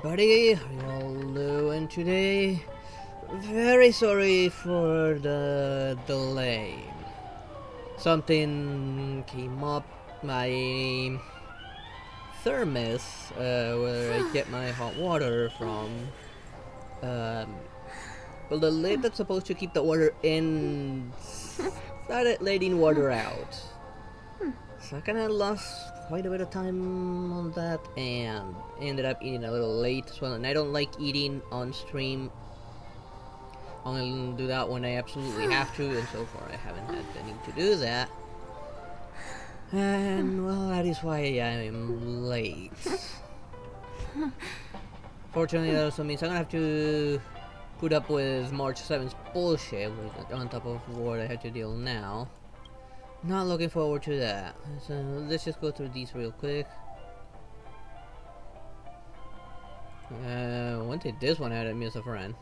everybody, how you all doing today? Very sorry for the delay. Something came up. My thermos, where I get my hot water from, well, the lid that's supposed to keep the water in started letting water out. So I kinda lost quite a bit of time on that and ended up eating a little late as well. And I don't like eating on stream. Only do that when I absolutely have to, and so far I haven't had the need to do that. And well, that is why I am late. Fortunately, that also means I'm gonna have to put up with March 7th bullshit on top of what I have to deal now. Not looking forward to that. So let's just go through these real quick. When did this one add me as a friend?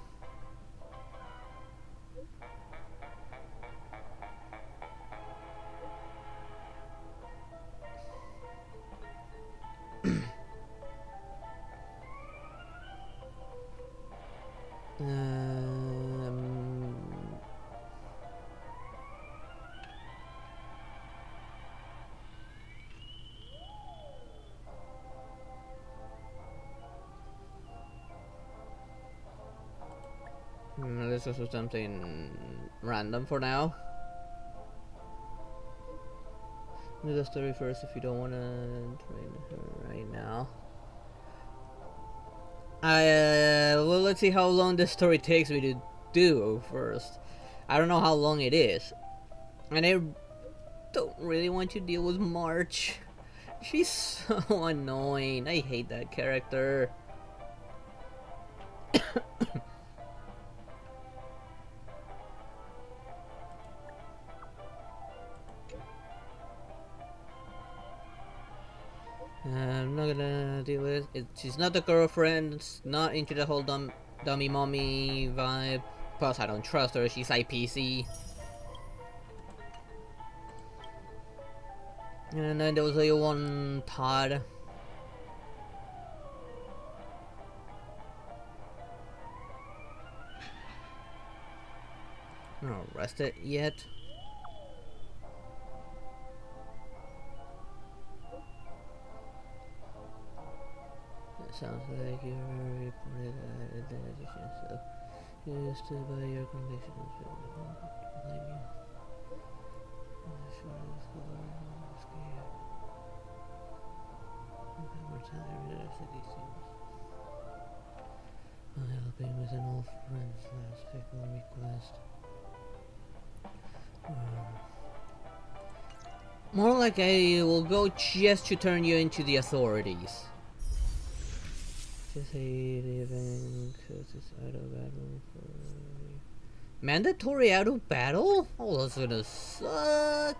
This is something random for now. Do the story first if you don't want to train her right now. Well, let's see how long this story takes me to do first. I don't know how long it is. And I don't really want to deal with March. She's so annoying. I hate that character. I'm not gonna deal with it. She's not the girlfriend. Not into the whole dummy mommy vibe. Plus, I don't trust her. She's IPC. And then there was the one Todd. Not arrested yet. Sounds like you were reported at addition, so you stood by your conviction and should not blame you. I'm sure this will scare. More time I realized these things. By helping with an old friend's last fickle request. More like I will go just to turn you into the authorities. Just say the event because it's out of battle for mandatory out of battle? Oh, that's gonna suck.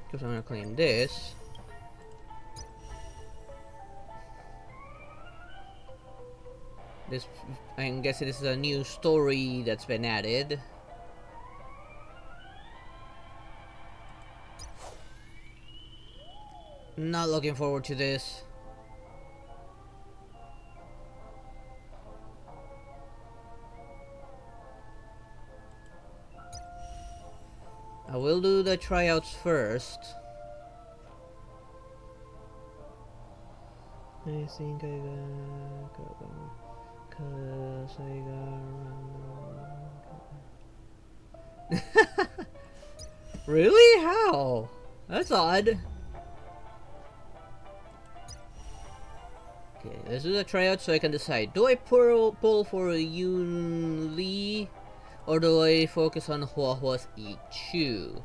Because I'm gonna claim this. This, I'm guessing this is a new story that's been added. Not looking forward to this. I will do the tryouts first. I think I got cause I got Really? How? That's odd. Okay, let's do the tryout so I can decide. Do I pull for Yoon Lee or do I focus on Hua Hua's Ichu?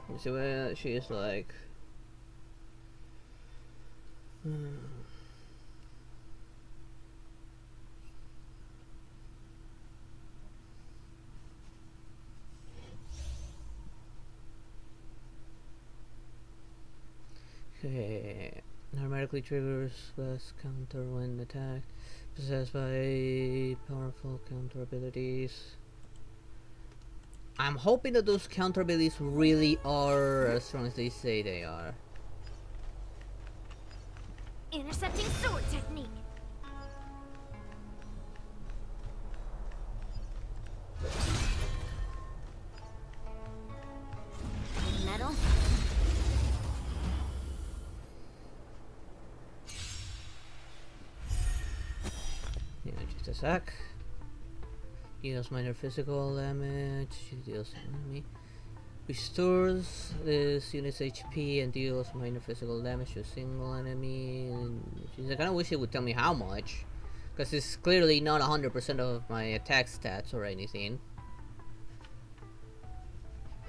Let's see what she is like. Okay. Automatically triggers plus counter when attacked. Possessed by powerful counter abilities. I'm hoping that those counter abilities really are as strong as they say they are. Intercepting sword technique. Metal. Yeah, just attack. Deals minor physical damage. Deals enemy. Restores this unit's HP and deals minor physical damage to a single enemy. I kind of wish it would tell me how much, because it's clearly not 100% of my attack stats or anything.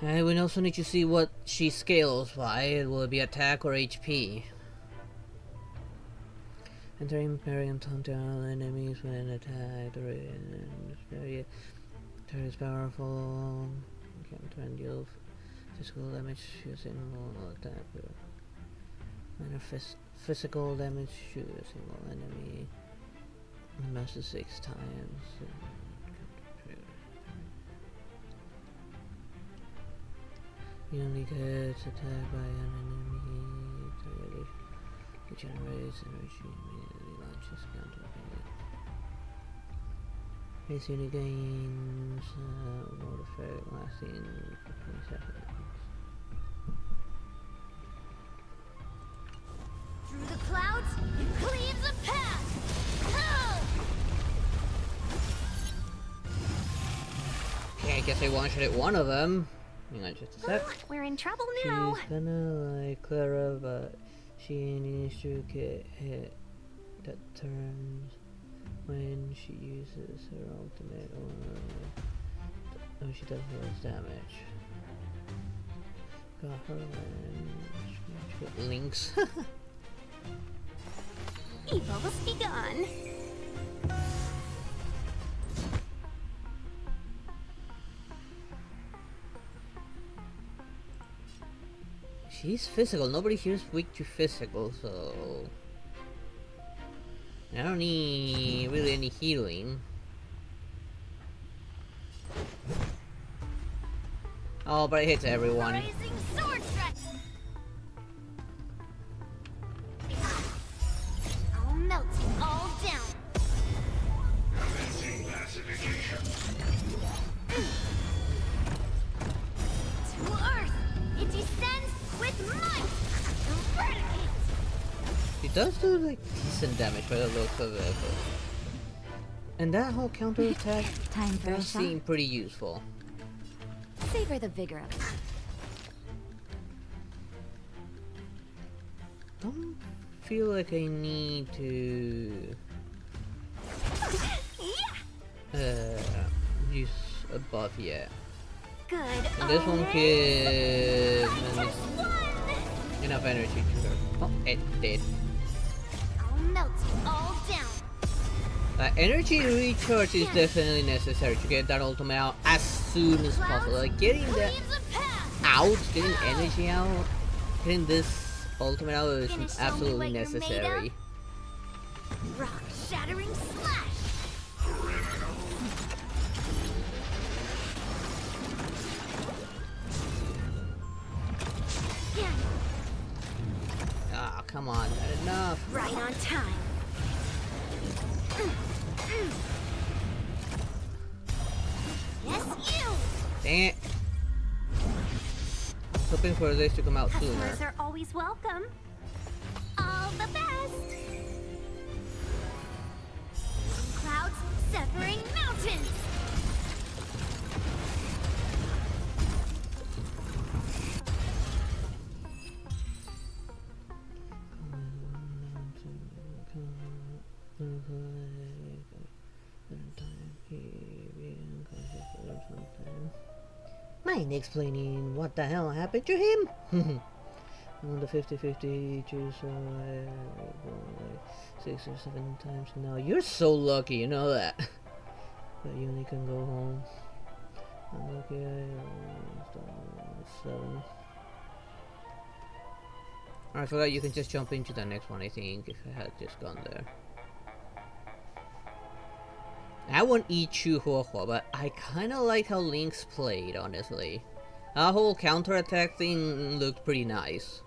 I would also need to see what she scales by. Will it be attack or HP? Entering parry and taunt down enemies when attacked. Target is powerful. Counter and deal physical damage to a single attack. Minor physical damage to a single enemy. Master 6 times. You only get attacked by an enemy. Target regenerates energy immediately launches counter. This unit gains mode effect lasting for 20 seconds. Through the clouds, it cleaves a path! Okay, I guess I one-shot at one of them. Hang on just a sec. We're in trouble now! She's kinda like Clara, but she needs to get hit that turns when she uses her ultimate or she does less damage. Got her when links. Evil must be gone. She's physical. Nobody here is weak to physical, so I don't need really any healing. Oh, but it hits everyone. Rising sword strike. I'll melt it all down. To earth, it descends with might. Eradicate. It does do like decent damage by the looks of it, and that whole counter attack Time for a does shot. seem pretty useful. Savor the vigor of it. Don't feel like I need to use a buff yet. Good. And this one already. gives I just won. enough energy to her. Oh, it did. I'll melt it all down. Energy recharge is definitely necessary to get that ultimate out as soon as possible. Like getting that Cleaves a path. out, getting energy out, getting this ultimate out is Gonna show me absolutely what you're made necessary. Rock shattering slash. Yeah, Ah, come on, not enough. right on time. Yes, you. Dang it. I was hoping for this to come out sooner. Customers are always welcome. All the best. Clouds severing mountains. Mind explaining what the hell happened to him? On the 50-50 choose like 6 or 7 times now. You're so lucky, you know that. But you only can go home. I'm lucky I only 7. I forgot you can just jump into the next one, I think, if I had just gone there. I won't eat you, Huohuo, but I kind of like how Link's played, honestly. That whole counterattack thing looked pretty nice.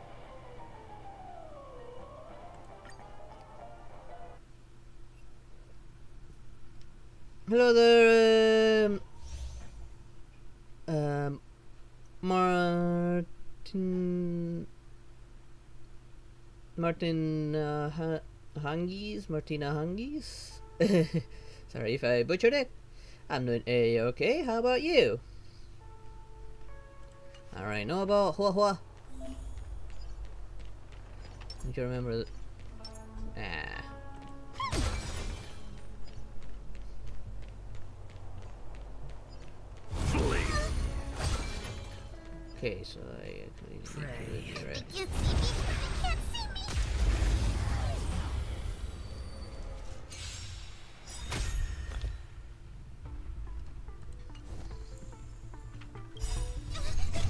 Hello there, Martina Hungis? Sorry if I butchered it. I'm doing A-okay, how about you? Alright, know about Huohuo? Don't you remember Okay, so I actually need to do it right. You see me, but you can't see me.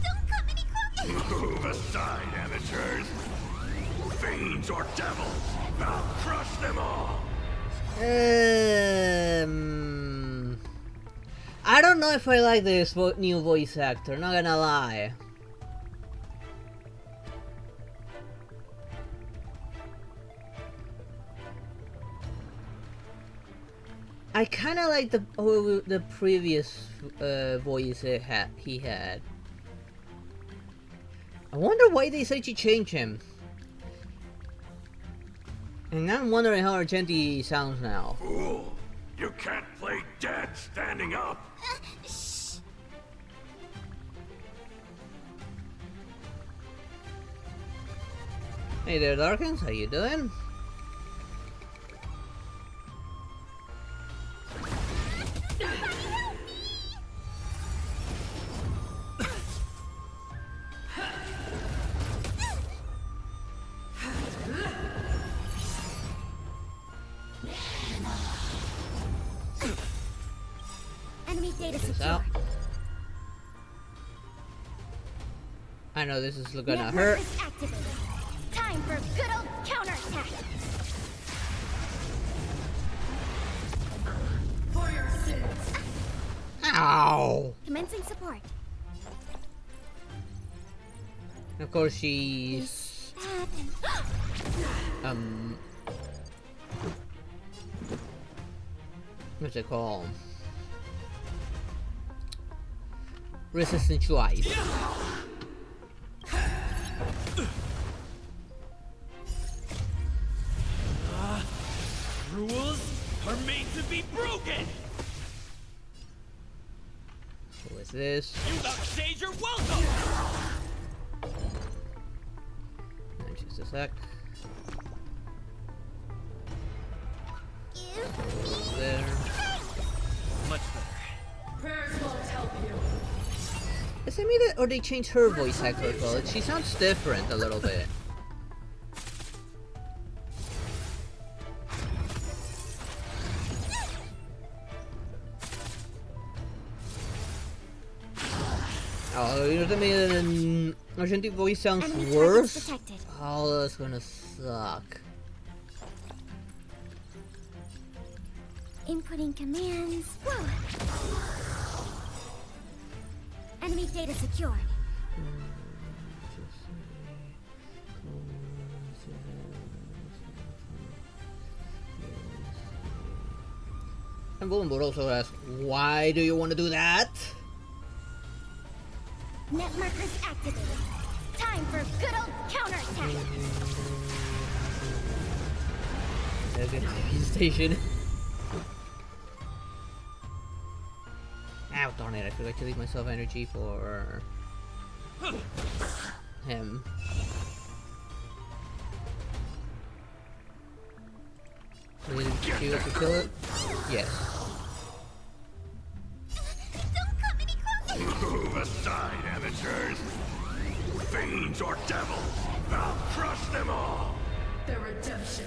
Don't come any closer. Move aside, amateurs. Fiends or devils, I'll crush them all. I don't know if I like this new voice actor, not gonna lie. I kind of like the previous voice he had. I wonder why they said to change him. And I'm wondering how Argenti sounds now. Fool, you can't play dead standing up. Shh. Hey there, Darkins, how you doing? Enemy data This secure. out. I know this is gonna Network hurt. is activated. Time for good old counterattack. For your sins. Ow! Commencing support. Of course she's Happen. what's it called? Resistant to ice. Rules are made to be broken! Who is this? You outstayed your welcome! And just a sec. Give Over there. Much better. Prayers won't help you. Is it me that, or they changed her voice actor as well? She sounds different a little bit. Oh, you're telling me that Argenti voice sounds enemy targets worse? detected. Oh, that's gonna suck. Inputting commands. Whoa. Enemy data secured. And Golden Board also asks, why do you want to do that? Net markers activated. Time for good old counterattack. Okay, TV station. Ow, darn it, I forgot to leave myself energy for him. Did you have to kill it? Yes. Don't come any closer. Move aside, amateurs. Fiends or devils, I'll crush them all. The redemption.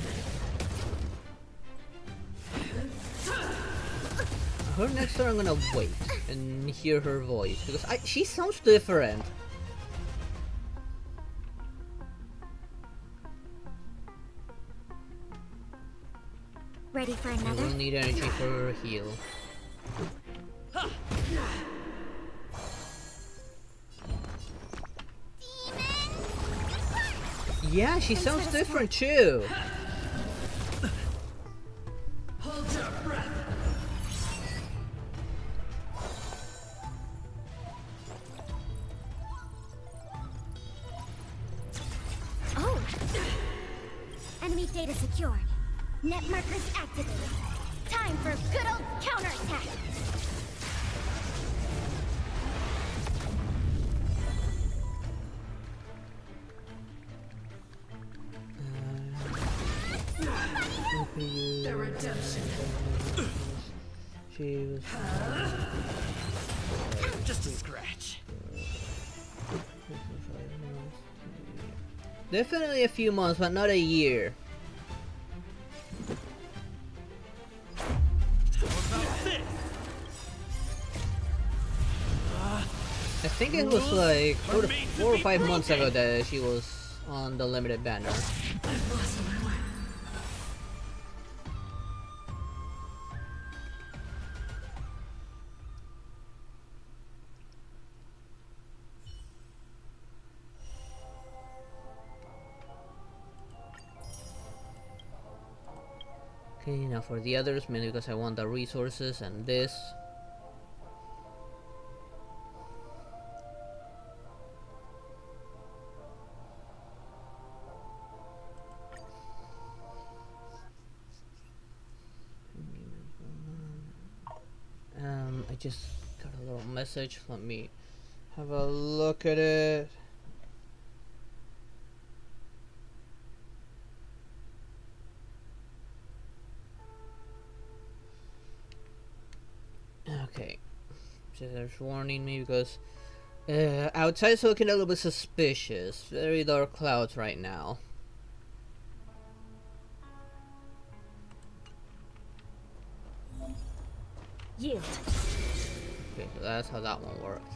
Her next turn I'm gonna wait and hear her voice because she sounds different. Ready for I another? will need energy for heal. Yeah, she sounds different too. Hold your breath. Oh! Enemy data secured. Net markers activated. Time for good old counterattack. The redemption. She was Just a scratch. definitely a few months, but not a year. How about this? I think it was like 4 or 5 months ago that she was on the limited banner. Okay, now for the others, mainly because I want the resources and this. I just got a little message. Let me have a look at it. Okay, so there's warning me because outside it's looking a little bit suspicious. Very dark clouds right now. Yield. Okay, so that's how that one worked.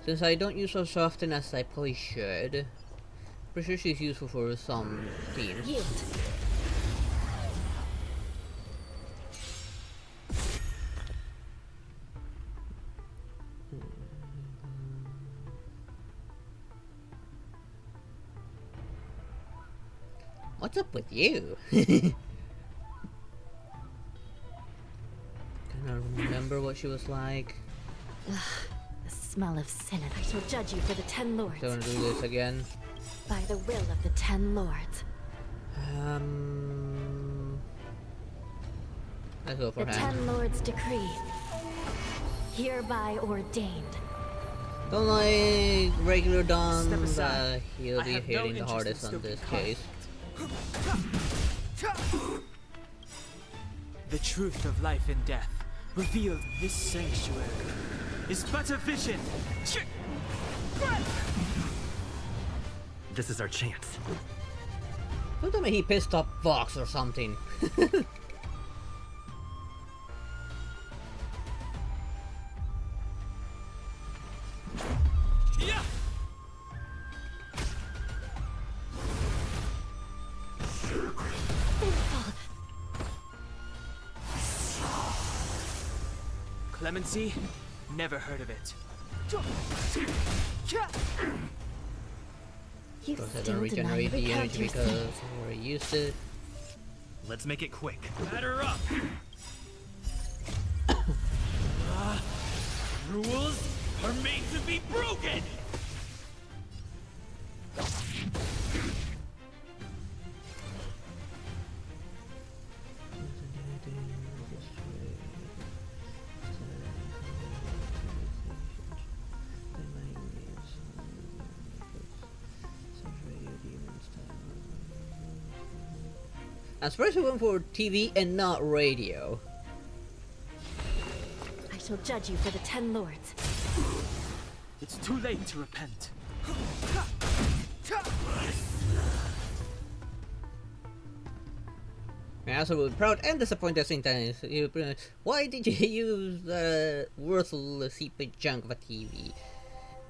Since I don't use her so often as I probably should, pretty sure she's useful for some teams. Yield. What's up with you? Can I remember what she was like? The smell of sin, and I shall judge you for the 10 lords. Don't do this again. By the will of the 10 lords. Let's go for The hand. 10 lords decree. Hereby ordained. Don't like regular Don, Step aside. he'll I be have no hitting the interest hardest in on this stoking case. The truth of life and death, revealed in this sanctuary, is but a vision. This is our chance. Don't tell me he pissed off Vox or something. Yeah. Clemency? Never heard of it. You Because I still don't deny regenerate the recount energy your because sins. I already used it. Let's make it quick. Batter up. Rules are made to be broken. I'm surprised we went for TV and not radio. I shall judge you for the 10 lords. It's too late to repent. I also was proud and disappointed at the same time. Why did you use the worthless heap of junk of a TV?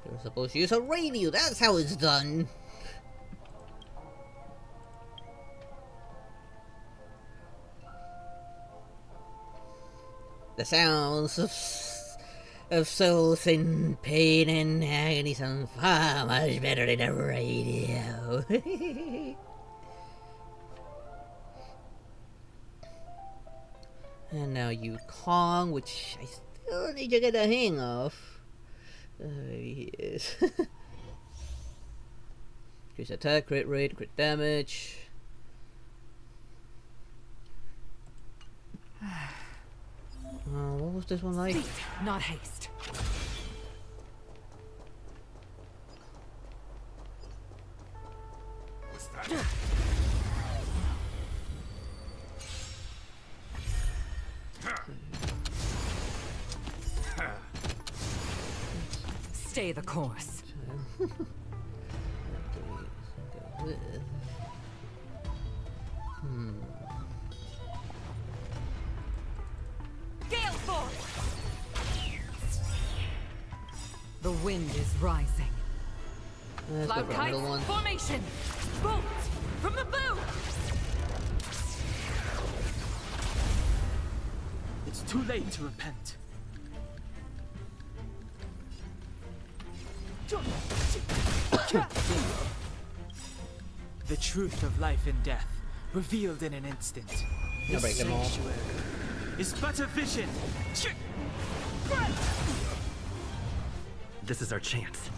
You were supposed to use a radio, that's how it's done! The sounds of souls in pain and agony sound far much better than the radio. And now you Kong, which I still need to get the hang of. He is. Increase attack, crit rate, crit damage. What was this one like? Speed, not haste. What's that? Stay the course. Gale force! The wind is rising. Let's go Cloud for the kite middle one. formation! Bolt from the bow! It's too late to repent. The truth of life and death, revealed in an instant. I'll This break them all. sanctuary is but a vision. This is our chance.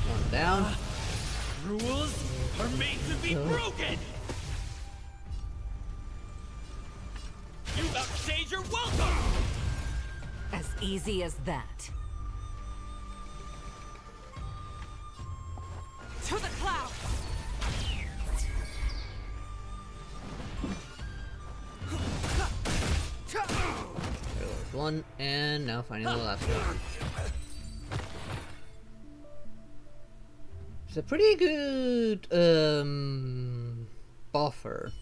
One down. Rules are made to be broken! You've outstayed your welcome! As easy as that. To the clouds! There was one, and now finding the last one. It's a pretty good buffer.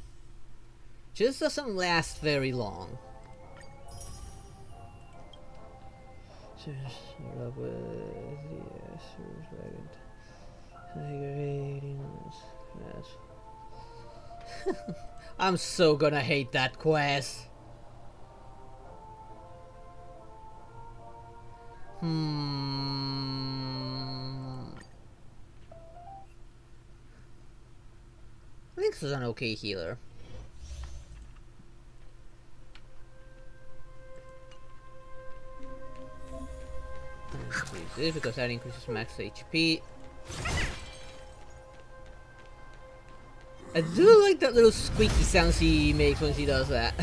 Just doesn't last very long. Start up with I'm so gonna hate that quest. I think this is an okay healer. Use this because that increases max HP. I do like that little squeaky sound she makes when she does that.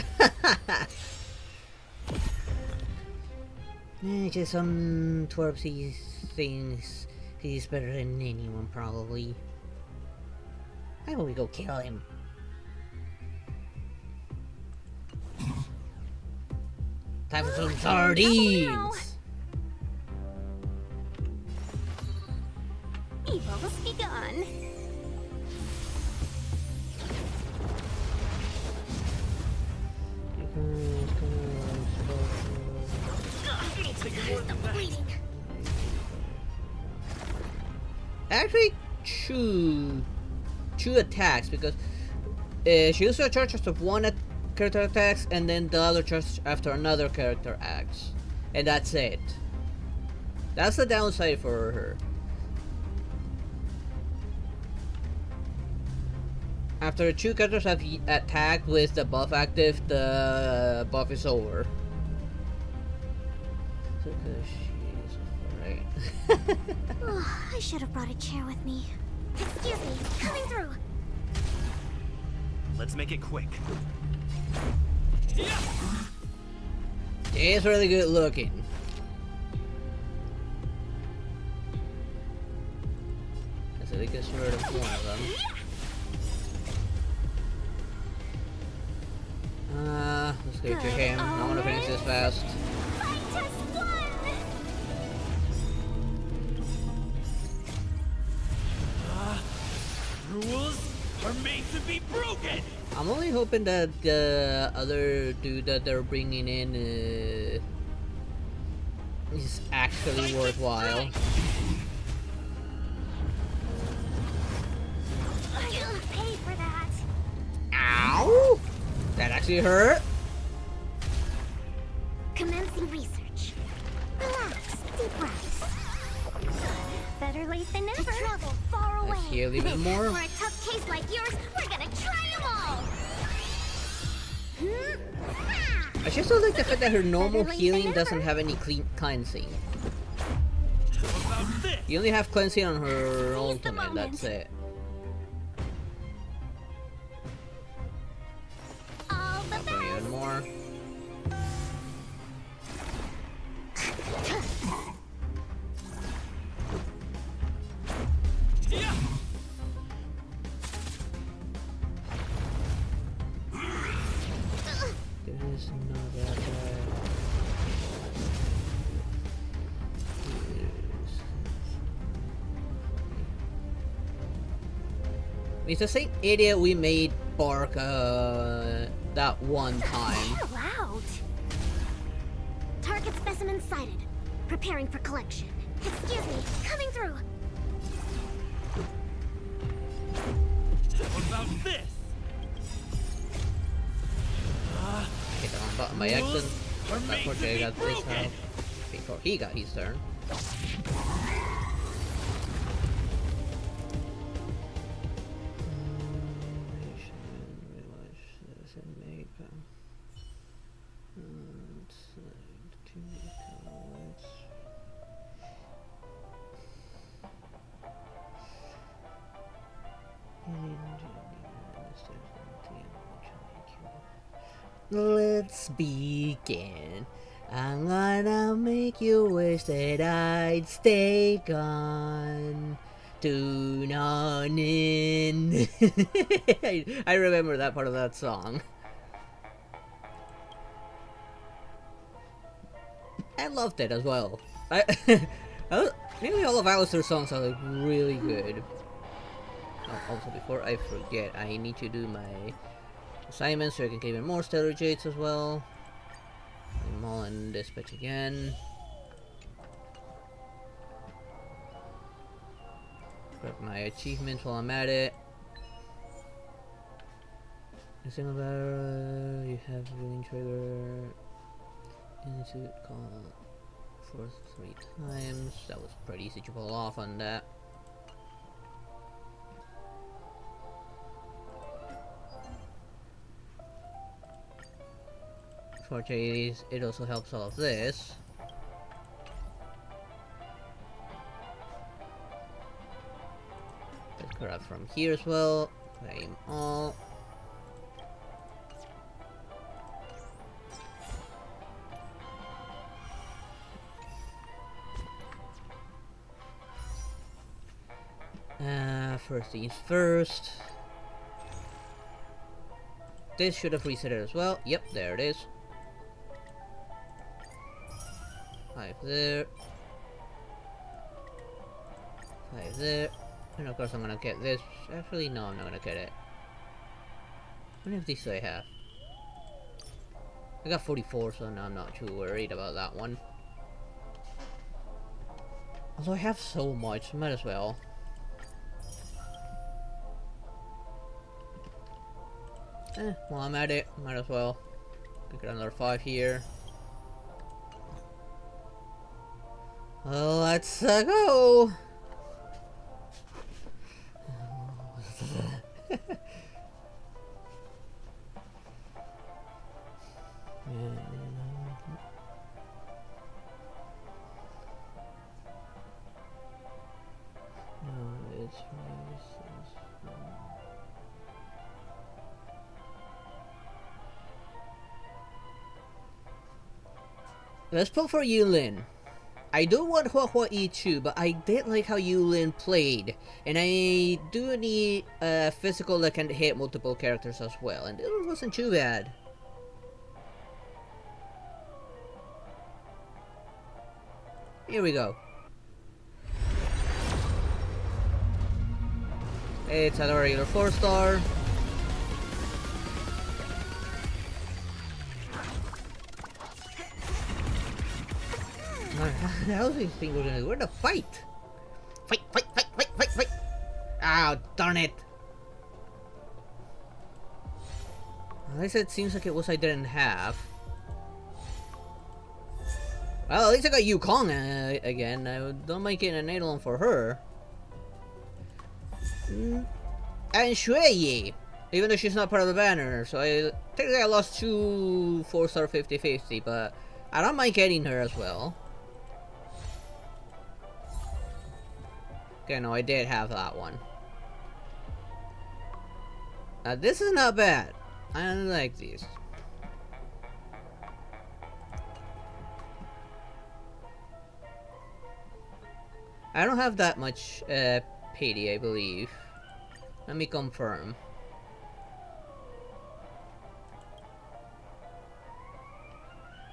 Just some twerpsy things. He's better than anyone, probably. Why don't we go kill him? Time for some sardines! Evils be gone. Stop bleeding. Actually, two attacks because she uses a charge after one character attacks and then the other charge after another character acts, and that's it. That's the downside for her. After two characters have attacked with the buff active, the buff is over. So, she's right. Oh, I should have brought a chair with me. Excuse me, coming through. Let's make it quick. It's really good looking. So they get rid of one of them. Let's go to him. I want to finish this fast. I just won! Rules are made to be broken! I'm only hoping that the other dude that they're bringing in is actually worthwhile. I will pay for that. Ow! See her? Commencing research. Relax, deep breaths. Better late than never. To travel far away. Let's heal even more. For a tough case like yours, we're gonna try them all. I just don't like the fact that her normal healing doesn't have any cleansing. How about this? You only have cleansing on her ultimate, that's it. All the I'll bring best. even more. Yeah. There's another guy. It's the same idiot we made bark that one time. Chill out. Target specimen sighted. Preparing for collection. Excuse me, coming through. What about this? Hit the wrong button by accident. Are made to Unfortunately, I be got this broken. out before he got his turn. Let's begin. I'm gonna make you wish that I'd stay gone. Tune on in. I remember that part of that song. I loved it as well. Nearly all of Alistair's songs are like really good. Oh, also, before I forget, I need to do my assignments so I can get even more Stellar Jades as well. I'm all in this bitch again. Grab my achievements while I'm at it. Anything about you have healing trigger. Institute call for 3 times. That was pretty easy to pull off on that. Fortunately, it also helps all of this. Let's grab from here as well. Claim all. First things first. This should have reset it as well. Yep, there it is. 5 there. 5 there. And of course I'm gonna get this. Actually, no, I'm not gonna get it. How many of these do I have? I got 44, so no, I'm not too worried about that one. Although I have so much, might as well. While I'm at it, might as well. Get another 5 here. Let's go! Let's pull for Yulin. I do want Hua Hua E2, but I did like how Yulin played. And I do need a physical that can hit multiple characters as well. And it wasn't too bad. Here we go. It's a regular 4-star. How do you think we're gonna do? We're gonna fight! Fight, fight, fight, fight, fight, fight! Ah, darn it! At least it seems like it was I didn't have. Well, at least I got Yukong again. I don't mind getting an Eidolon for her. And Shuei, even though she's not part of the banner. So technically I lost 2 4-star 50-50, but I don't mind getting her as well. Okay, no, I did have that one. This is not bad. I like these. I don't have that much pity, I believe. Let me confirm.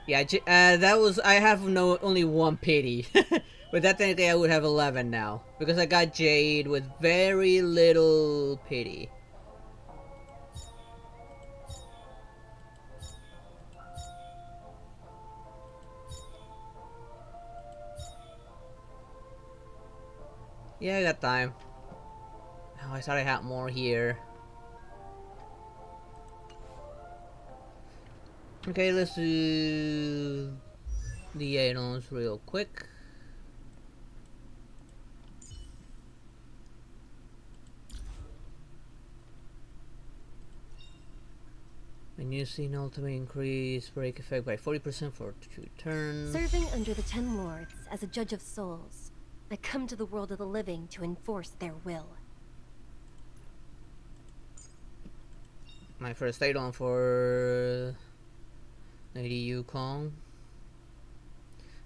Yeah, that was. I have only 1 pity. But that technically I would have 11 now. Because I got Jade with very little pity. Yeah, I got time. Oh, I thought I had more here. Okay, let's do the add-ons real quick. A new scene ultimate increase break effect by 40% for 2 turns. Serving under the 10 lords as a judge of souls, I come to the world of the living to enforce their will. My first add-on for Lady Yukong.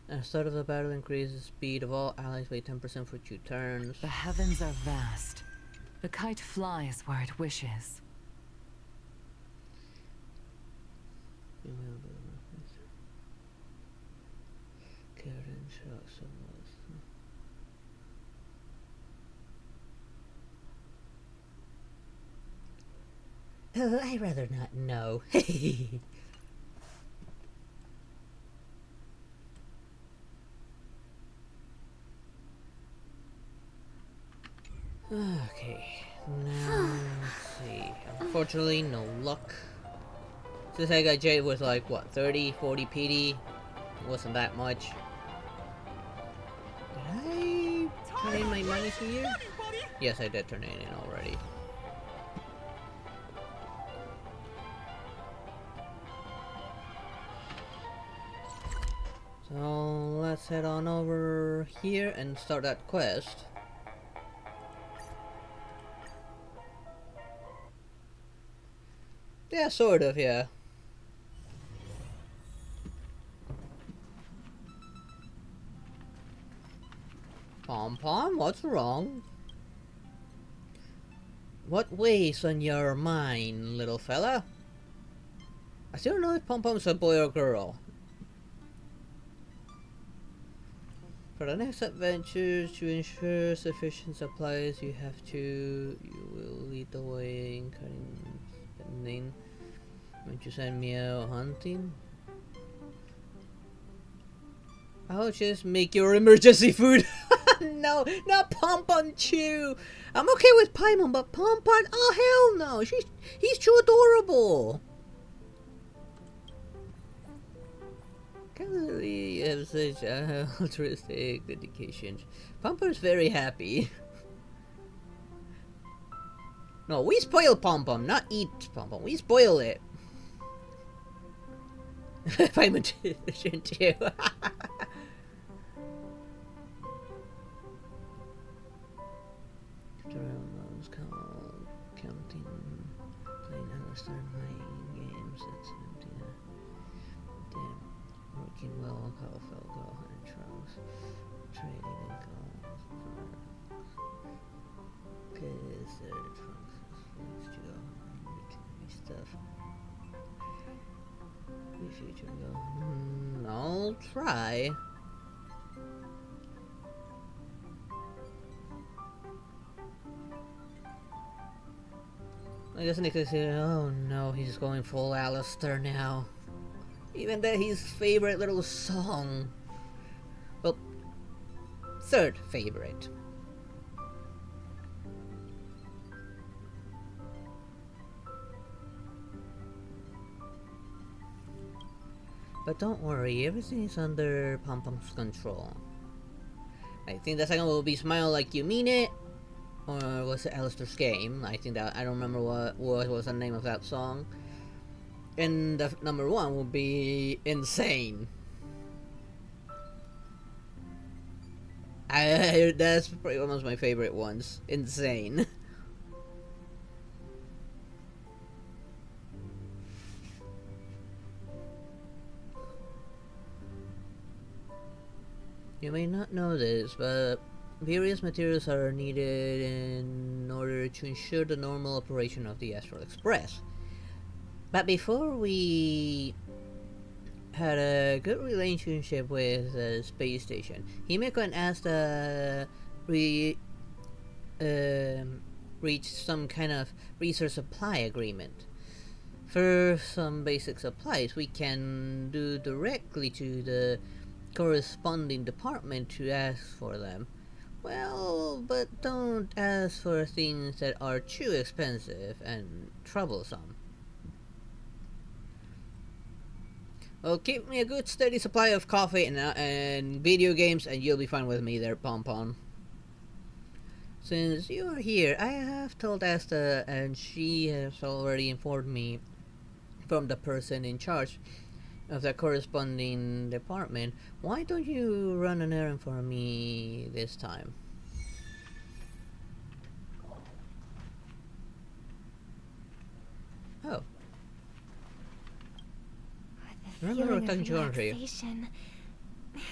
At the start of the battle, increases the speed of all allies by 10% for 2 turns. The heavens are vast. The kite flies where it wishes. Oh, I'd rather not know. Okay, now let's see. Unfortunately, no luck. Since I got Jade with like, what, 30, 40 PD? It wasn't that much. Did I turn in my money here? Yes, I did turn it in already. So let's head on over here and start that quest. Yeah, sort of, yeah. Pom-Pom, what's wrong? What weighs on your mind, little fella? I still don't know if Pom-Pom's a boy or girl. For the next adventure, to ensure sufficient supplies, you will lead the way in cutting spending. Won't you send me out hunting? I'll just make your emergency food. No, not Pom-Pom Chew. I'm okay with Paimon, but Pom-Pom, oh hell no. He's too adorable. Can't believe you have such altruistic dedication. Pom-Pom's very happy. No, we spoil Pom-Pom, not eat Pom-Pom. We spoil it. Paimon too. Counting, playing Alistair, playing games, that's empty. Damn, working well on Colorful, Go and Trunks, trading and calls, cause Trunks is to go and stuff. We future go. I'll try. I guess Nick is here. Oh no, he's going full Alistair now. Even that his favorite little song. Well, 3rd favorite. But don't worry, everything is under Pom Pom's control. I think the second will be Smile Like You Mean It, or was it Alistair's Game? I think that I don't remember what was the name of that song. And the number one will be Insane. That's probably one of my favorite ones. Insane. You may not know this, but various materials are needed in order to ensure the normal operation of the Astral Express. But before we had a good relationship with the space station, Himeko and Asta reached some kind of research supply agreement. For some basic supplies, we can do directly to the corresponding department to ask for them. Well, but don't ask for things that are too expensive and troublesome. Well, keep me a good steady supply of coffee and video games, and you'll be fine with me there, Pom Pom. Since you are here, I have told Asta, and she has already informed me from the person in charge of the corresponding department. Why don't you run an errand for me this time? Oh. The Remember feeling talking of to her here. relaxation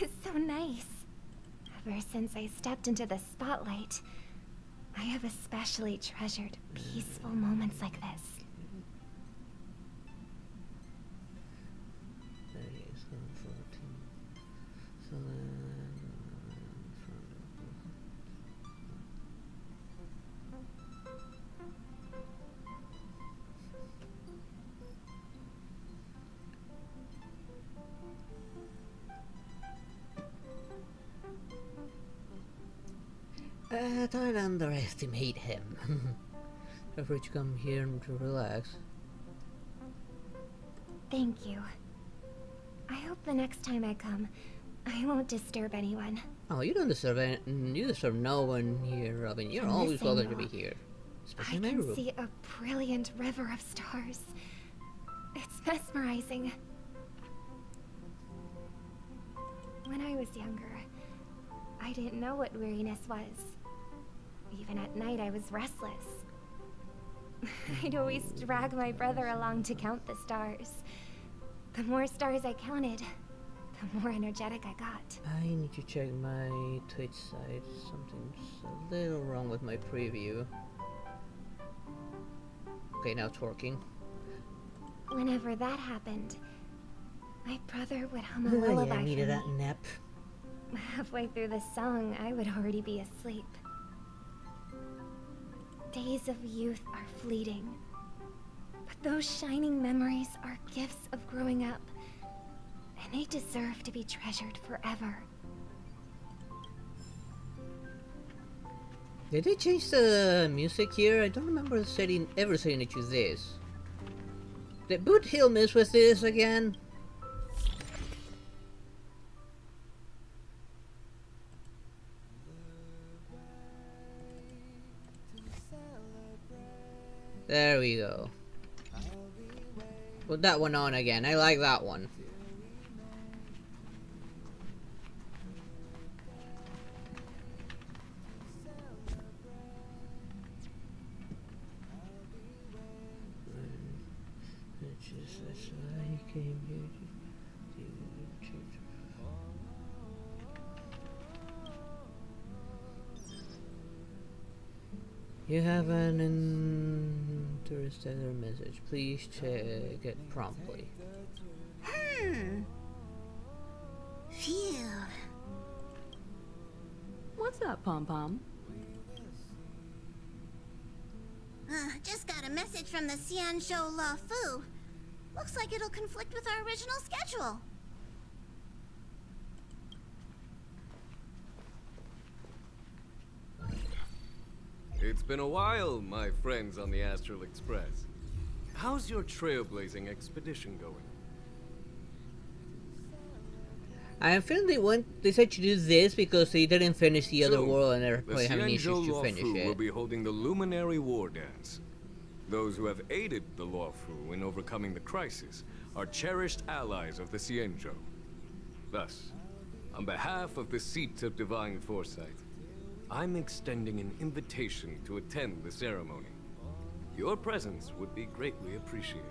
is so nice. Ever since I stepped into the spotlight, I have especially treasured peaceful moments like this. Don't underestimate him. Feel free to come here to relax. Thank you. I hope the next time I come, I won't disturb anyone. Oh, you don't deserve it. You deserve no one here, Robin. You're From always this welcome to angle, be here. I Especially in my can room. see a brilliant river of stars. It's mesmerizing. When I was younger, I didn't know what weariness was. Even at night, I was restless. I'd always drag my brother along to count the stars. The more stars I counted, the more energetic I got. I need to check my Twitch site. Something's a little wrong with my preview. Okay, now it's working. Whenever that happened, my brother would hum a Yeah, lullaby I needed for that me. nap. Halfway through the song, I would already be asleep. Days of youth are fleeting, but those shining memories are gifts of growing up, and they deserve to be treasured forever. Did they change the music here? I don't remember ever setting it to this. Did Boot Hill miss with this again? There we go. Put that one on again. I like that one. You have an interstellar message. Please check it promptly. Phew. What's up, Pom Pom? Just got a message from the Xianzhou La Fu. Looks like it'll conflict with our original schedule. It's been a while, my friends on the Astral Express. How's your trailblazing expedition going? I feel they said to do this because they didn't finish the other world and they're The probably having issues to finish Xianzhou Luofu will it. be holding the Luminary War Dance. Those who have aided the Luofu in overcoming the crisis are cherished allies of the Xianzhou. Thus, on behalf of the Seat of Divine Foresight, I'm extending an invitation to attend the ceremony. Your presence would be greatly appreciated.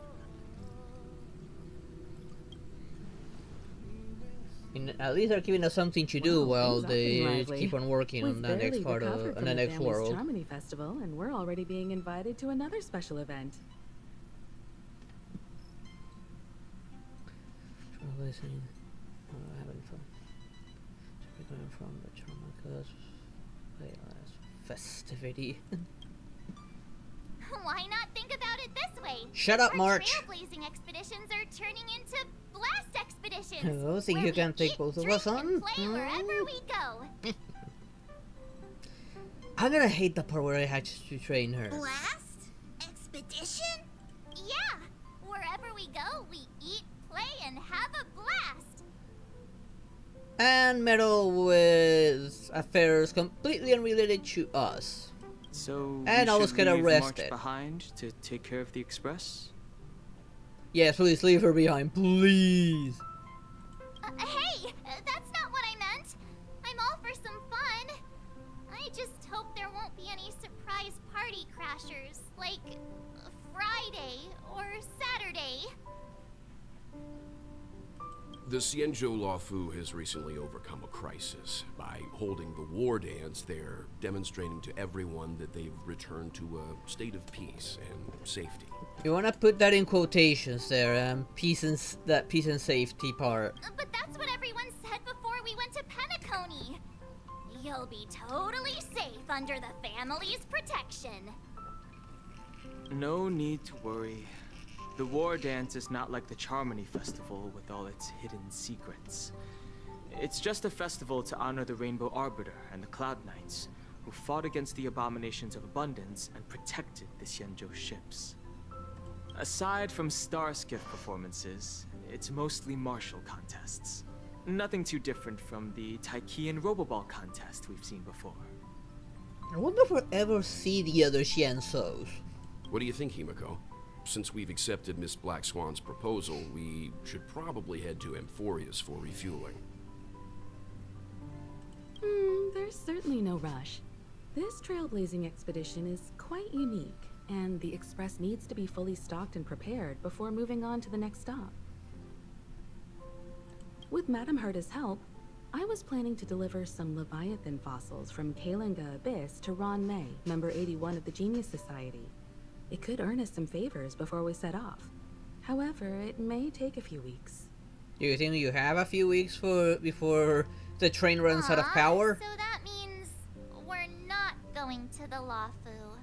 At least they're giving us something to do while things are getting they lively. keep on working We've on the barely next part recovered of from the the next family's world. Charmony Festival, and we're already being invited to another special event. Listening, having fun. Going from the Charmacus festivity. Why not think about it this way? Shut up, Our March. trailblazing expeditions are turning into blast expeditions. Oh, think where you can we take eat, both of drink, us on? and play wherever we go. I'm gonna hate the part where I had to train her. Blast? Expedition? Yeah. Wherever we go, we eat, play, and have a blast. And meddle with affairs completely unrelated to us. So And we almost should get leave March arrested. behind to take care of the express? Yes, please leave her behind, please. Hey, that's not what I meant. I'm all for some fun. I just hope there won't be any surprise party crashers, like Friday or Saturday. The Xianzhou Luofu has recently overcome a crisis. By holding the war dance, they're demonstrating to everyone that they've returned to a state of peace and safety. You wanna put that in quotations there, peace and safety part. But that's what everyone said before we went to Penacony. You'll be totally safe under the family's protection. No need to worry. The war dance is not like the Charmony Festival with all its hidden secrets. It's just a festival to honor the Rainbow Arbiter and the Cloud Knights, who fought against the abominations of abundance and protected the Xianzhou ships. Aside from star skiff performances, it's mostly martial contests. Nothing too different from the Taiki and Roboball contest we've seen before. I wonder if we'll ever see the other Xianzous. What do you think, Himiko? Since we've accepted Miss Black Swan's proposal, we should probably head to Amphorius for refueling. There's certainly no rush. This trailblazing expedition is quite unique, and the Express needs to be fully stocked and prepared before moving on to the next stop. With Madame Herta's help, I was planning to deliver some Leviathan fossils from Kalinga Abyss to Ron May, member 81 of the Genius Society. It could earn us some favors before we set off. However, it may take a few weeks. Do you think you have a few weeks before the train runs out of power? So that means we're not going to the Luofu.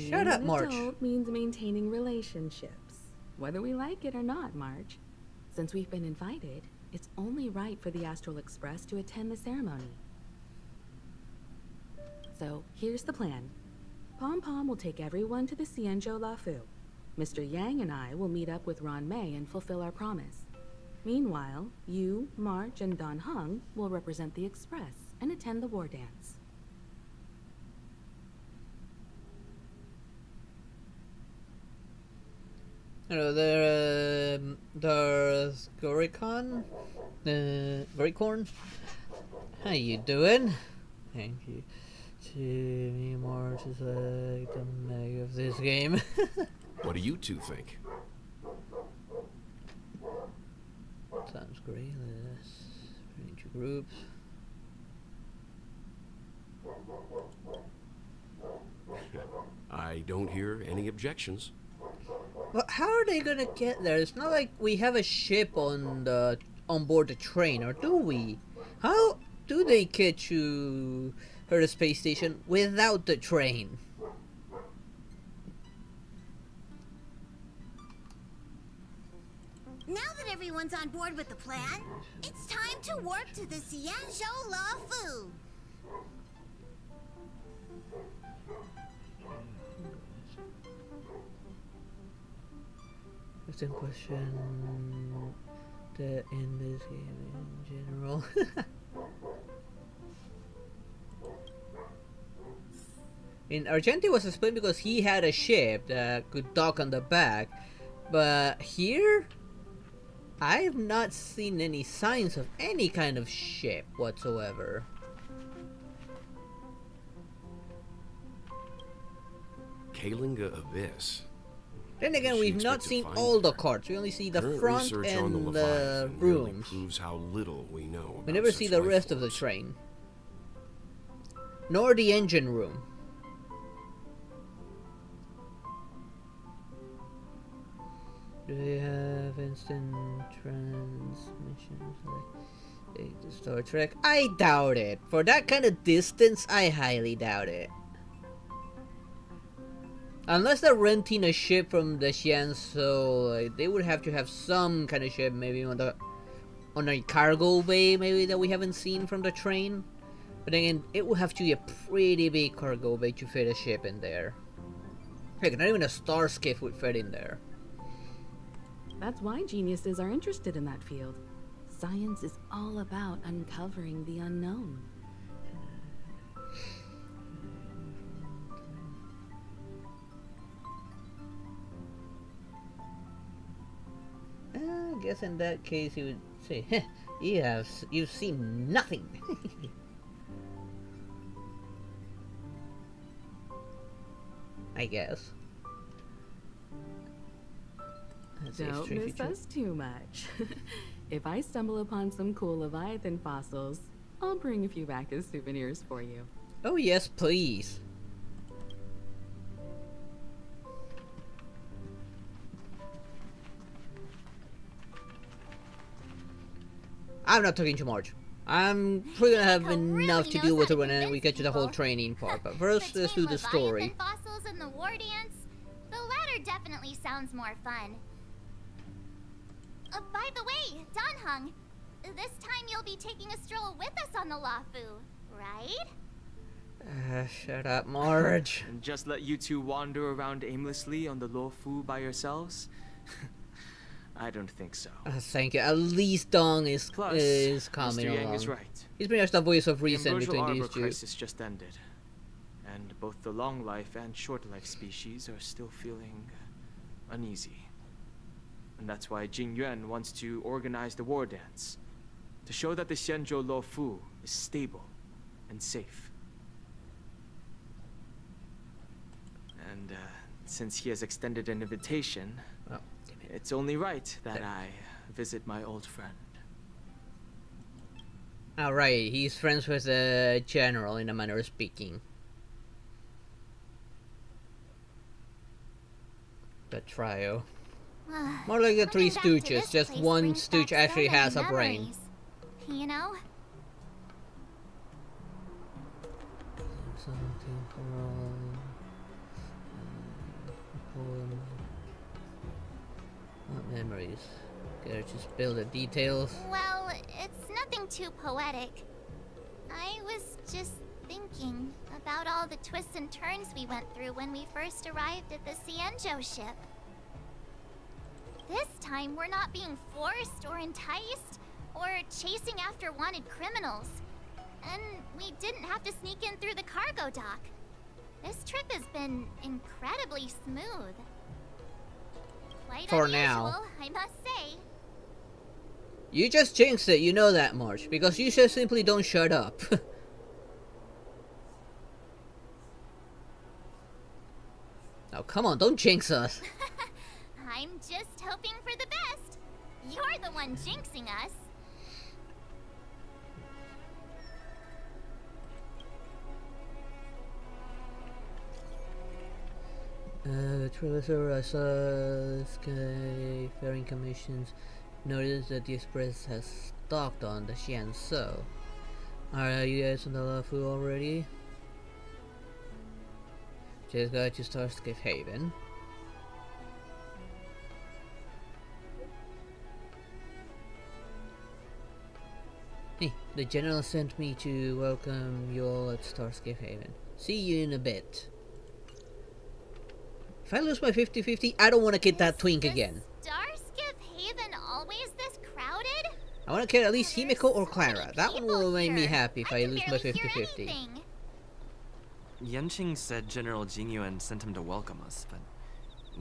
Shut up, March. Being an adult means maintaining relationships, whether we like it or not, March. Since we've been invited, it's only right for the Astral Express to attend the ceremony. So, here's the plan. Pom Pom will take everyone to the Xianzhou Luofu. Mr. Yang and I will meet up with Ron May and fulfill our promise. Meanwhile, you, March, and Don Hung will represent the Express and attend the war dance. Hello there, there's Gorikon? Goricorn? How you doing? Thank you. Jimmy March is like the meg of this game. What do you two think? Sounds great. Let's put into groups. I don't hear any objections. But how are they gonna get there? It's not like we have a ship on board the train, or do we? How do they get to the space station without the train? Now that everyone's on board with the plan, it's time to warp to the Xianzhou Luofu. Question. in this game in general. In Argenti was explained because he had a ship that could dock on the back, but here I have not seen any signs of any kind of ship whatsoever. Kalinga Abyss. Then again, She we've not expect to seen find all the her? carts. We only see the Current front research on and the the Leviathan merely rooms. proves how little we know We about never such see the life rest of the forms. train. Nor the engine room. Do they have instant transmissions like the Star Trek? I doubt it. For that kind of distance, I highly doubt it. Unless they're renting a ship from the Xian, so they would have to have some kind of ship, maybe on a cargo bay, maybe that we haven't seen from the train. But again, it would have to be a pretty big cargo bay to fit a ship in there. Heck, not even a star skiff would fit in there. That's why geniuses are interested in that field. Science is all about uncovering the unknown. I guess in that case he would say, "Heh, you've seen nothing." I guess. Don't miss us too much. If I stumble upon some cool Leviathan fossils, I'll bring a few back as souvenirs for you. Oh yes, please. I'm not talking too much. I'm probably gonna have enough to deal with it when we get to the whole training part. But first, let's do the story. Leviathan fossils and the war dance, the latter definitely sounds more fun. By the way, Danhung, this time you'll be taking a stroll with us on the Lafu, right? Shut up, Marge. And just let you two wander around aimlessly on the Luofu by yourselves? I don't think so. Thank you. At least Dong is Plus, coming Mr. Yang along. is right. He's pretty much the voice of The reason Ambrosial between Arbor these two. crisis just ended, and both the long life and short life species are still feeling uneasy. And that's why Jing Yuan wants to organize the war dance, to show that the Xianzhou Luofu is stable and safe. And since he has extended an invitation, Oh, it's only right that I visit my old friend. Alright, he's friends with the general in a manner of speaking. The trio. More like the Three Coming back to Stooges, this just place one brings Stooge back so actually many has a brain. memories. You know? Something for all. What memories? Gotta just spill the details. Well, it's nothing too poetic. I was just thinking about all the twists and turns we went through when we first arrived at the Xianzhou ship. This time, we're not being forced or enticed or chasing after wanted criminals. And we didn't have to sneak in through the cargo dock. This trip has been incredibly smooth. Quite For unusual, now. I must say. You just jinxed it, you know that, Marge, because you just simply don't shut up. Now, come on, don't jinx us. I'm just hoping for the best. You're the one jinxing us. Traveler, I saw Skyfaring Commissions noticed that the Express has docked on the Xianzhou. Are you guys on the Lafu already? Just got to Starscape Haven. Hey, the general sent me to welcome you all at Starscape Haven. See you in a bit. If I lose my 50-50, I don't want to get that twink again. Starskip Haven always this crowded? I want to kill at least Himiko or Clara. many That one people will make me here. happy if I can lose my barely hear 50-50. anything. Yenqing said General Jingyuan sent him to welcome us, but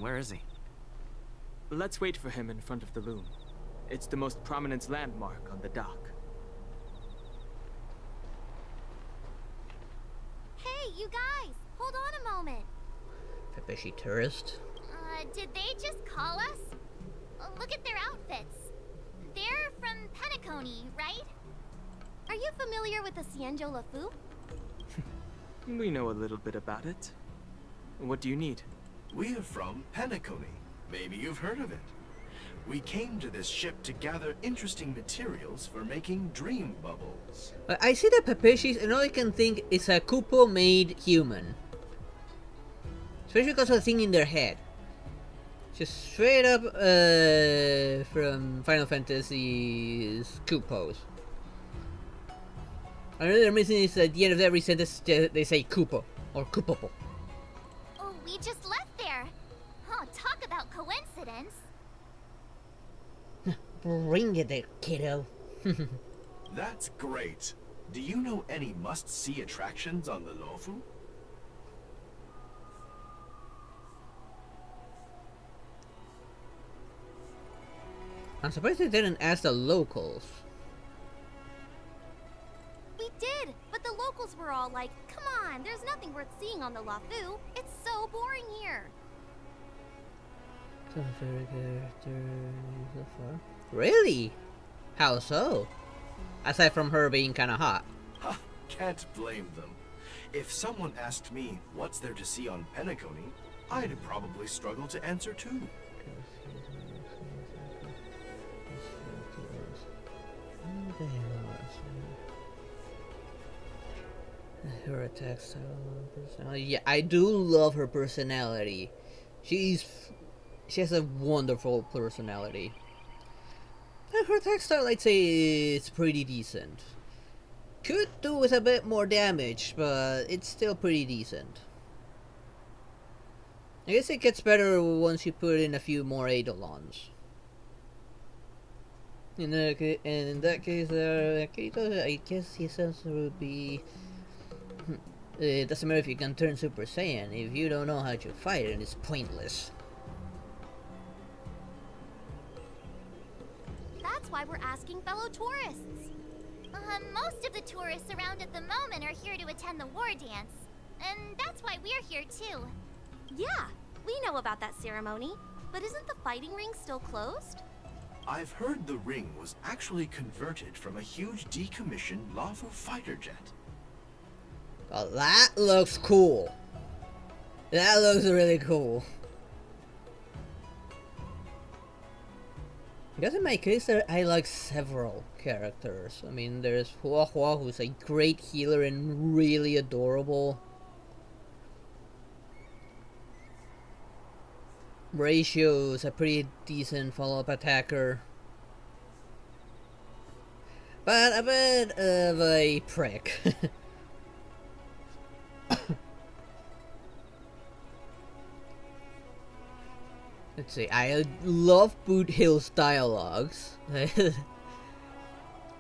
where is he? Let's wait for him in front of the loom. It's the most prominent landmark on the dock. Hey, you guys! Hold on a moment. Pepeshi tourist. Did they just call us? Look at their outfits. They're from Penacony, right? Are you familiar with the Cienjo Lafu? We know a little bit about it. What do you need? We're from Penacony. Maybe you've heard of it. We came to this ship to gather interesting materials for making dream bubbles. I see the Pepeshis and all I can think is a Kupo made human. Especially because of the thing in their head. Just straight up from Final Fantasy's Kupos. Another reason is at the end of every sentence they say Kupo or Kupopo. Oh, we just left there. Oh, talk about coincidence. Bring it there, kiddo. That's great. Do you know any must-see attractions on the Lofu? I'm surprised they didn't ask the locals. We did, but the locals were all like, come on, there's nothing worth seeing on the Lafu. It's so boring here. Really? How so? Aside from her being kinda hot. Ha, can't blame them. If someone asked me what's there to see on Penacony, I'd probably struggle to answer too. Her attack style and personality. Yeah, I do love her personality. She has a wonderful personality. Her attack style, I'd say, it's pretty decent. Could do with a bit more damage, but it's still pretty decent. I guess it gets better once you put in a few more Eidolons. In that case, Kirito, I guess his answer would be... It doesn't matter if you can turn Super Saiyan. If you don't know how to fight it, it's pointless. That's why we're asking fellow tourists. Most of the tourists around at the moment are here to attend the war dance. And that's why we're here too. Yeah, we know about that ceremony. But isn't the fighting ring still closed? I've heard the ring was actually converted from a huge decommissioned Lafu fighter jet. Oh, that looks cool. That looks really cool. Because in my case, I like several characters. I mean, there's Hua Hua, who's a great healer and really adorable. Ratio's a pretty decent follow-up attacker. But a bit of a prick. Let's see, I love Boot Hill's dialogues.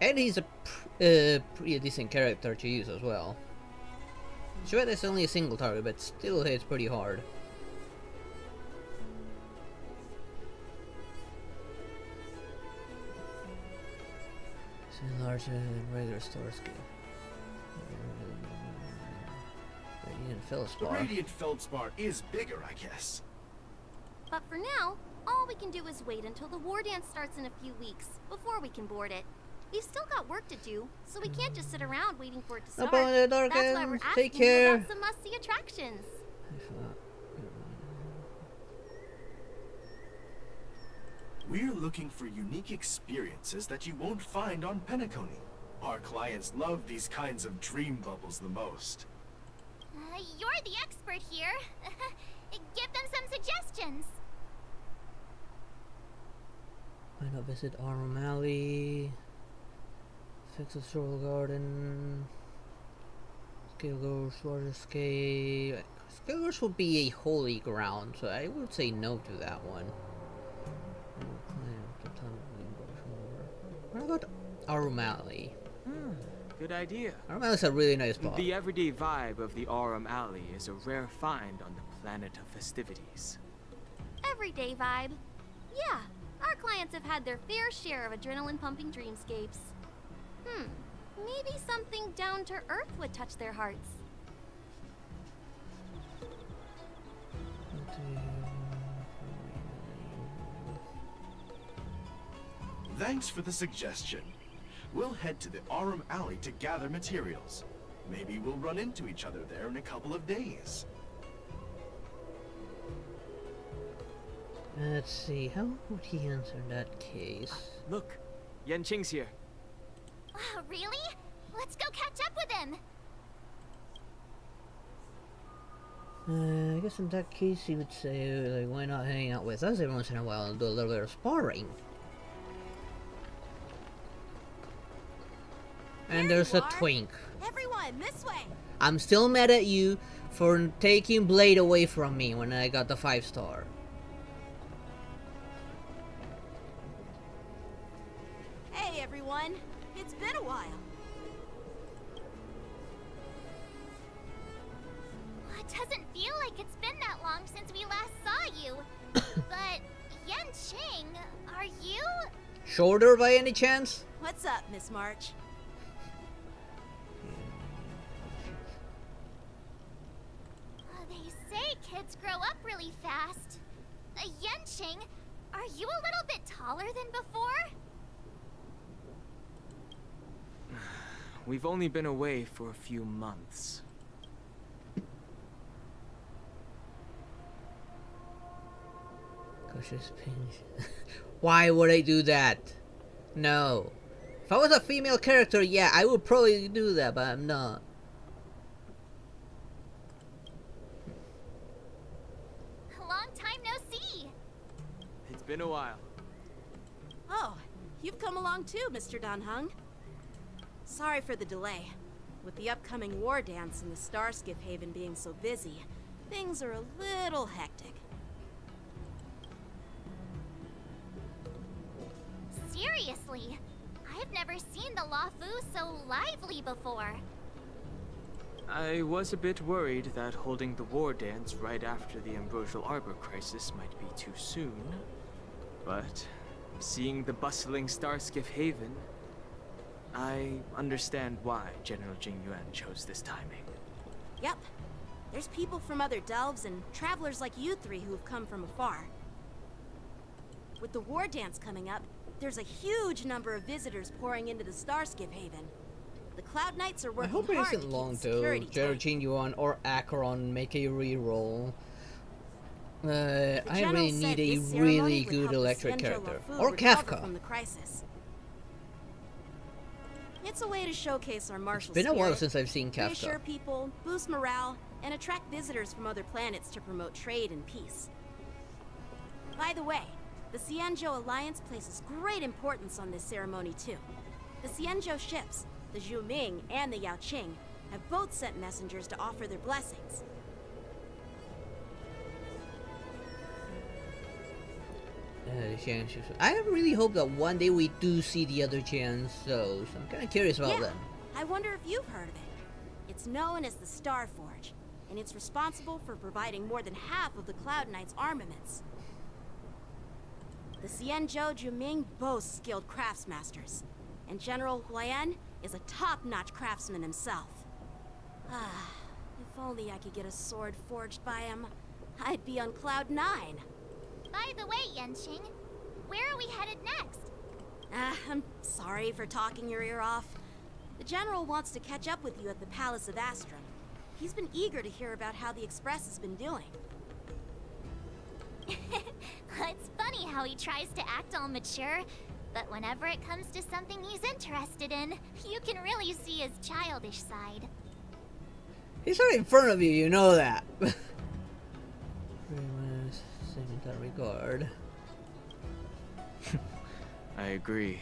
And he's a pretty decent character to use as well. Sure, there's only a single target, but still hits pretty hard. It's larger than regular store skill. Radiant Feldspar. The Radiant Feldspar is bigger, I guess. But for now, all we can do is wait until the war dance starts in a few weeks, before we can board it. We've still got work to do, so we can't just sit around waiting for it to start. That's why we're asking you about some must-see attractions. We're looking for unique experiences that you won't find on Penacony. Our clients love these kinds of dream bubbles the most. You're the expert here. Give them some suggestions. Why not visit Arm Alley? Fix a Sorrel Garden. Scale Water Escape. Scale would be a holy ground, so I would say no to that one. What about Aurum Alley? Good idea. Aurum Alley is a really nice spot. The everyday vibe of the Aurum Alley is a rare find on the planet of festivities. Everyday vibe. Yeah, our clients have had their fair share of adrenaline-pumping dreamscapes. Maybe something down to earth would touch their hearts. Thanks for the suggestion. We'll head to the Aurum Alley to gather materials. Maybe we'll run into each other there in a couple of days. Let's see, how would he answer that case? Look, Yanqing's here. Really? Let's go catch up with him! I guess in that case he would say, like, why not hang out with us every once in a while and do a little bit of sparring? And there's a twink. Everyone, this way! I'm still mad at you for taking Blade away from me when I got the 5-star. Hey, everyone. It's been a while. It doesn't feel like it's been that long since we last saw you. But, Yanqing, are you? Shoulder by any chance? What's up, Miss March? They say kids grow up really fast. Yanqing, are you a little bit taller than before? We've only been away for a few months. Cautious pinch. Why would I do that? No. If I was a female character, yeah, I would probably do that, but I'm not. Long time no see. It's been a while. Oh, you've come along too, Mr. Danhung. Sorry for the delay. With the upcoming war dance and the Starskiff Haven being so busy, things are a little hectic. Seriously, I've never seen the Luofu so lively before. I was a bit worried that holding the war dance right after the Ambrosial Arbor crisis might be too soon. But seeing the bustling Starskiff Haven, I understand why General Jing Yuan chose this timing. Yep. There's people from other delves and travelers like you three who have come from afar. With the war dance coming up, there's a huge number of visitors pouring into the Starskiff Haven. The Cloud Knights are I working hope it hard isn't to long keep till security General tight. Jing Yuan or Acheron make a reroll. The I general really said need a this ceremony really would good help the electric Xianzhou character. Luofu Or recover Kafka. from the crisis. It's a way to showcase our martial It's been a while spirit, since I've seen Kafka. reassure people, boost morale, and attract visitors from other planets to promote trade and peace. By the way, the Xianzhou Alliance places great importance on this ceremony too. The Xianzhou ships, the Zhu Ming and the Yao Qing, have both sent messengers to offer their blessings. I really hope that one day we do see the other Jians, so I'm kind of curious about them. I wonder if you've heard of it. It's known as the Star Forge, and it's responsible for providing more than half of the Cloud Knight's armaments. The Xianzhou Juming boasts skilled craftsmasters, and General Huayan is a top-notch craftsman himself. Ah, if only I could get a sword forged by him, I'd be on Cloud 9. By the way, Yanqing, where are we headed next? I'm sorry for talking your ear off. The General wants to catch up with you at the Palace of Astrum. He's been eager to hear about how the Express has been doing. It's funny how he tries to act all mature, but whenever it comes to something he's interested in, you can really see his childish side. He's right in front of you, you know that. Very much same in that regard. I agree.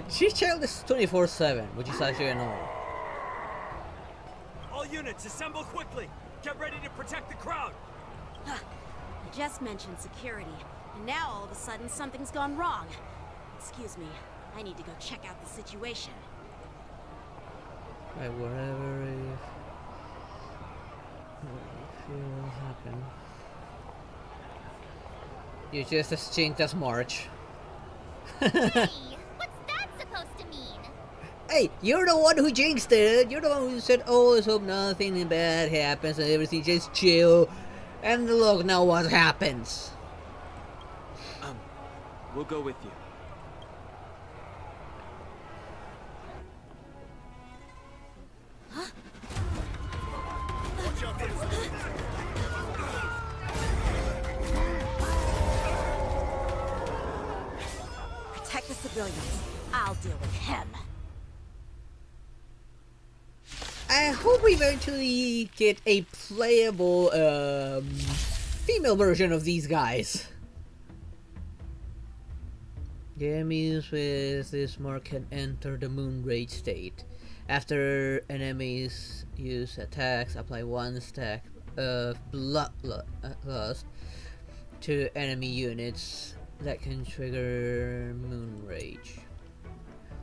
She's childish 24/7, which is actually annoying. All units, assemble quickly. Get ready to protect the crowd. I just mentioned security. And now all of a sudden something's gone wrong. Excuse me, I need to go check out the situation. Like whatever if will happen. You just exchanged as March. Hey, what's that supposed to mean? Hey, you're the one who jinxed it. You're the one who said, "Oh, let's hope nothing bad happens and everything just chill." And look now what happens. We'll go with you. Protect the civilians. I'll deal with him. I hope we eventually get a playable female version of these guys. The enemies with this mark can enter the moon rage state. After enemies use attacks, apply 1 stack of bloodlust to enemy units that can trigger moon rage.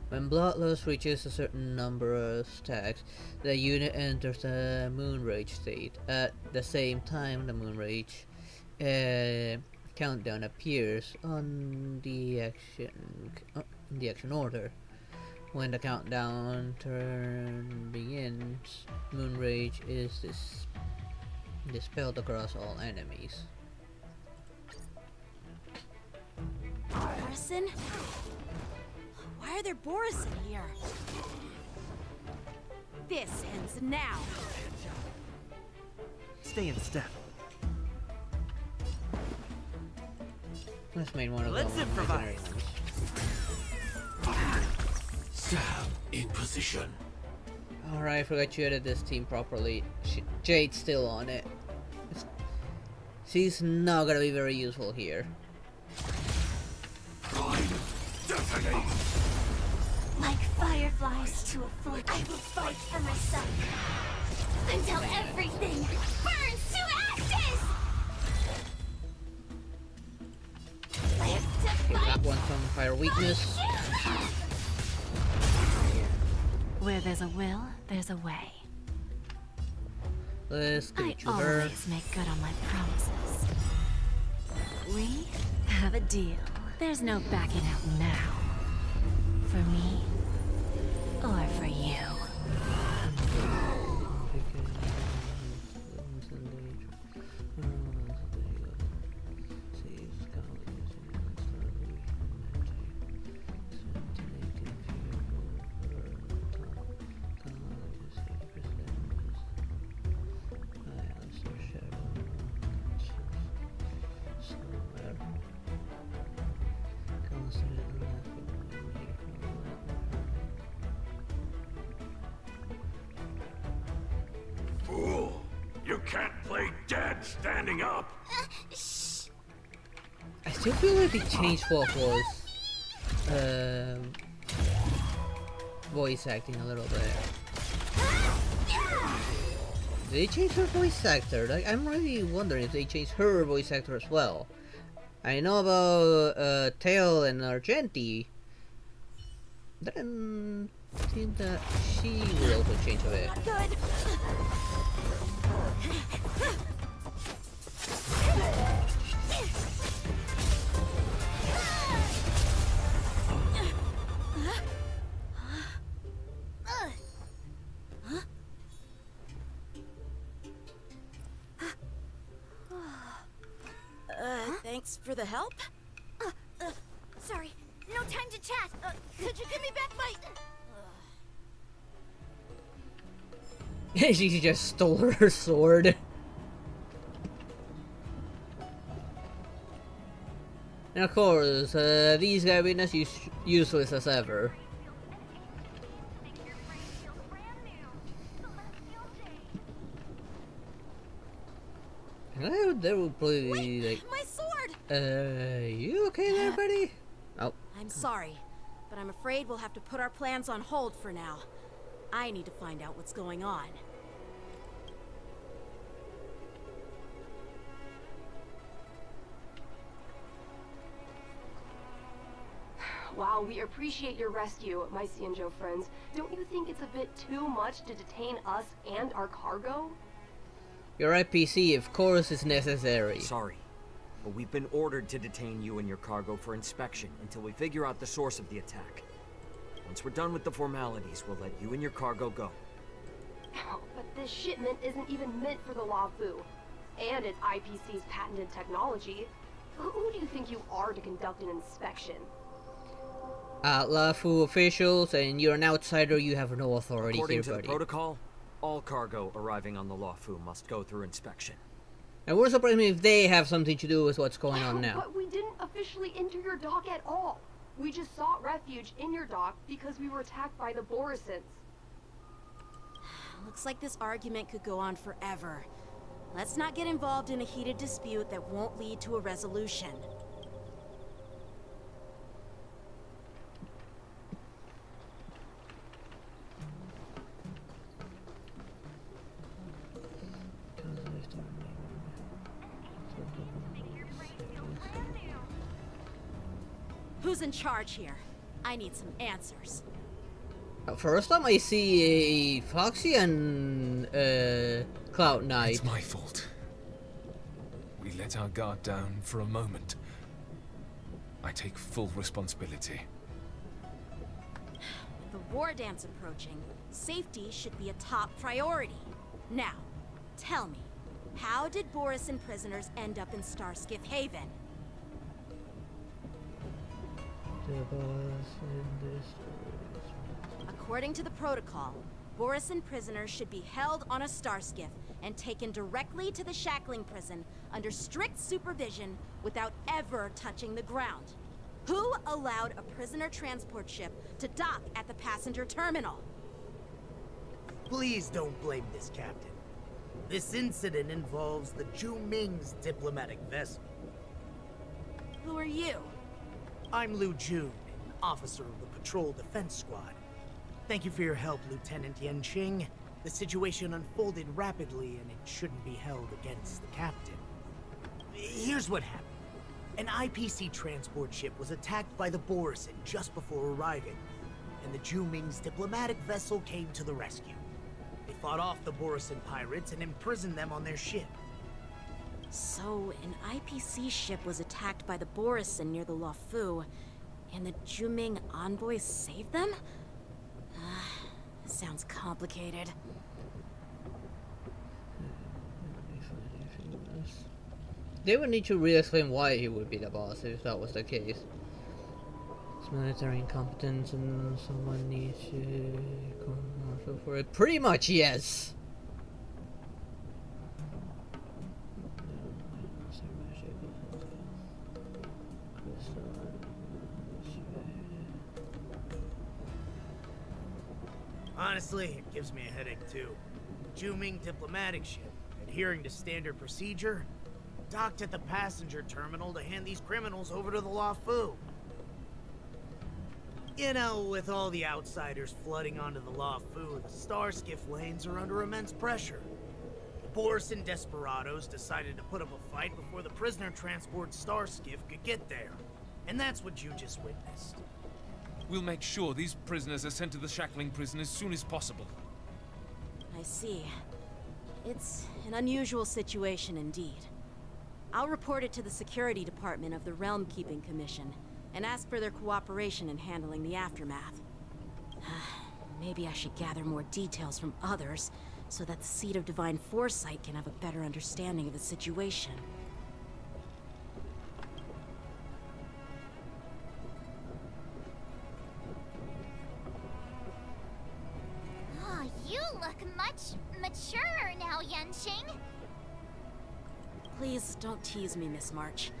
When bloodlust reaches a certain number of stacks, the unit enters the moon rage state. At the same time, the moon rage countdown appears on the action order. When the countdown turn begins, moon rage is dispelled across all enemies. Borison? Why are there Borison here? This ends now. Stay in step. Let's make one of Let's them. improvise. Stab in position. Alright, I forgot you edit this team properly. Jade's still on it. She's not gonna be very useful here. Detonate! Like fireflies to a flame, I will fight for myself until everything burns to ashes. Live to Okay, fight. that one's on fire weakness. Where there's a will, there's a way. Let's give I it to her. always make good on my promises. We have a deal. There's no backing out now. For me, or for you. Fool! You can't play dead standing up! Shh. I still feel like they changed what was voice acting a little bit. Did they change her voice actor? Like, I'm really wondering if they changed her voice actor as well. I know about Tail and Argenti. Didn't think that she will also change a bit. Not good. Thanks for the help. Sorry, no time to chat. Could you give me back my... She just stole her sword. And of course, these guys been as useless as ever. And there will probably be like... My sword! You okay there, buddy? Oh. I'm sorry, but I'm afraid we'll have to put our plans on hold for now. I need to find out what's going on. While we appreciate your rescue, my Cienjo friends, don't you think it's a bit too much to detain us and our cargo? Your IPC, of course, is necessary. Sorry, but we've been ordered to detain you and your cargo for inspection until we figure out the source of the attack. Once we're done with the formalities, we'll let you and your cargo go. But this shipment isn't even meant for the Lafu, and it's IPC's patented technology. Who do you think you are to conduct an inspection? Lafu officials, and you're an outsider, you have no authority According here, to buddy. the protocol, all cargo arriving on the Lafu must go through inspection. And we're surprised if they have something to do with what's going on now. But we didn't officially enter your dock at all. We just sought refuge in your dock because we were attacked by the Borisons. Looks like this argument could go on forever. Let's not get involved in a heated dispute that won't lead to a resolution. Who's in charge here? I need some answers. First time I see a Foxy and Cloud Knight. It's my fault. We let our guard down for a moment. I take full responsibility. With the war dance approaching, safety should be a top priority. Now, tell me, how did Borisin prisoners end up in Starskiff Haven? According to the protocol, Borisin prisoners should be held on a starskiff and taken directly to the shackling prison under strict supervision without ever touching the ground. Who allowed a prisoner transport ship to dock at the passenger terminal? Please don't blame this, Captain. This incident involves the Zhu Ming's diplomatic vessel. Who are you? I'm Liu Jun, an officer of the Patrol Defense Squad. Thank you for your help, Lieutenant Yanqing. The situation unfolded rapidly, and it shouldn't be held against the captain. Here's what happened. An IPC transport ship was attacked by the Borisin just before arriving, and the Zhu Ming's diplomatic vessel came to the rescue. They fought off the Borisin pirates and imprisoned them on their ship. So, an IPC ship was attacked by the Borisin near the Lafu, and the Zhu Ming envoys saved them? Sounds complicated. They would need to re-explain why he would be the boss if that was the case. It's military incompetence and someone needs to go marshal for it. Pretty much, yes! Honestly, it gives me a headache too. Zhu Ming diplomatic ship, adhering to standard procedure, docked at the passenger terminal to hand these criminals over to the Lafu. You know, with all the outsiders flooding onto the Lafu, the Starskiff lanes are under immense pressure. The Borisin desperados decided to put up a fight before the prisoner transport Starskiff could get there. And that's what you just witnessed. We'll make sure these prisoners are sent to the shackling prison as soon as possible. I see. It's an unusual situation indeed. I'll report it to the security department of the Realm Keeping Commission and ask for their cooperation in handling the aftermath. Maybe I should gather more details from others so that the Seat of Divine Foresight can have a better understanding of the situation. Oh, you look much maturer now, Yanqing. Please don't tease me, Miss March.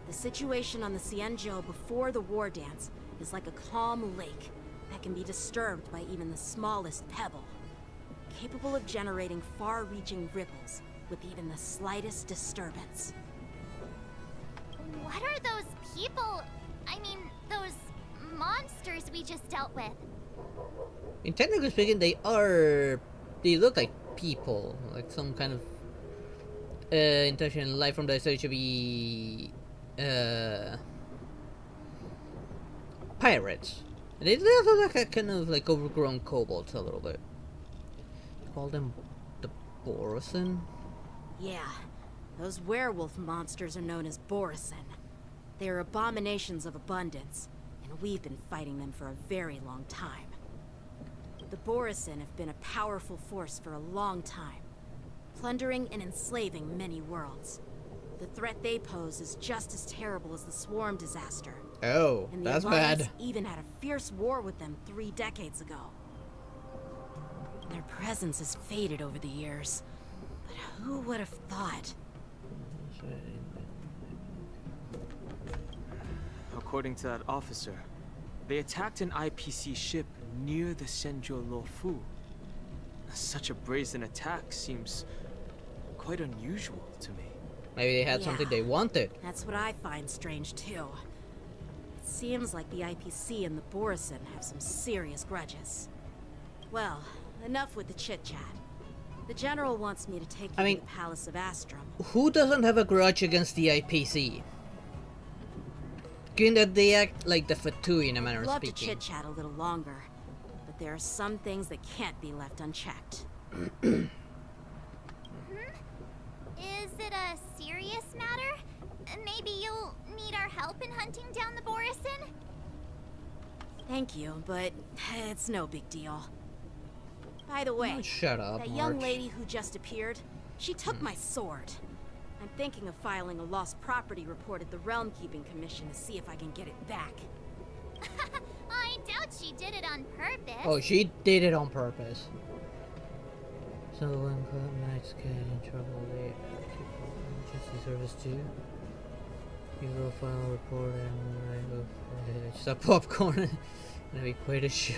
The situation on the Cienjo before the war dance is like a calm lake that can be disturbed by even the smallest pebble, capable of generating far-reaching ripples with even the slightest disturbance. What are those people? I mean, those monsters we just dealt with? And technically speaking, they look like people, like some kind of intelligent life from the stage to be pirates. And they look like a kind of like overgrown kobolds a little bit. Call them the Borosin? Yeah, those werewolf monsters are known as Borosin. They are abominations of abundance, and we've been fighting them for a very long time. The Borosin have been a powerful force for a long time, plundering and enslaving many worlds. The threat they pose is just as terrible as the Swarm disaster. Oh, and the that's Alliance bad. even had a fierce war with them 3 decades ago. Their presence has faded over the years, but who would have thought? According to that officer, they attacked an IPC ship near the Senjo Lofu. Such a brazen attack seems quite unusual to me. Maybe they had something they wanted. That's what I find strange too. It seems like the IPC and the Borosin have some serious grudges. Well, enough with the chit-chat. The General wants me to take you to the Palace of Astrum. Who doesn't have a grudge against the IPC? Given that they act like the Fatui in a manner of I'd love speaking. to chit-chat a little longer, but there are some things that can't be left unchecked. Is it a serious matter? Maybe you'll need our help in hunting down the Borosin? Thank you, but it's no big deal. By the way, shut up, that young March. lady who just appeared, she took my sword. I'm thinking of filing a lost property report at the Realm Keeping Commission to see if I can get it back. I doubt she did it on purpose. Oh, she did it on purpose. So when Club Knights get in trouble, they emergency service too. You go file a report and I go just a popcorn and we quit a show.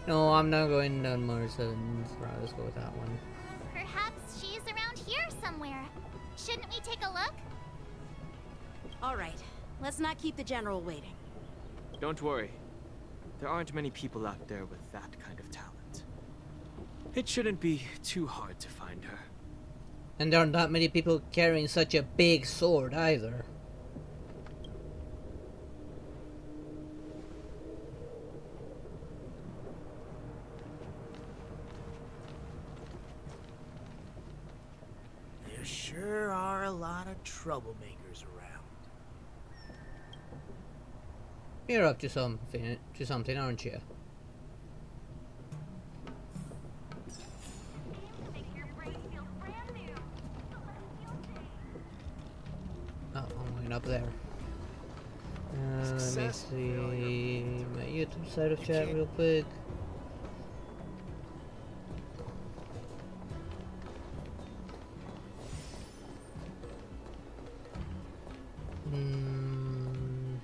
No, I'm not going down Morrison's route. Let's go with that one. Perhaps she's around here somewhere. Shouldn't we take a look? All right, let's not keep the General waiting. Don't worry. There aren't many people out there with that kind of talent. It shouldn't be too hard to find her. And there aren't that many people carrying such a big sword either. There sure are a lot of troublemakers around. You're up to something, aren't you? Oh, I'm going up there. Let me see my YouTube side of chat real quick.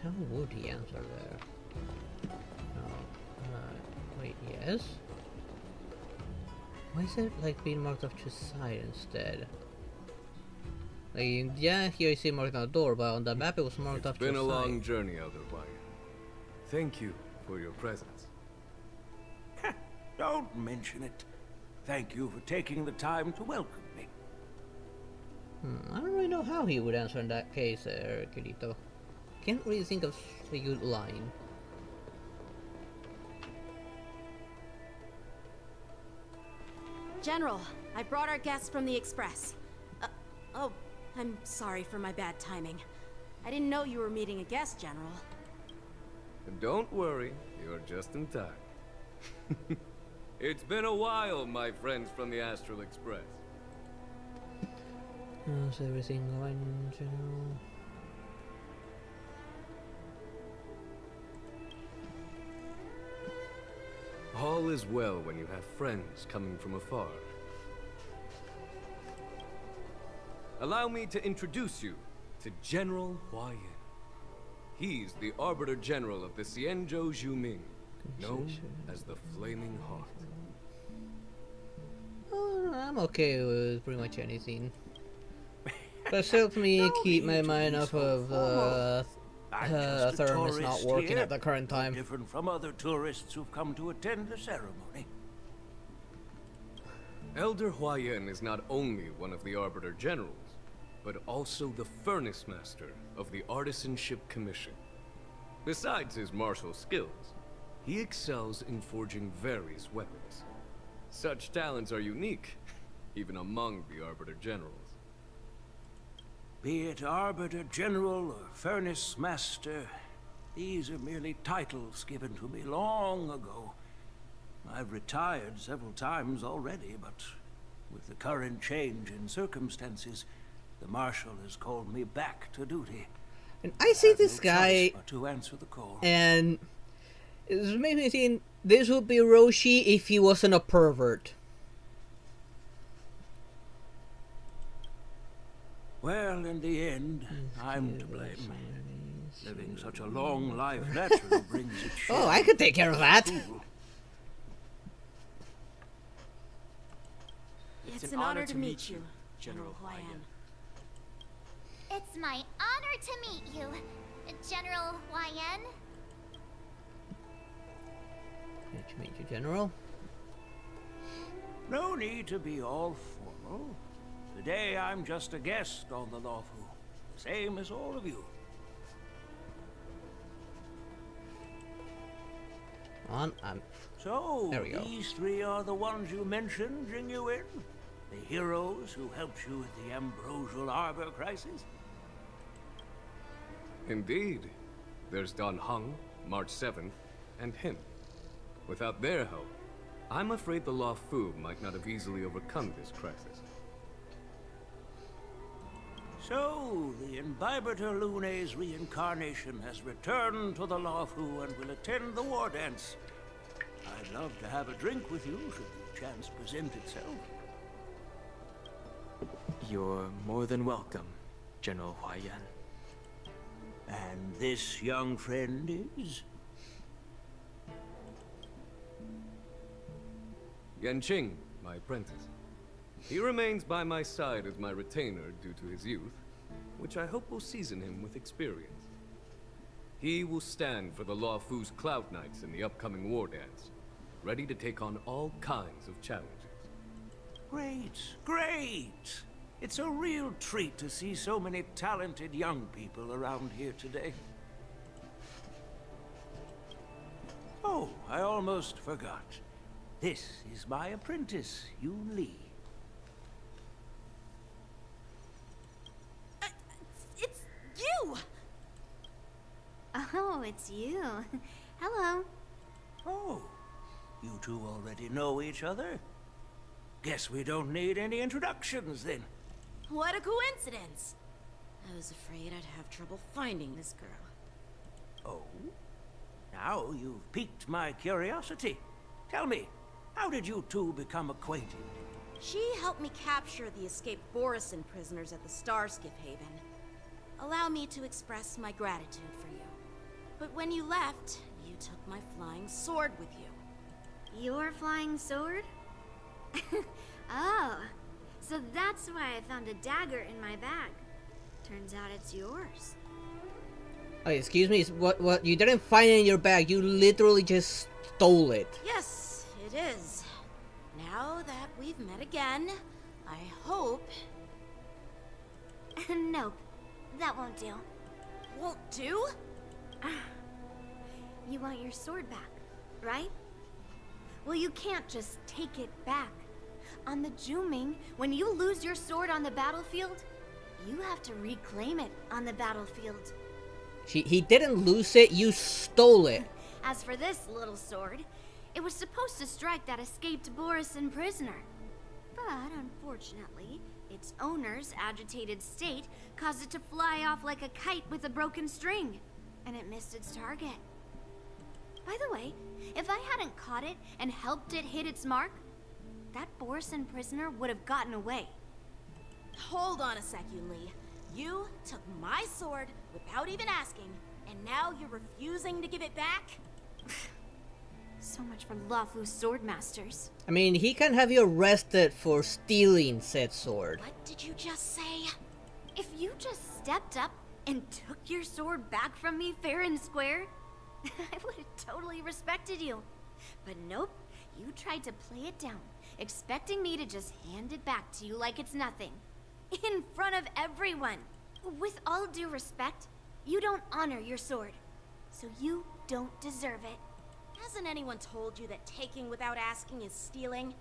How would he answer there? Wait, yes? Why is it like being marked off to side instead? Like, yeah, here I see marked on the door, but on the map it was marked off to the side. It's been a long journey, Elder Wire. Thank you for your presence. Don't mention it. Thank you for taking the time to welcome me. I don't really know how he would answer in that case, Kirito. Can't really think of a good line. General, I brought our guests from the Express. Oh, I'm sorry for my bad timing. I didn't know you were meeting a guest, General. Don't worry, you're just in time. It's been a while, my friends from the Astral Express. How's everything going, General? All is well when you have friends coming from afar. Allow me to introduce you to General Hua Yin. He's the Arbiter General of the Xianzhou Zhuming, known as the Flaming Heart. I'm okay with pretty much anything. But it helps me keep my mind off of thermos not working here, at the current time. Different from other tourists who've come to attend the ceremony. Elder Hua Yin is not only one of the Arbiter Generals, but also the Furnace Master of the Artisanship Commission. Besides his martial skills, he excels in forging various weapons. Such talents are unique, even among the Arbiter Generals. Be it Arbiter General or Furnace Master, these are merely titles given to me long ago. I've retired several times already, but with the current change in circumstances, the Marshal has called me back to duty. And I see this guy, to answer the call. and it makes me think this would be Roshi if he wasn't a pervert. Well, in the end, I'm to blame. Living such a long life naturally brings its share. Oh, I could take care of that. It's an honor to meet you, General Huayan. It's my honor to meet you, General Huayan. Nice to meet you, General. No need to be all formal. Today I'm just a guest on the Lawfu, same as all of you. So, there we go. These three are the ones you mentioned, Jingyuin? The heroes who helped you with the Ambrosial Arbor crisis? Indeed. There's Dan Heng, March 7th, and him. Without their help, I'm afraid the Lawfu might not have easily overcome this crisis. So, the Imbibitor Lune's reincarnation has returned to the Lawfu and will attend the war dance. I'd love to have a drink with you should the chance present itself. You're more than welcome, General Huayan. And this young friend is? Yanqing, my apprentice. He remains by my side as my retainer due to his youth, which I hope will season him with experience. He will stand for the Lawfu's Cloud Knights in the upcoming war dance, ready to take on all kinds of challenges. Great, great! It's a real treat to see so many talented young people around here today. Oh, I almost forgot. This is my apprentice, Yoon Lee. It's you! Oh, it's you. Hello. Oh, you two already know each other? Guess we don't need any introductions then. What a coincidence! I was afraid I'd have trouble finding this girl. Oh? Now you've piqued my curiosity. Tell me, how did you two become acquainted? She helped me capture the escaped Borison prisoners at the Starskiff Haven. Allow me to express my gratitude for you. But when you left, you took my flying sword with you. Your flying sword? Oh, so that's why I found a dagger in my bag. Turns out it's yours. Oh, excuse me, what? You didn't find it in your bag, you literally just stole it. Yes, it is. Now that we've met again, I hope... Nope, that won't do. Won't do? You want your sword back, right? Well, you can't just take it back. On the Juming, when you lose your sword on the battlefield, you have to reclaim it on the battlefield. He didn't lose it, you stole it. As for this little sword, it was supposed to strike that escaped Borison prisoner. But unfortunately, its owner's agitated state caused it to fly off like a kite with a broken string, and it missed its target. By the way, if I hadn't caught it and helped it hit its mark, that Borison prisoner would have gotten away. Hold on a sec, Yoon Lee. You took my sword without even asking, and now you're refusing to give it back? So much for Lawfu's swordmasters. I mean, he can have you arrested for stealing said sword. What did you just say? If you just stepped up and took your sword back from me fair and square, I would have totally respected you. But nope, you tried to play it down, expecting me to just hand it back to you like it's nothing. In front of everyone. With all due respect, you don't honor your sword. so you don't deserve it. Hasn't anyone told you that taking without asking is stealing?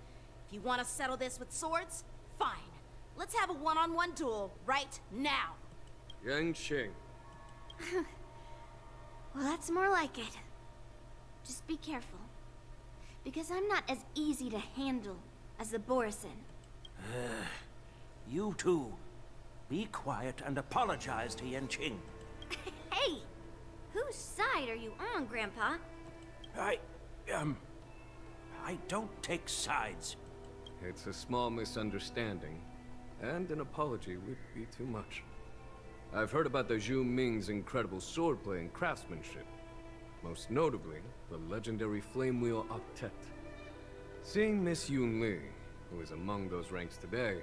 If you want to settle this with swords, fine. Let's have a one-on-one duel right now. Yang Qing. Well, that's more like it. Just be careful. Because I'm not as easy to handle as the Borisin. You two, be quiet and apologize to Yanqing. Hey! Whose side are you on, Grandpa? I don't take sides. It's a small misunderstanding, and an apology would be too much. I've heard about the Zhu Ming's incredible swordplay and craftsmanship. Most notably, the legendary Flame Wheel Octet. Seeing Miss Yun Li, who is among those ranks today,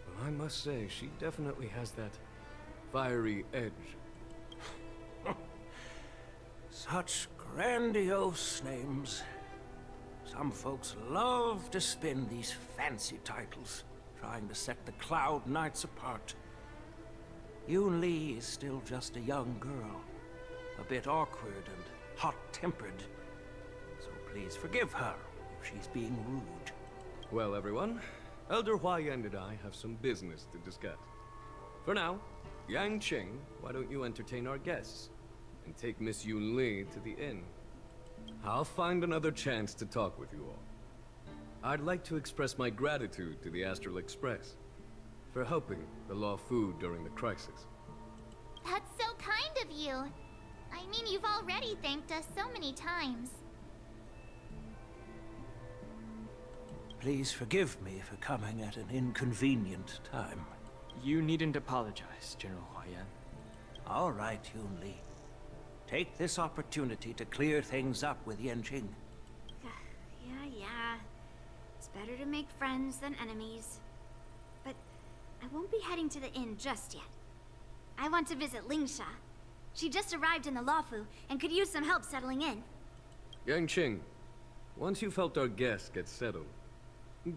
well, I must say, she definitely has that fiery edge. Such grandiose names. Some folks love to spin these fancy titles, trying to set the Cloud Knights apart. Yun Li is still just a young girl, a bit awkward and hot-tempered. So please forgive her if she's being rude. Well, everyone, Elder Huayan and I have some business to discuss. For now, Yang Qing, why don't you entertain our guests and take Miss Yun Li to the inn? I'll find another chance to talk with you all. I'd like to express my gratitude to the Astral Express for helping the Law Fu during the crisis. That's so kind of you. I mean, you've already thanked us so many times. Please forgive me for coming at an inconvenient time. You needn't apologize, General Huayan. All right, Yun Li. Take this opportunity to clear things up with Yanqing. Yeah. It's better to make friends than enemies. But I won't be heading to the inn just yet. I want to visit Lingsha. She just arrived in the Luofu and could use some help settling in. Yang Qing, once you've helped our guests get settled,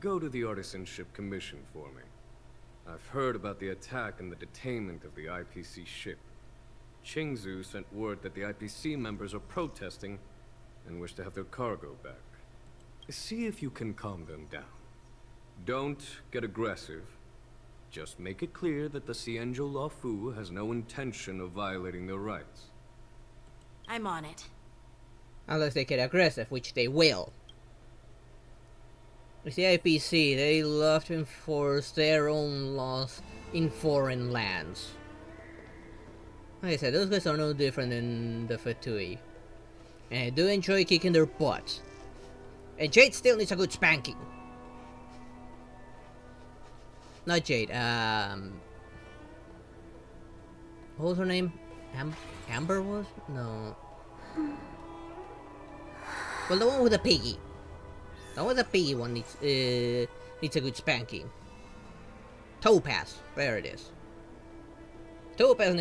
go to the Artisanship Commission for me. I've heard about the attack and the detainment of the IPC ship. Qingzu sent word that the IPC members are protesting and wish to have their cargo back. See if you can calm them down. Don't get aggressive. Just make it clear that the Xianzhou Luofu has no intention of violating their rights. I'm on it. Unless they get aggressive, which they will. It's the IPC, they love to enforce their own laws in foreign lands. Like I said, those guys are no different than the Fatui. And I do enjoy kicking their butts. And Jade still needs a good spanking. Not Jade, what was her name? Amber was? No. Well, the one with the piggy. The one with the piggy one needs a good spanking. Topaz, there it is. Topaz,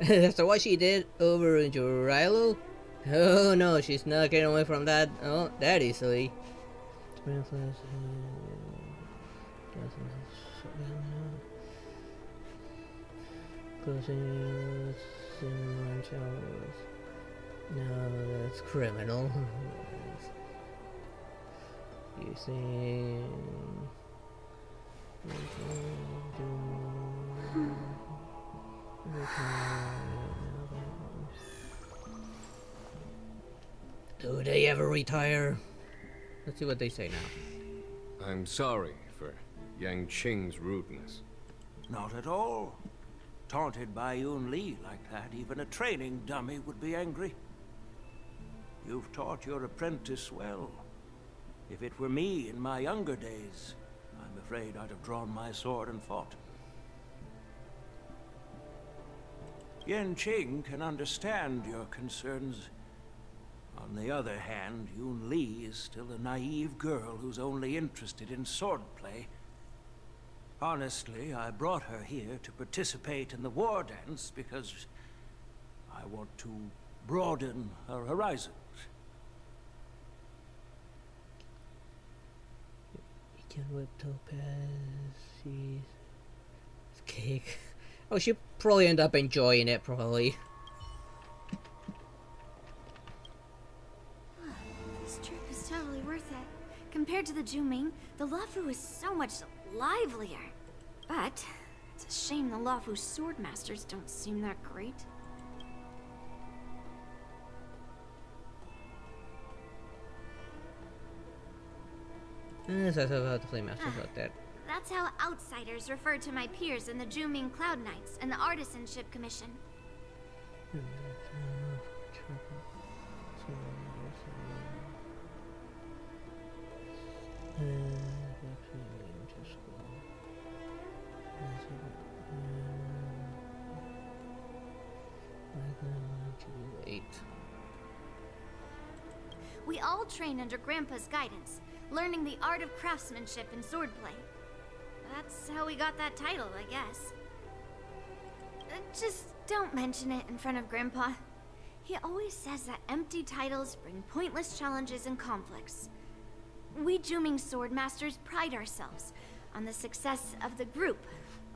after what she did over in Jorilo, oh no, she's not getting away from that. Oh, that easily. No, that's criminal. You see. Do they ever retire? Let's see what they say now. I'm sorry for Yang Qing's rudeness. Not at all. Taunted by Yun Li like that, even a training dummy would be angry. You've taught your apprentice well. If it were me in my younger days, I'm afraid I'd have drawn my sword and fought. Yanqing can understand your concerns. On the other hand, Yun Li is still a naive girl who's only interested in swordplay. Honestly, I brought her here to participate in the war dance because I want to broaden her horizons. You can whip Topaz. She's cake. Oh, she'll probably end up enjoying it, probably. Compared to the Juming, the Luofu is so much livelier. But it's a shame the Luofu swordmasters don't seem that great. That's how the Flame Masters look that. That's how outsiders refer to my peers in the Juming Cloud Knights and the Artisanship Commission. We all train under Grandpa's guidance, learning the art of craftsmanship and swordplay. That's how we got that title, I guess. Just don't mention it in front of Grandpa. He always says that empty titles bring pointless challenges and conflicts. We Juming swordmasters pride ourselves on the success of the group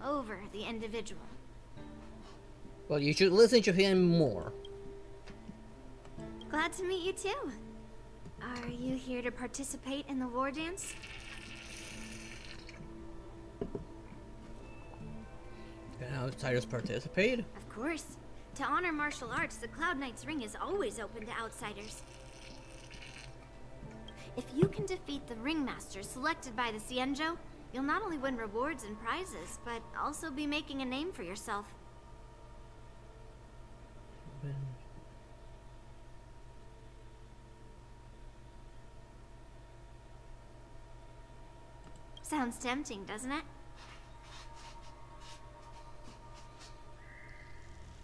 over the individual. Well, you should listen to him more. Glad to meet you too. Are you here to participate in the war dance? Can outsiders participate? Of course. To honor martial arts, the Cloud Knight's ring is always open to outsiders. If you can defeat the ringmaster selected by the Xianzhou, you'll not only win rewards and prizes, but also be making a name for yourself. Sounds tempting, doesn't it?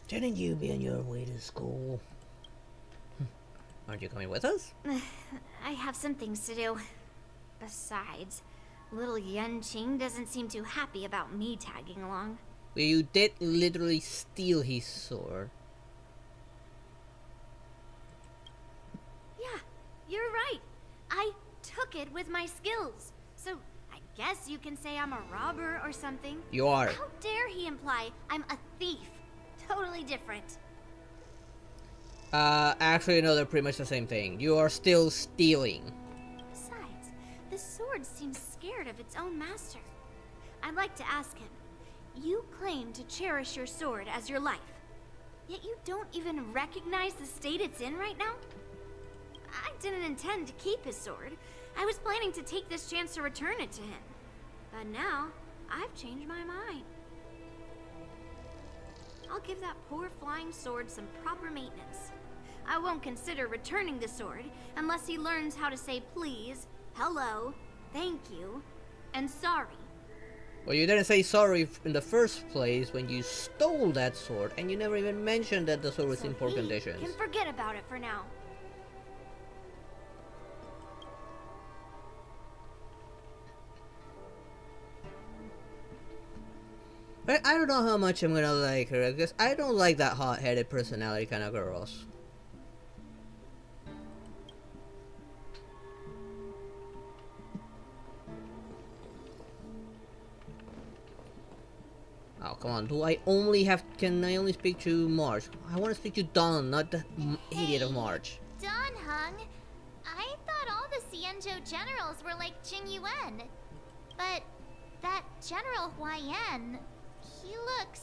Shouldn't you be on your way to school? Aren't you coming with us? I have some things to do. Besides, little Yanqing doesn't seem too happy about me tagging along. Well, you did literally steal his sword. Yeah, you're right. I took it with my skills. So I guess you can say I'm a robber or something. You are. How dare he imply I'm a thief? Totally different. Actually, no, they're pretty much the same thing. You are still stealing. Besides, the sword seems scared of its own master. I'd like to ask him. You claim to cherish your sword as your life, yet you don't even recognize the state it's in right now? I didn't intend to keep his sword. I was planning to take this chance to return it to him. But now, I've changed my mind. I'll give that poor flying sword some proper maintenance. I won't consider returning the sword unless he learns how to say please, hello, thank you, and sorry. Well, you didn't say sorry in the first place when you stole that sword, and you never even mentioned that the sword was in poor conditions. Can forget about it for now. But I don't know how much I'm gonna like her, because I don't like that hot-headed personality kind of girls. Oh, come on, can I only speak to March? I want to speak to Dawn, not the idiot of March. Dawn Hung, I thought all the Xianzhou generals were like Jing Yuan. But that General Huaiyan, he looks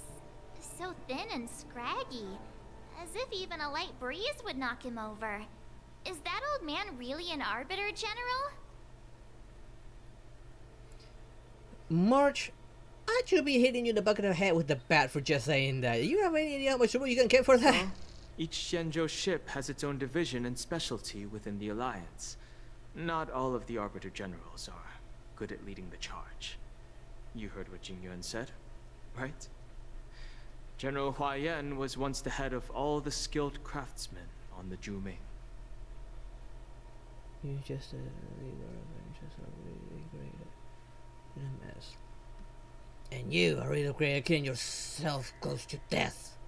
so thin and scraggy, as if even a light breeze would knock him over. Is that old man really an Arbiter General? March, I should be hitting you in the back of the head with the bat for just saying that. You have any idea how much trouble you can get for that? Well, each Xianzhou ship has its own division and specialty within the Alliance. Not all of the Arbiter Generals are good at leading the charge. You heard what Jing Yuan said, right? General Huaiyan was once the head of all the skilled craftsmen on the Juming. You just really great in a mess. And you are really great getting yourself close to death.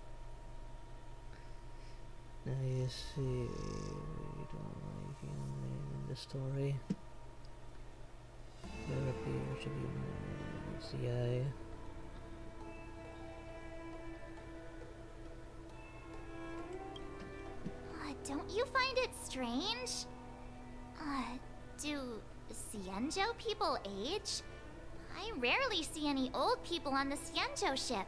Now you see, you don't like him in the story. There appears to be more CI. Don't you find it strange? Do Xianzhou people age? I rarely see any old people on the Xianzhou ship.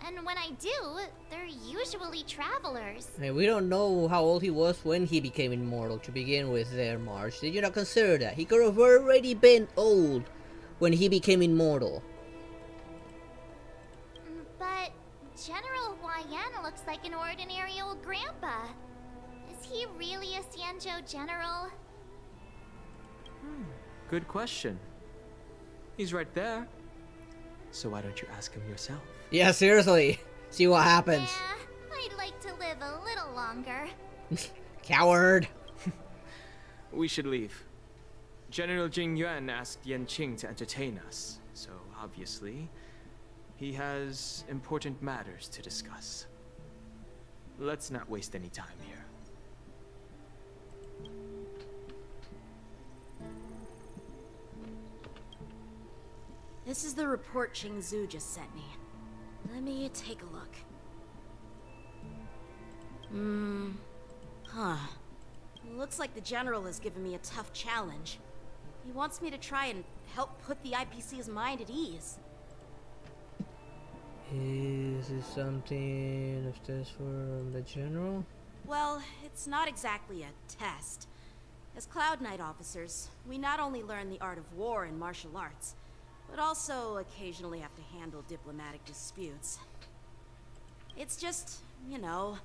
And when I do, they're usually travelers. Hey, we don't know how old he was when he became immortal to begin with there, Marge. Did you not consider that? He could have already been old when he became immortal. But General Huayan looks like an ordinary old grandpa. Is he really a Xianzhou general? Good question. He's right there. So why don't you ask him yourself? Yeah, seriously. See what happens. Yeah, I'd like to live a little longer. Coward. We should leave. General Jing Yuan asked Yanqing to entertain us, so obviously, he has important matters to discuss. Let's not waste any time here. This is the report Qingzu just sent me. Let me take a look. Looks like the General has given me a tough challenge. He wants me to try and help put the IPC's mind at ease. Is this something of this from the General? Well, it's not exactly a test. As Cloud Knight officers, we not only learn the art of war and martial arts, but also occasionally have to handle diplomatic disputes. It's just, you know,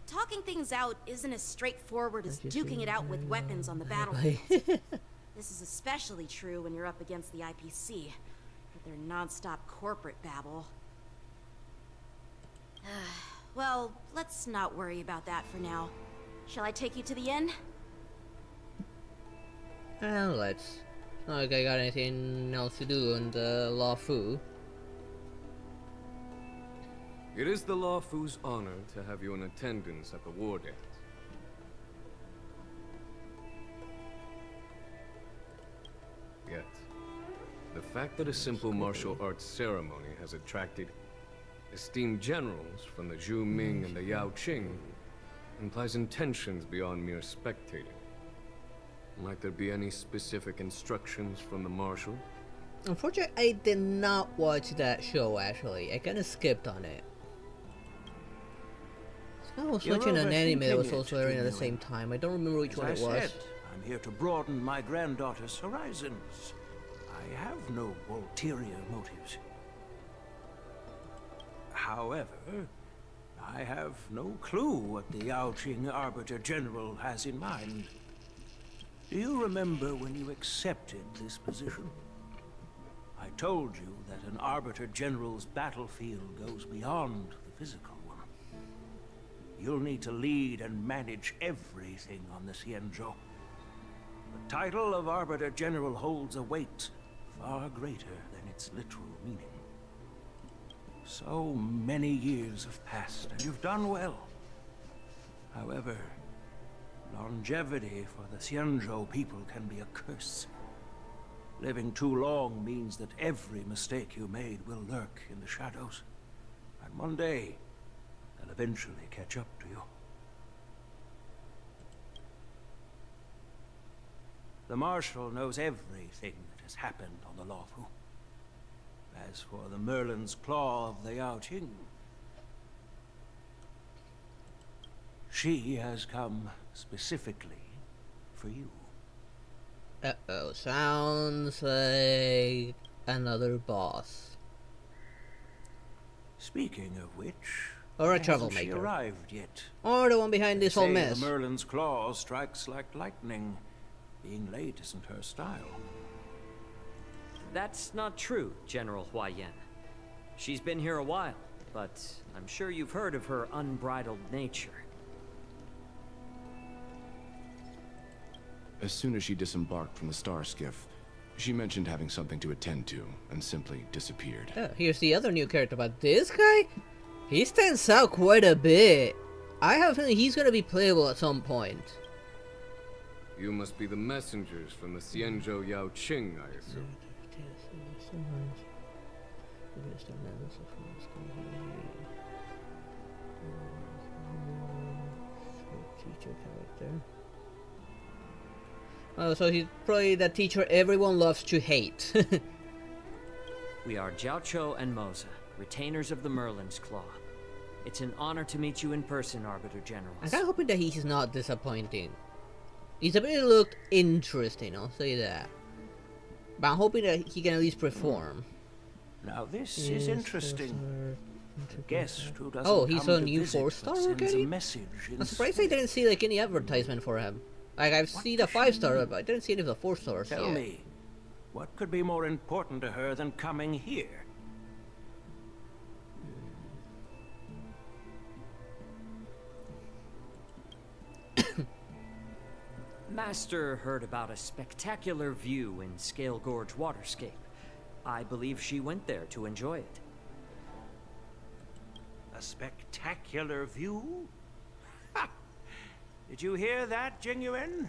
talking things out isn't as straightforward as duking it out with weapons on the battlefield. This is especially true when you're up against the IPC, with their non-stop corporate babble. Well, let's not worry about that for now. Shall I take you to the inn? Let's. It's not like I got anything else to do on the Law Fu. It is the Law Fu's honor to have you in attendance at the war dance. Yet, the fact that a simple martial arts ceremony has attracted esteemed generals from the Zhu Ming and the Yao Qing implies intentions beyond mere spectating. Might there be any specific instructions from the Marshal? Unfortunately, I did not watch that show, actually. I kind of skipped on it. I was watching an anime that was also airing at the same time. I don't remember which one it was. I'm here to broaden my granddaughter's horizons. I have no ulterior motives. However, I have no clue what the Yao Qing Arbiter General has in mind. Do you remember when you accepted this position? I told you that an Arbiter General's battlefield goes beyond the physical one. You'll need to lead and manage everything on the Xianzhou. The title of Arbiter General holds a weight far greater than its literal meaning. So many years have passed, and you've done well. However, longevity for the Xianzhou people can be a curse. Living too long means that every mistake you made will lurk in the shadows. And one day, they'll eventually catch up to you. The Marshal knows everything that has happened on the Law Fu. As for the Merlin's Claw of the Yao Qing, she has come specifically for you. Uh-oh, sounds like another boss. Speaking of which, or a hasn't troublemaker. She arrived yet? Or the one behind this whole They say mess. The Merlin's Claw strikes like lightning. Being late isn't her style. That's not true, General Huayan. She's been here a while, but I'm sure you've heard of her unbridled nature. As soon as she disembarked from the star skiff, she mentioned having something to attend to, and simply disappeared. Oh, here's the other new character, but this guy? He stands out quite a bit. I have a feeling he's gonna be playable at some point. You must be the messengers from the Xianzhou Yao Qing, I assume. Oh, so he's probably the teacher everyone loves to hate. We are Jiaoqiu and Moza, retainers of the Merlin's Claw. It's an honor to meet you in person, Arbiter General. I'm kind of hoping that he's not disappointing. His ability looked interesting, I'll say that. But I'm hoping that he can at least perform. Now this is interesting. A guest who doesn't oh, he's come a to new visit, 4-star but sends a already? message I'm surprised I didn't see like any advertisement for him. Like I've seen the 5-star, but I didn't see any of the 4-stars Tell yet. me, what could be more important to her than coming here? Master heard about a spectacular view in Scale Gorge Waterscape. I believe she went there to enjoy it. A spectacular view? Ha! Did you hear that, Jingyuan?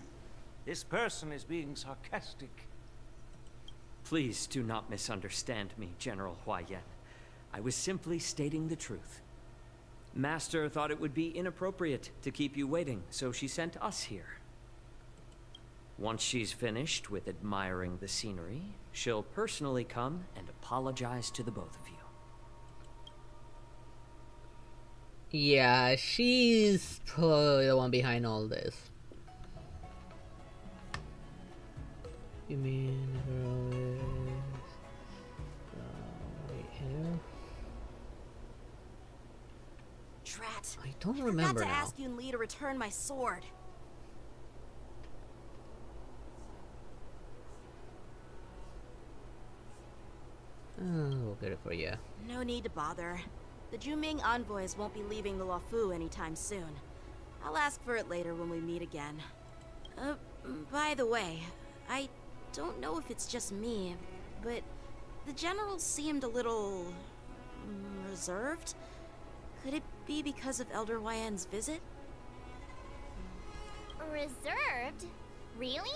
This person is being sarcastic. Please do not misunderstand me, General Huaiyan. I was simply stating the truth. Master thought it would be inappropriate to keep you waiting, so she sent us here. Once she's finished with admiring the scenery, she'll personally come and apologize to the both of you. Yeah, she's probably the one behind all this. You mean the girl is right here? Drat. I don't I remember forgot to now. ask Yun Li to return my sword. We'll get it for you. No need to bother. The Juming envoys won't be leaving the Luofu anytime soon. I'll ask for it later when we meet again. By the way, I don't know if it's just me, but the general seemed a little reserved. Could it be because of Elder Huaiyan's visit? Reserved? Really?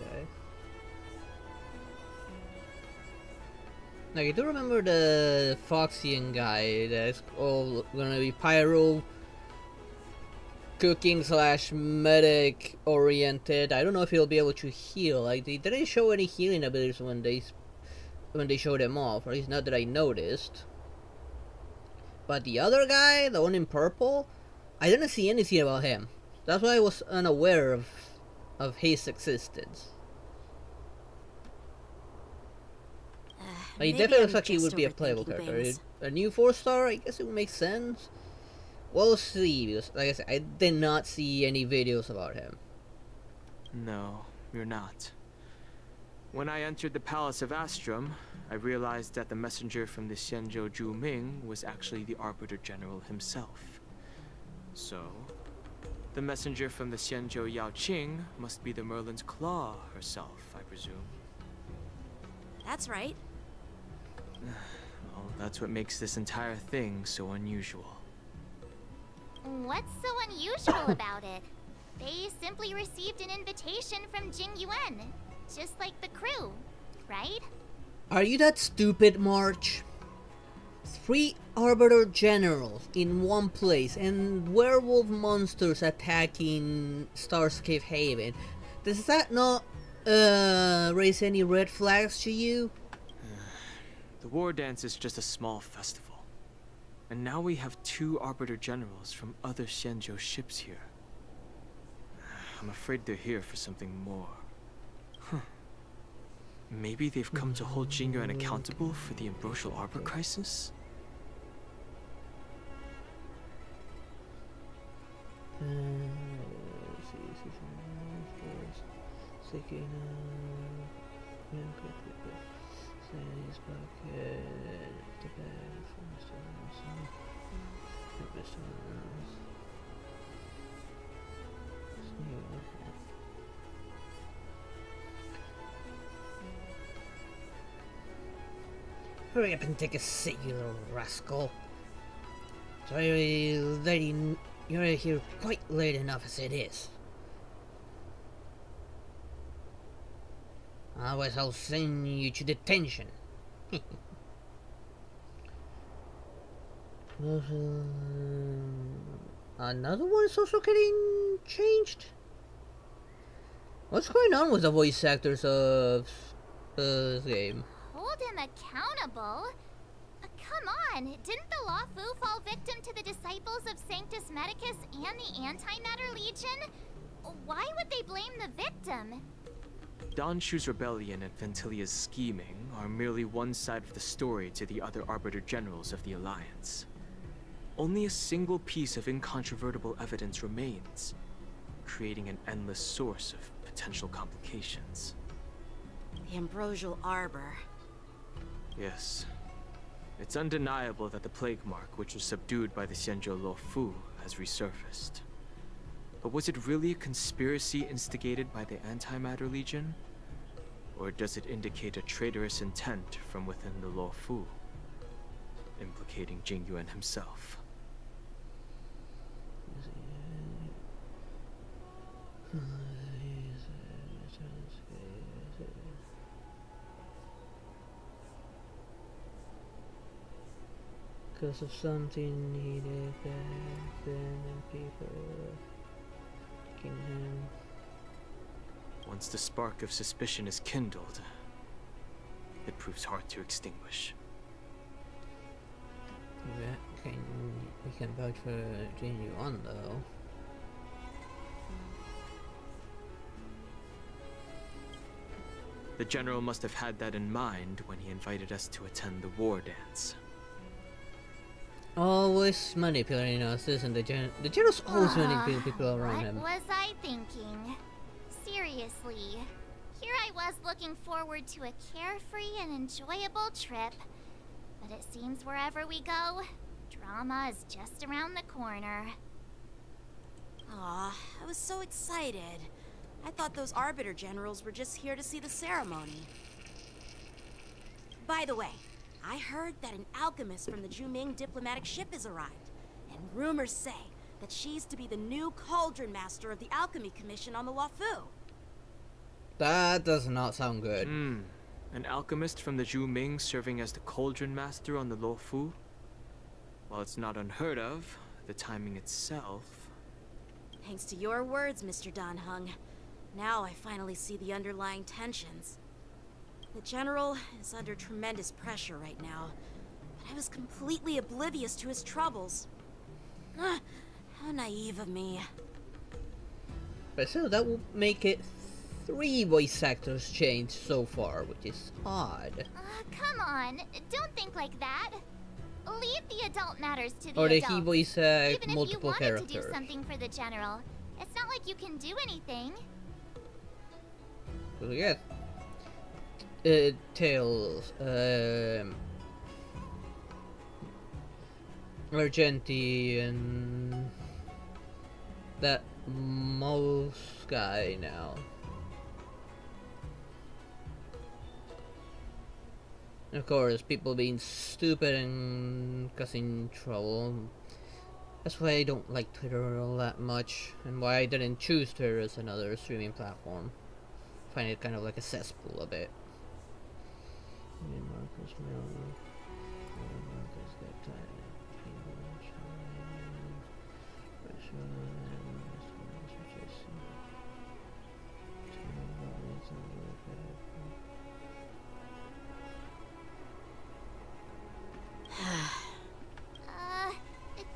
Okay. Now you do remember the Foxian guy that's all gonna be pyro cooking slash medic oriented. I don't know if he'll be able to heal. Like they didn't show any healing abilities when they showed him off, or at least not that I noticed. But the other guy, the one in purple, I didn't see anything about him. That's why I was unaware of his existence. He definitely looks like he would be a playable character. A new 4-star, I guess it would make sense. We'll see, because like I said, I did not see any videos about him. No, you're not. When I entered the Palace of Astrum, I realized that the messenger from the Xianzhou Zhu Ming was actually the Arbiter General himself. So, the messenger from the Xianzhou Yao Qing must be the Merlin's Claw herself, I presume. That's right. Well, that's what makes this entire thing so unusual. What's so unusual about it? They simply received an invitation from Jing Yuan, just like the crew, right? Are you that stupid, March? 3 Arbiter Generals in one place and werewolf monsters attacking Starscape Haven. Does that not raise any red flags to you? The war dance is just a small festival. And now we have 2 Arbiter Generals from other Xianzhou ships here. I'm afraid they're here for something more. Maybe they've come to hold Jingyuan accountable for the Ambrosial Arbor crisis? Hurry up and take a seat, you little rascal. Sorry, lady, you're here quite late enough as it is. Otherwise I'll send you to detention. Another one is also getting changed? What's going on with the voice actors of this game? Hold him accountable? Come on, didn't the Lawfu fall victim to the disciples of Sanctus Medicus and the Antimatter Legion? Why would they blame the victim? Donshu's rebellion and Ventilia's scheming are merely one side of the story to the other Arbiter Generals of the Alliance. Only a single piece of incontrovertible evidence remains, creating an endless source of potential complications. The Ambrosial Arbor. Yes. It's undeniable that the plague mark, which was subdued by the Xianzhou Luofu, has resurfaced. But was it really a conspiracy instigated by the Antimatter Legion? Or does it indicate a traitorous intent from within the Luofu, implicating Jingyuan himself? Because of something he did back then and people taking him. Once the spark of suspicion is kindled, it proves hard to extinguish. We can vouch for Jingyuan though. The General must have had that in mind when he invited us to attend the war dance. Always manipulating us, isn't the General's always manipulating people around him. What was I thinking? Seriously. Here I was looking forward to a carefree and enjoyable trip. But it seems wherever we go, drama is just around the corner. Aw, I was so excited. I thought those Arbiter Generals were just here to see the ceremony. By the way, I heard that an alchemist from the Juming diplomatic ship has arrived, and rumors say that she's to be the new Cauldron Master of the Alchemy Commission on the Luofu. That does not sound good. An alchemist from the Juming serving as the Cauldron Master on the Luofu? While it's not unheard of, the timing itself... Thanks to your words, Mr. Danheng. Now I finally see the underlying tensions. The General is under tremendous pressure right now, but I was completely oblivious to his troubles. How naive of me. But still, that will make it 3 voice actors changed so far, which is odd. Come on, don't think like that. Leave the adult matters to the Or did adults. he voice Even multiple if you wanted characters? to do something for the General, it's not like you can do anything. So yeah. Tails, Argenti, and that mouse guy now. And of course, people being stupid and causing trouble. That's why I don't like Twitter all that much, and why I didn't choose Twitter as another streaming platform. I find it kind of like a cesspool a bit.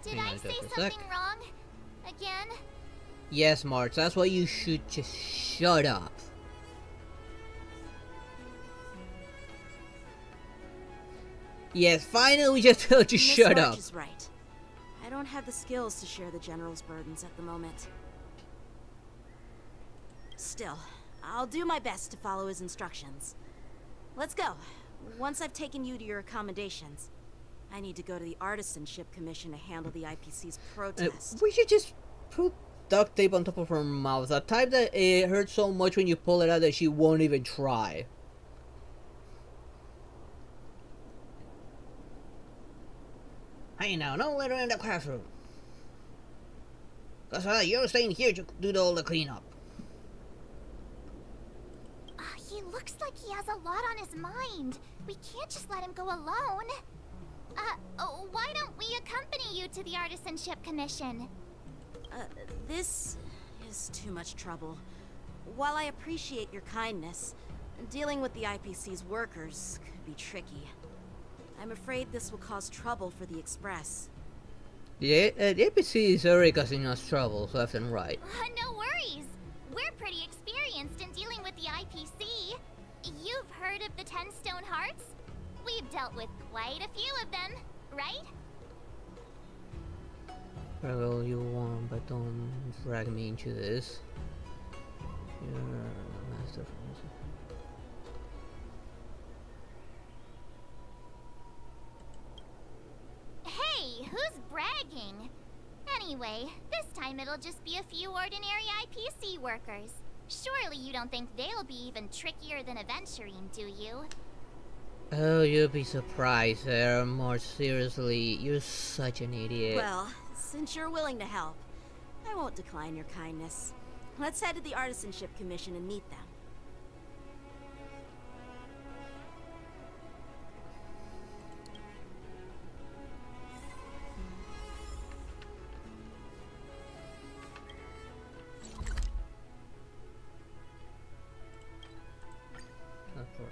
Did I say something wrong? Again? Yes, March, that's why you should just shut up. Yes, finally we just told you shut Miss up. March is right. I don't have the skills to share the General's burdens at the moment. Still, I'll do my best to follow his instructions. Let's go. Once I've taken you to your accommodations, I need to go to the Artisanship Commission to handle the IPC's protest. We should just put duct tape on top of her mouth. The type that it hurts so much when you pull it out that she won't even try. Hey now, no litter in the classroom. Cause you're staying here to do all the cleanup. He looks like he has a lot on his mind. We can't just let him go alone. Why don't we accompany you to the Artisanship Commission? This is too much trouble. While I appreciate your kindness, dealing with the IPC's workers could be tricky. I'm afraid this will cause trouble for the Express. The APC is already causing us trouble left and right. No worries. We're pretty experienced in dealing with the IPC. You've heard of the 10 Stone Hearts? We've dealt with quite a few of them, right? Drag all you want, but don't drag me into this. You're a master. Hey, who's bragging? Anyway, this time it'll just be a few ordinary IPC workers. Surely you don't think they'll be even trickier than Aventurine, do you? Oh, you'll be surprised. There, more seriously, you're such an idiot. Well, since you're willing to help, I won't decline your kindness. Let's head to the Artisanship Commission and meet them.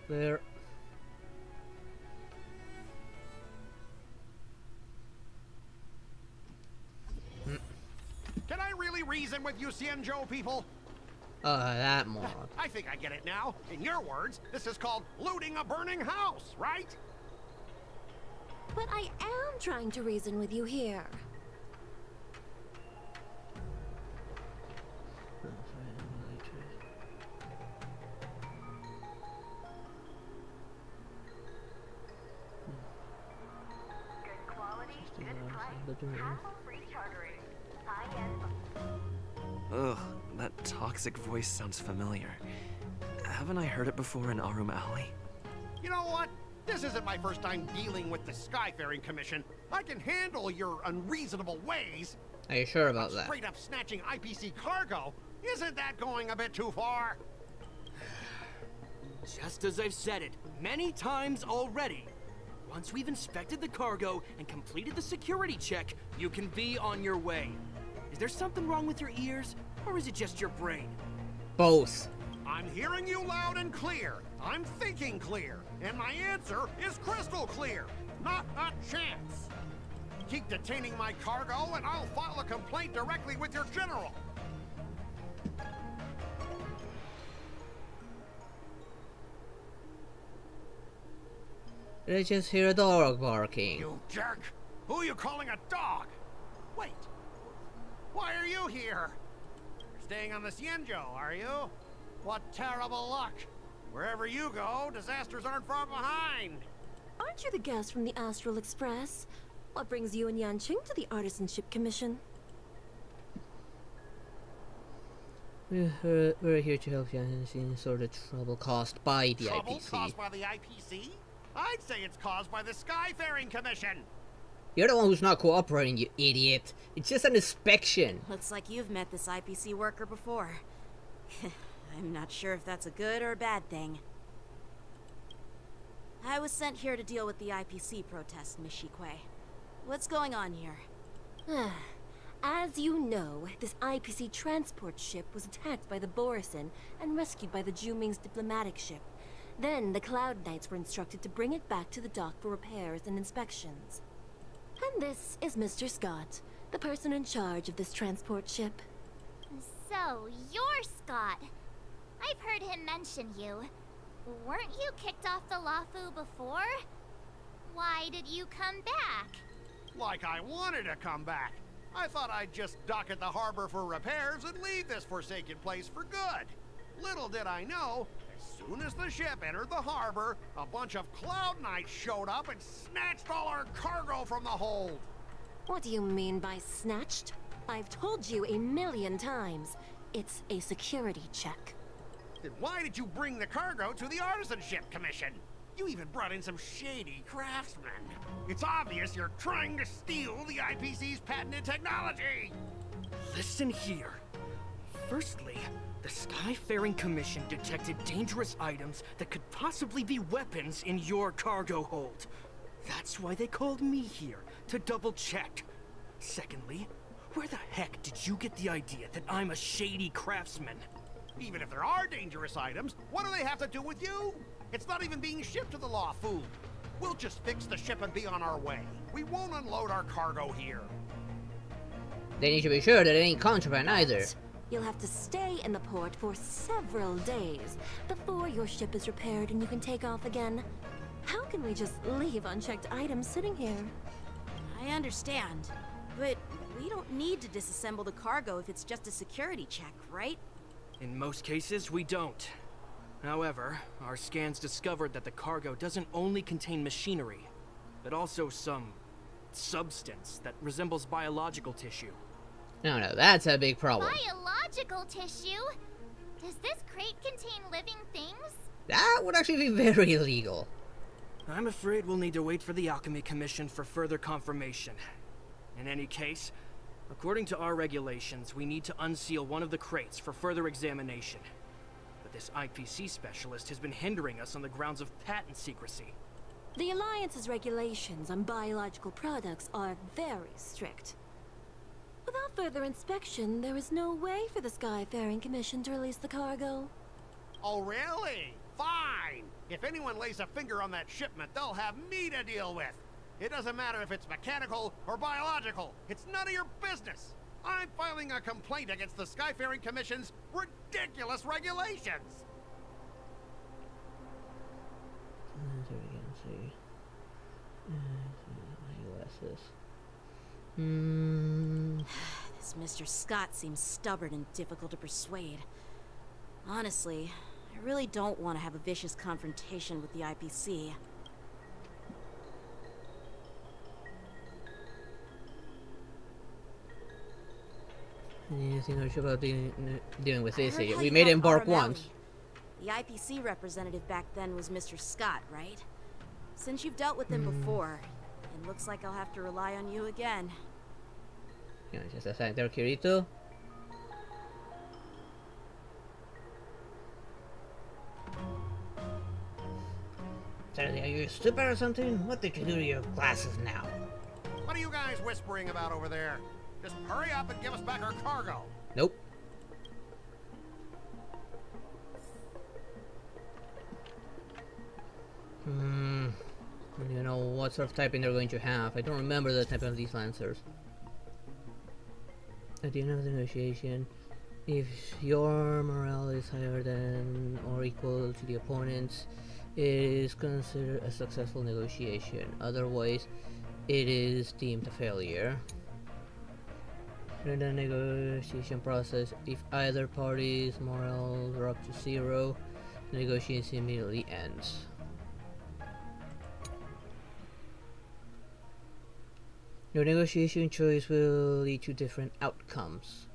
There. Can I really reason with you, Cienjo people? That moron. I think I get it now. In your words, this is called looting a burning house, right? But I am trying to reason with you here. Ugh, that toxic voice sounds familiar. Haven't I heard it before in Arum Alley? You know what? This isn't my first time dealing with the Skyfaring Commission. I can handle your unreasonable ways. Are you sure about that? Straight up snatching IPC cargo? Isn't that going a bit too far? Just as I've said it many times already. Once we've inspected the cargo and completed the security check, you can be on your way. Is there something wrong with your ears, or is it just your brain? Both. I'm hearing you loud and clear. I'm thinking clear. And my answer is crystal clear. Not a chance. Keep detaining my cargo and I'll file a complaint directly with your general. Did I just hear a dog barking? You jerk! Who are you calling a dog? Wait. Why are you here? You're staying on the Cienjo, are you? What terrible luck. Wherever you go, disasters aren't far behind. Aren't you the guest from the Astral Express? What brings you and Yanqing to the Artisanship Commission? We're here to help Yan in sort of trouble caused by the Trouble IPC. caused by the IPC? I'd say it's caused by the Skyfaring Commission. You're the one who's not cooperating, you idiot. It's just an inspection. Looks like you've met this IPC worker before. I'm not sure if that's a good or a bad thing. I was sent here to deal with the IPC protest, Miss Shikwe. What's going on here? As you know, this IPC transport ship was attacked by the Borisin and rescued by the Juming's diplomatic ship. Then the Cloud Knights were instructed to bring it back to the dock for repairs and inspections. And this is Mr. Scott, the person in charge of this transport ship. So, you're Scott. I've heard him mention you. Weren't you kicked off the Lafu before? Why did you come back? Like I wanted to come back. I thought I'd just dock at the harbor for repairs and leave this forsaken place for good. Little did I know, as soon as the ship entered the harbor, a bunch of Cloud Knights showed up and snatched all our cargo from the hold. What do you mean by snatched? I've told you 1,000,000 times. It's a security check. Then why did you bring the cargo to the Artisanship Commission? You even brought in some shady craftsmen. It's obvious you're trying to steal the IPC's patented technology. Listen here. Firstly, the Skyfaring Commission detected dangerous items that could possibly be weapons in your cargo hold. That's why they called me here, to double check. Secondly, Where the heck did you get the idea that I'm a shady craftsman? Even if there are dangerous items, what do they have to do with you? It's not even being shipped to the Law Fu. We'll just fix the ship and be on our way. We won't unload our cargo here. Then you should be sure that it ain't contraband either. You'll have to stay in the port for several days before your ship is repaired and you can take off again. How can we just leave unchecked items sitting here? I understand, but we don't need to disassemble the cargo if it's just a security check, right? In most cases, we don't. However, our scans discovered that the cargo doesn't only contain machinery, but also some substance that resembles biological tissue. No, that's a big problem. Biological tissue? Does this crate contain living things? That would actually be very illegal. I'm afraid we'll need to wait for the Alchemy Commission for further confirmation. In any case, according to our regulations, we need to unseal one of the crates for further examination. But this IPC specialist has been hindering us on the grounds of patent secrecy. The Alliance's regulations on biological products are very strict. Without further inspection, there is no way for the Skyfaring Commission to release the cargo. Oh, really? Fine! If anyone lays a finger on that shipment, they'll have me to deal with. It doesn't matter if it's mechanical or biological. It's none of your business. I'm filing a complaint against the Skyfaring Commission's ridiculous regulations. This Mr. Scott seems stubborn and difficult to persuade. Honestly, I really don't want to have a vicious confrontation with the IPC. Anything else about dealing with this? I heard how We you made him helped bark Aurum once. Alley. The IPC representative back then was Mr. Scott, right? Since you've dealt with him before, it looks like I'll have to rely on you again. Just a second there, Kirito. Charlie, are you stupid or something? What did you do to your glasses now? What are you guys whispering about over there? Just hurry up and give us back our cargo. Nope. I don't even know what sort of typing they're going to have. I don't remember the type of these lancers. At the end of the negotiation, if your morale is higher than or equal to the opponent's, it is considered a successful negotiation. Otherwise, it is deemed a failure. During the negotiation process, if either party's morale drops to 0, the negotiation immediately ends. Your negotiation choice will lead to different outcomes,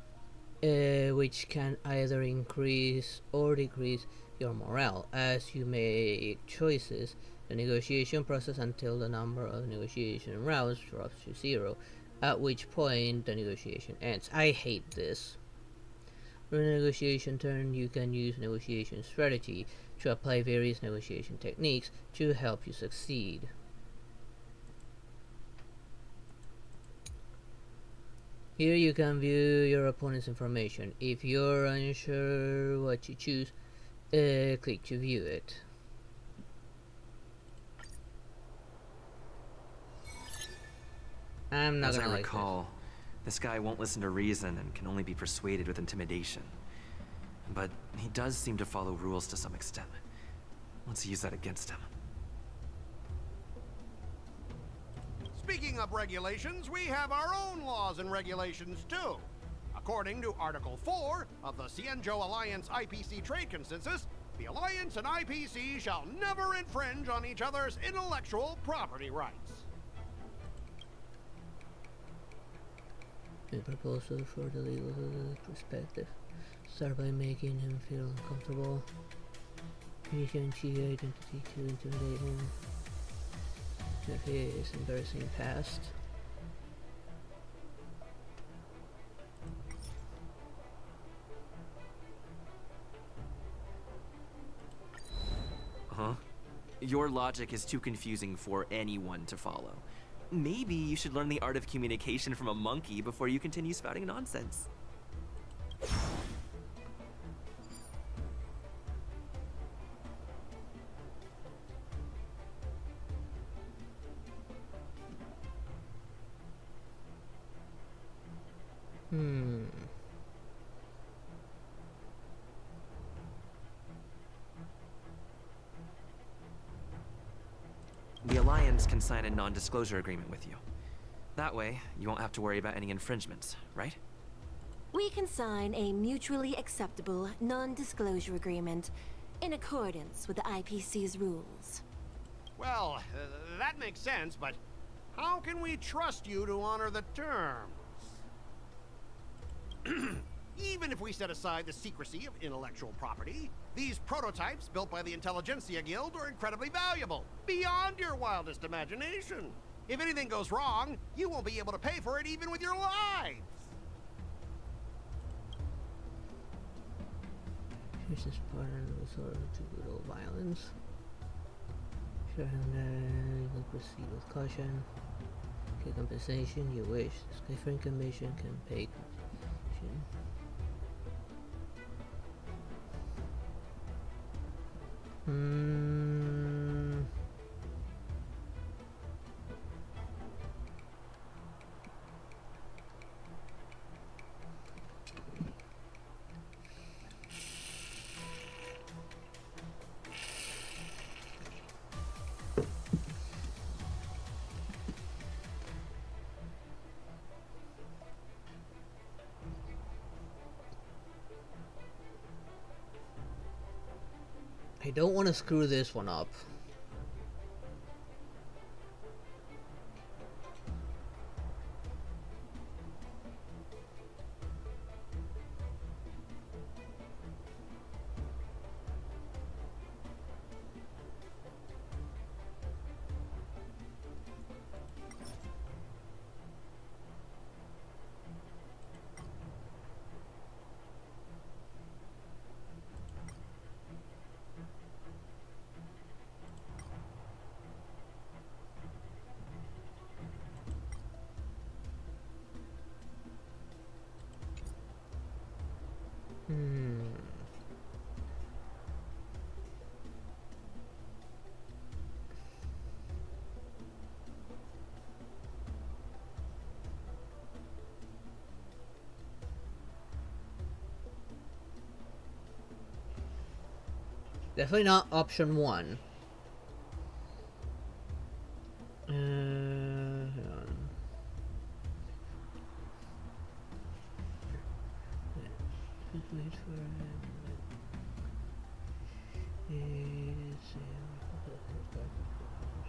which can either increase or decrease your morale as you make choices the negotiation process until the number of negotiation rounds drops to 0, at which point the negotiation ends. I hate this. During the negotiation turn, you can use negotiation strategy to apply various negotiation techniques to help you succeed. Here you can view your opponent's information. If you're unsure what you choose, click to view it. I'm not gonna like this. As I recall, this guy won't listen to reason and can only be persuaded with intimidation. But he does seem to follow rules to some extent. Let's use that against him. Speaking of regulations, we have our own laws and regulations too. According to Article 4 of the Cienjo Alliance IPC Trade Consensus, the Alliance and IPC shall never infringe on each other's intellectual property rights. A proposal for the legal perspective. Start by making him feel uncomfortable. Use your identity to intimidate him. His embarrassing past. Huh? Your logic is too confusing for anyone to follow. maybe you should learn the art of communication from a monkey before you continue spouting nonsense. The Alliance can sign a non-disclosure agreement with you. That way, you won't have to worry about any infringements, right? We can sign a mutually acceptable non-disclosure agreement in accordance with the IPC's rules. Well, that makes sense, but how can we trust you to honor the terms? Even if we set aside the secrecy of intellectual property, these prototypes built by the Intelligentsia Guild are incredibly valuable, beyond your wildest imagination. If anything goes wrong, you won't be able to pay for it even with your lives. Here's this part and resort to brutal violence. Show him that you will proceed with caution. Okay, compensation, you wish. The Skyframe Commission can pay compensation. I don't want to screw this one up. Definitely not option one. Hang on. Wait for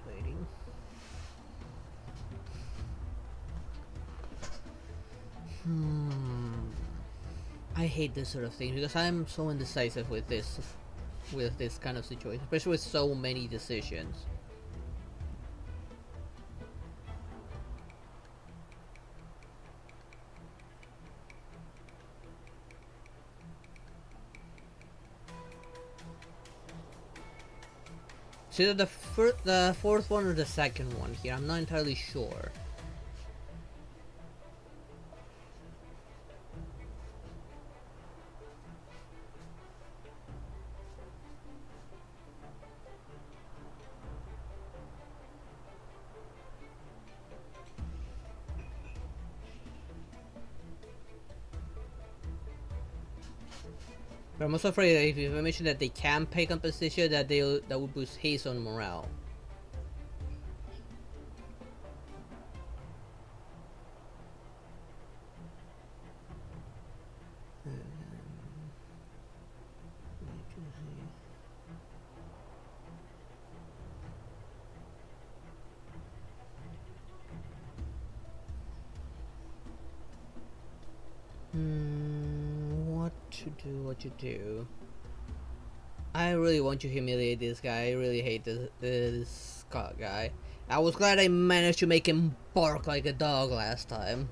waiting. I hate this sort of thing because I'm so indecisive with this kind of situation, especially with so many decisions. It's either the fourth one or the second one here. I'm not entirely sure. But I'm also afraid that if you mention that they can pay compensation, that would boost his own morale. What to do? I really want to humiliate this guy. I really hate this Scott guy. I was glad I managed to make him bark like a dog last time.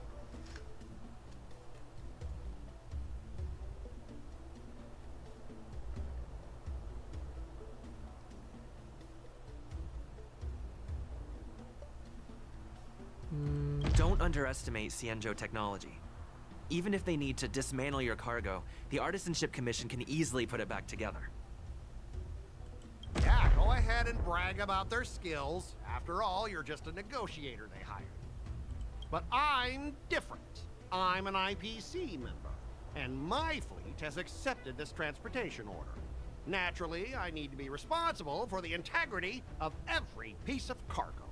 Don't underestimate Cienjo technology. Even if they need to dismantle your cargo, the Artisanship Commission can easily put it back together. Yeah, go ahead and brag about their skills. After all, you're just a negotiator they hired. But I'm different. I'm an IPC member, and my fleet has accepted this transportation order. Naturally, I need to be responsible for the integrity of every piece of cargo.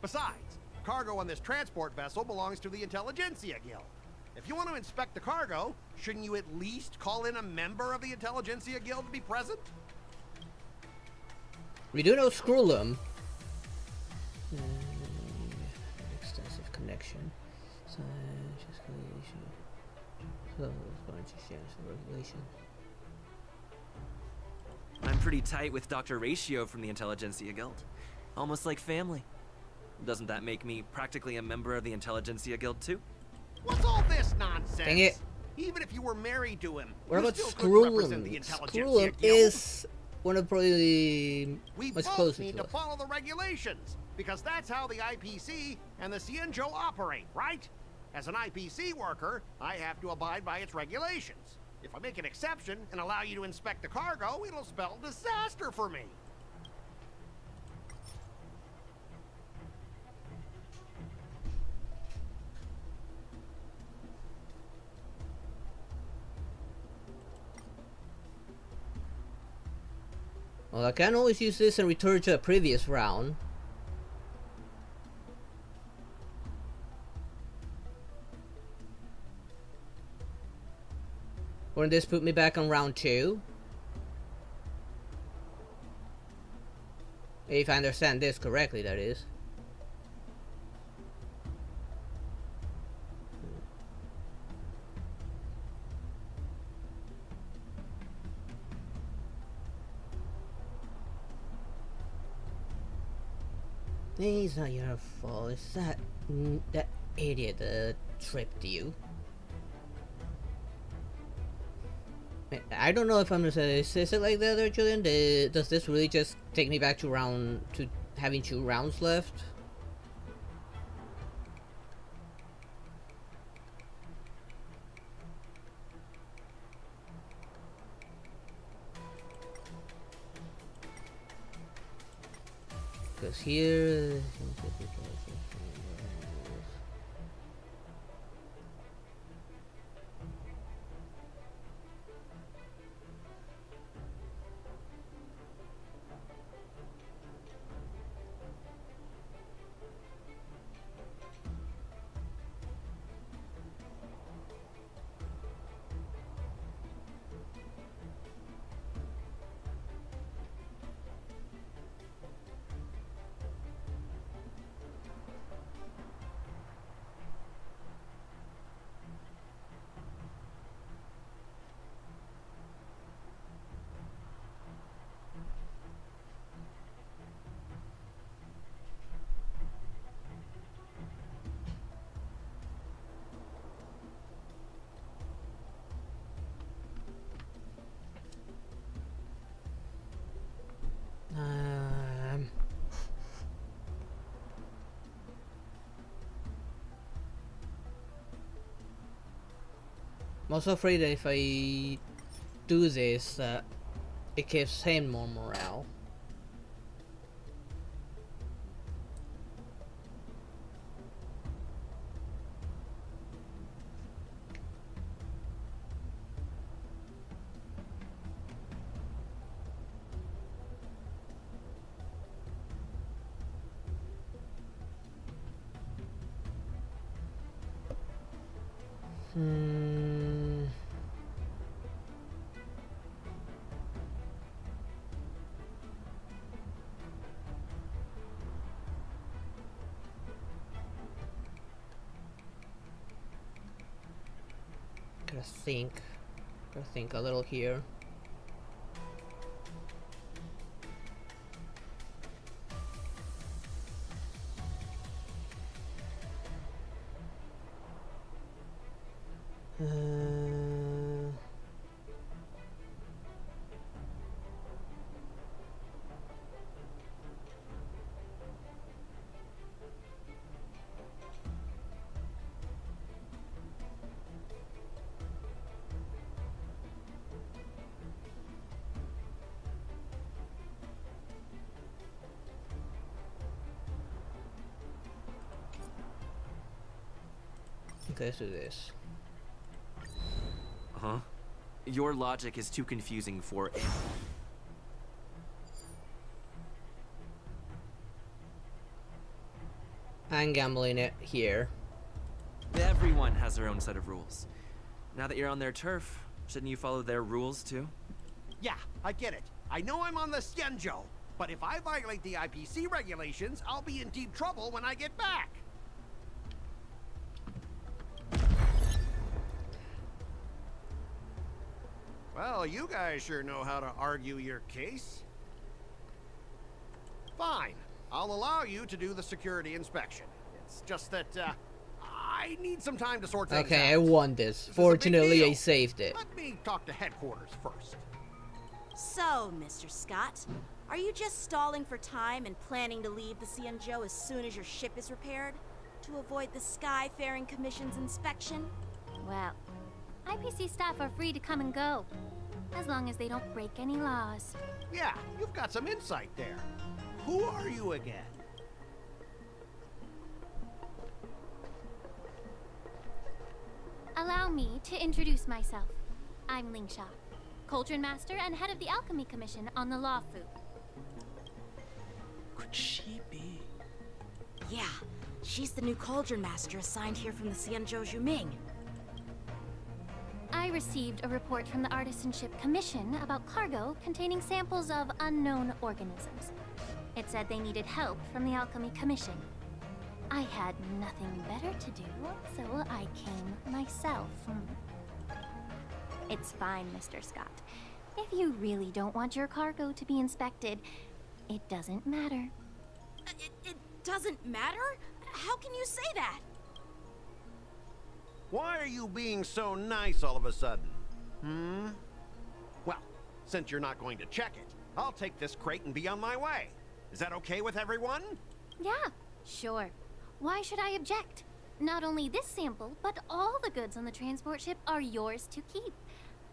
Besides, cargo on this transport vessel belongs to the Intelligentsia Guild. If you want to inspect the cargo, shouldn't you at least call in a member of the Intelligentsia Guild to be present? We do know Scrollum. Extensive connection. Regulation. I'm pretty tight with Dr. Ratio from the Intelligentsia Guild. Almost like family. Doesn't that make me practically a member of the Intelligentsia Guild too? What's all this nonsense? Dang it. Even if you were married to him, What you about still couldn't represent Scrollum? the Intelligentsia Scrollum Guild. is one of probably We much both closer need to to us. follow the regulations, because that's how the IPC and the Cienjo operate, right? As an IPC worker, I have to abide by its regulations. If I make an exception and allow you to inspect the cargo, it'll spell disaster for me. Well, I can always use this and return to a previous round. Wouldn't this put me back on round 2? If I understand this correctly, that is. It's not your fault. It's that idiot that tripped you. I don't know if I'm gonna is it like that there, Julian? Does this really just take me back to having 2 rounds left? Because here... I'm also afraid that if I do this, it gives him more morale. Gotta think a little here. Okay, let's do this. Huh? Your logic is too confusing for it. I'm gambling it here. Everyone has their own set of rules. Now that you're on their turf, shouldn't you follow their rules too? Yeah, I get it. I know I'm on the Xianzhou, but if I violate the IPC regulations, I'll be in deep trouble when I get back. Well, you guys sure know how to argue your case. Fine. I'll allow you to do the security inspection. It's just that, I need some time to sort things out. Okay, I won this. Fortunately, I saved it. Let me talk to headquarters first. So, Mr. Scott, are you just stalling for time and planning to leave the Xianzhou as soon as your ship is repaired? To avoid the Skyfaring Commission's inspection? Well, IPC staff are free to come and go, as long as they don't break any laws. Yeah, you've got some insight there. Who are you again? Allow me to introduce myself. I'm Lingsha, Cauldron Master and head of the Alchemy Commission on the Lawfu. Could she be? Yeah, she's the new Cauldron Master assigned here from the Xianzhou Zhuming. I received a report from the Artisanship Commission about cargo containing samples of unknown organisms. It said they needed help from the Alchemy Commission. I had nothing better to do, so I came myself. It's fine, Mr. Scott. If you really don't want your cargo to be inspected, it doesn't matter. It doesn't matter? How can you say that? Why are you being so nice all of a sudden? Well, since you're not going to check it, I'll take this crate and be on my way. Is that okay with everyone? Yeah, sure. Why should I object? Not only this sample, but all the goods on the transport ship are yours to keep.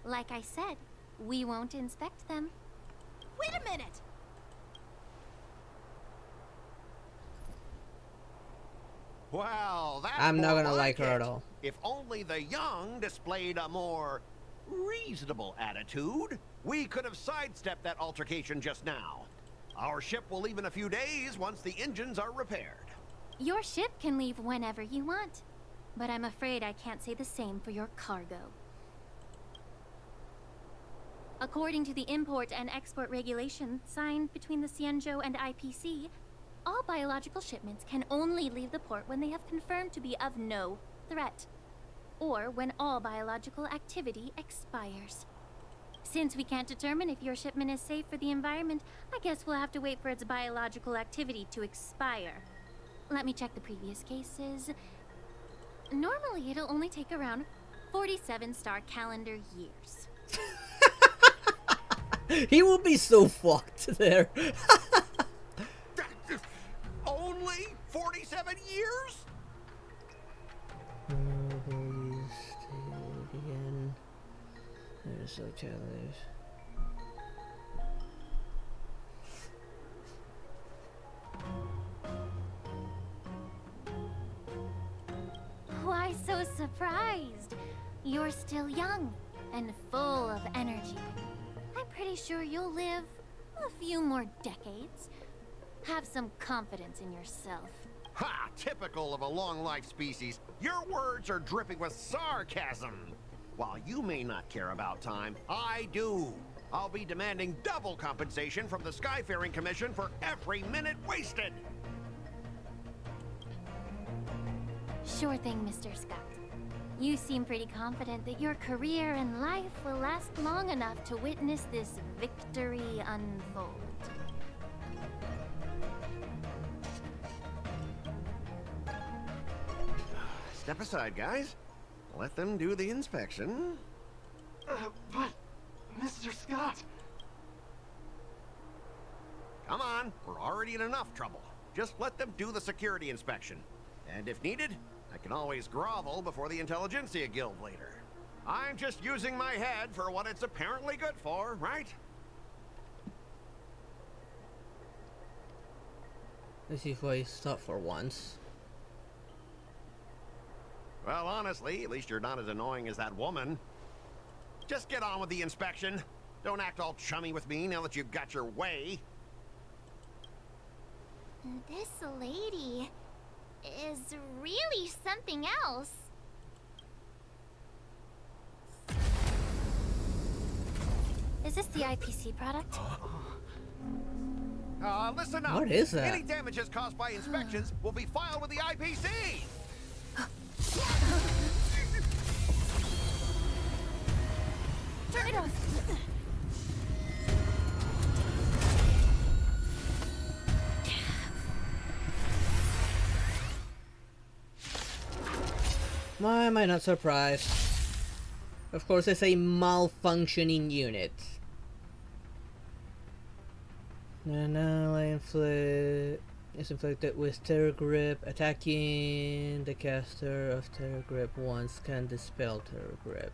Like I said, we won't inspect them. Wait a minute! Well, that's I'm not more gonna like her it. at all. If only the young displayed a more reasonable attitude, we could have sidestepped that altercation just now. Our ship will leave in a few days once the engines are repaired. Your ship can leave whenever you want, but I'm afraid I can't say the same for your cargo. According to the import and export regulations signed between the Xianzhou and IPC, all biological shipments can only leave the port when they have confirmed to be of no threat, or when all biological activity expires. Since we can't determine if your shipment is safe for the environment, I guess we'll have to wait for its biological activity to expire. Let me check the previous cases. Normally, it'll only take around 47 star calendar years. He will be so fucked there. Only 47 years? Again. There's so childish. Why so surprised? You're still young and full of energy. I'm pretty sure you'll live a few more decades. Have some confidence in yourself. Ha! Typical of a long-life species. Your words are dripping with sarcasm. While you may not care about time, I do. I'll be demanding double compensation from the Skyfaring Commission for every minute wasted. Sure thing, Mr. Scott. You seem pretty confident that your career and life will last long enough to witness this victory unfold. Step aside, guys. Let them do the inspection. But, Mr. Scott... Come on, we're already in enough trouble. Just let them do the security inspection. And if needed, I can always grovel before the Intelligentsia Guild later. I'm just using my head for what it's apparently good for, right? Let's see if I stop for once. Well, honestly, at least you're not as annoying as that woman. Just get on with the inspection. Don't act all chummy with me now that you've got your way. This lady is really something else. Is this the IPC product? Listen up. What is that? Any damages caused by inspections will be filed with the IPC. Turn it off. Why am I not surprised? Of course, it's a malfunctioning unit. An ally is inflicted with Terror Grip. Attacking the caster of Terror Grip once can dispel Terror Grip.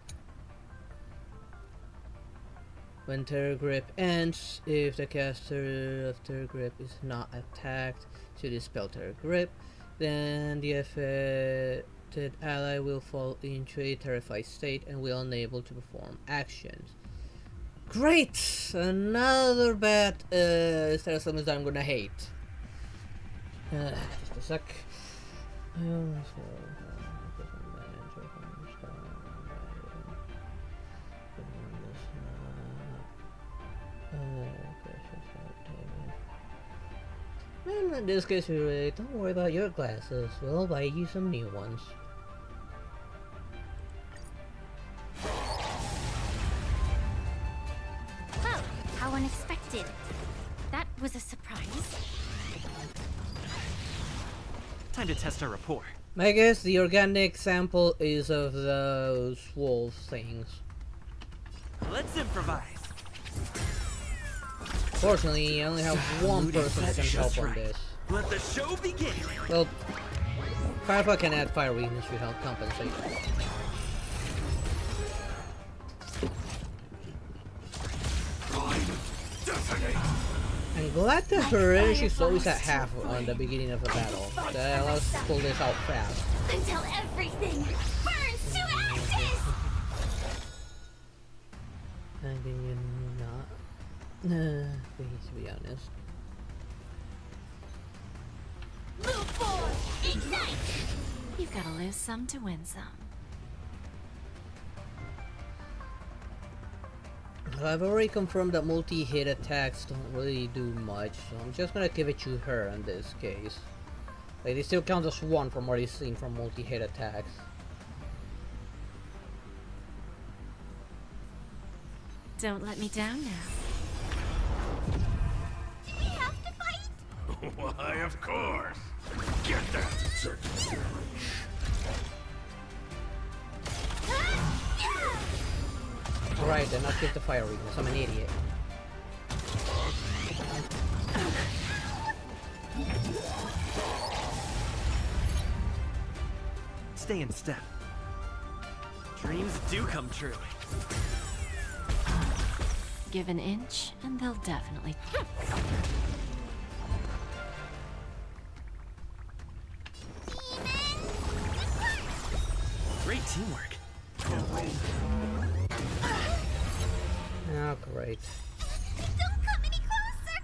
When Terror Grip ends, if the caster of Terror Grip is not attacked to dispel Terror Grip, then the affected ally will fall into a terrified state and will unable to perform actions. Great! Another bad star summons that I'm gonna hate. Just a sec. Well, in this case, don't worry about your glasses. We'll buy you some new ones. Well, how unexpected. That was a surprise. Time to test our rapport. I guess the organic sample is of those wolf things. Let's improvise. Fortunately, I only have one person that can help on this. Let the show begin. Well, Firefly can add fire weakness to help compensate. I'm glad that her energy is always at half on the beginning of a battle. That allows us to pull this out fast. Until everything burns to ashes! I mean, not. To be honest. Move forward! Ignite! You've got to lose some to win some. I've already confirmed that multi-hit attacks don't really do much, so I'm just gonna give it to her in this case. Like, they still count as one from what I've seen from multi-hit attacks. Don't let me down now. Do we have to fight? Why, of course. Get that. Alright, then I'll give the fire weakness. I'm an idiot. Stay in step. Dreams do come true. Give an inch, and they'll definitely... Great teamwork. Oh, great. Don't come any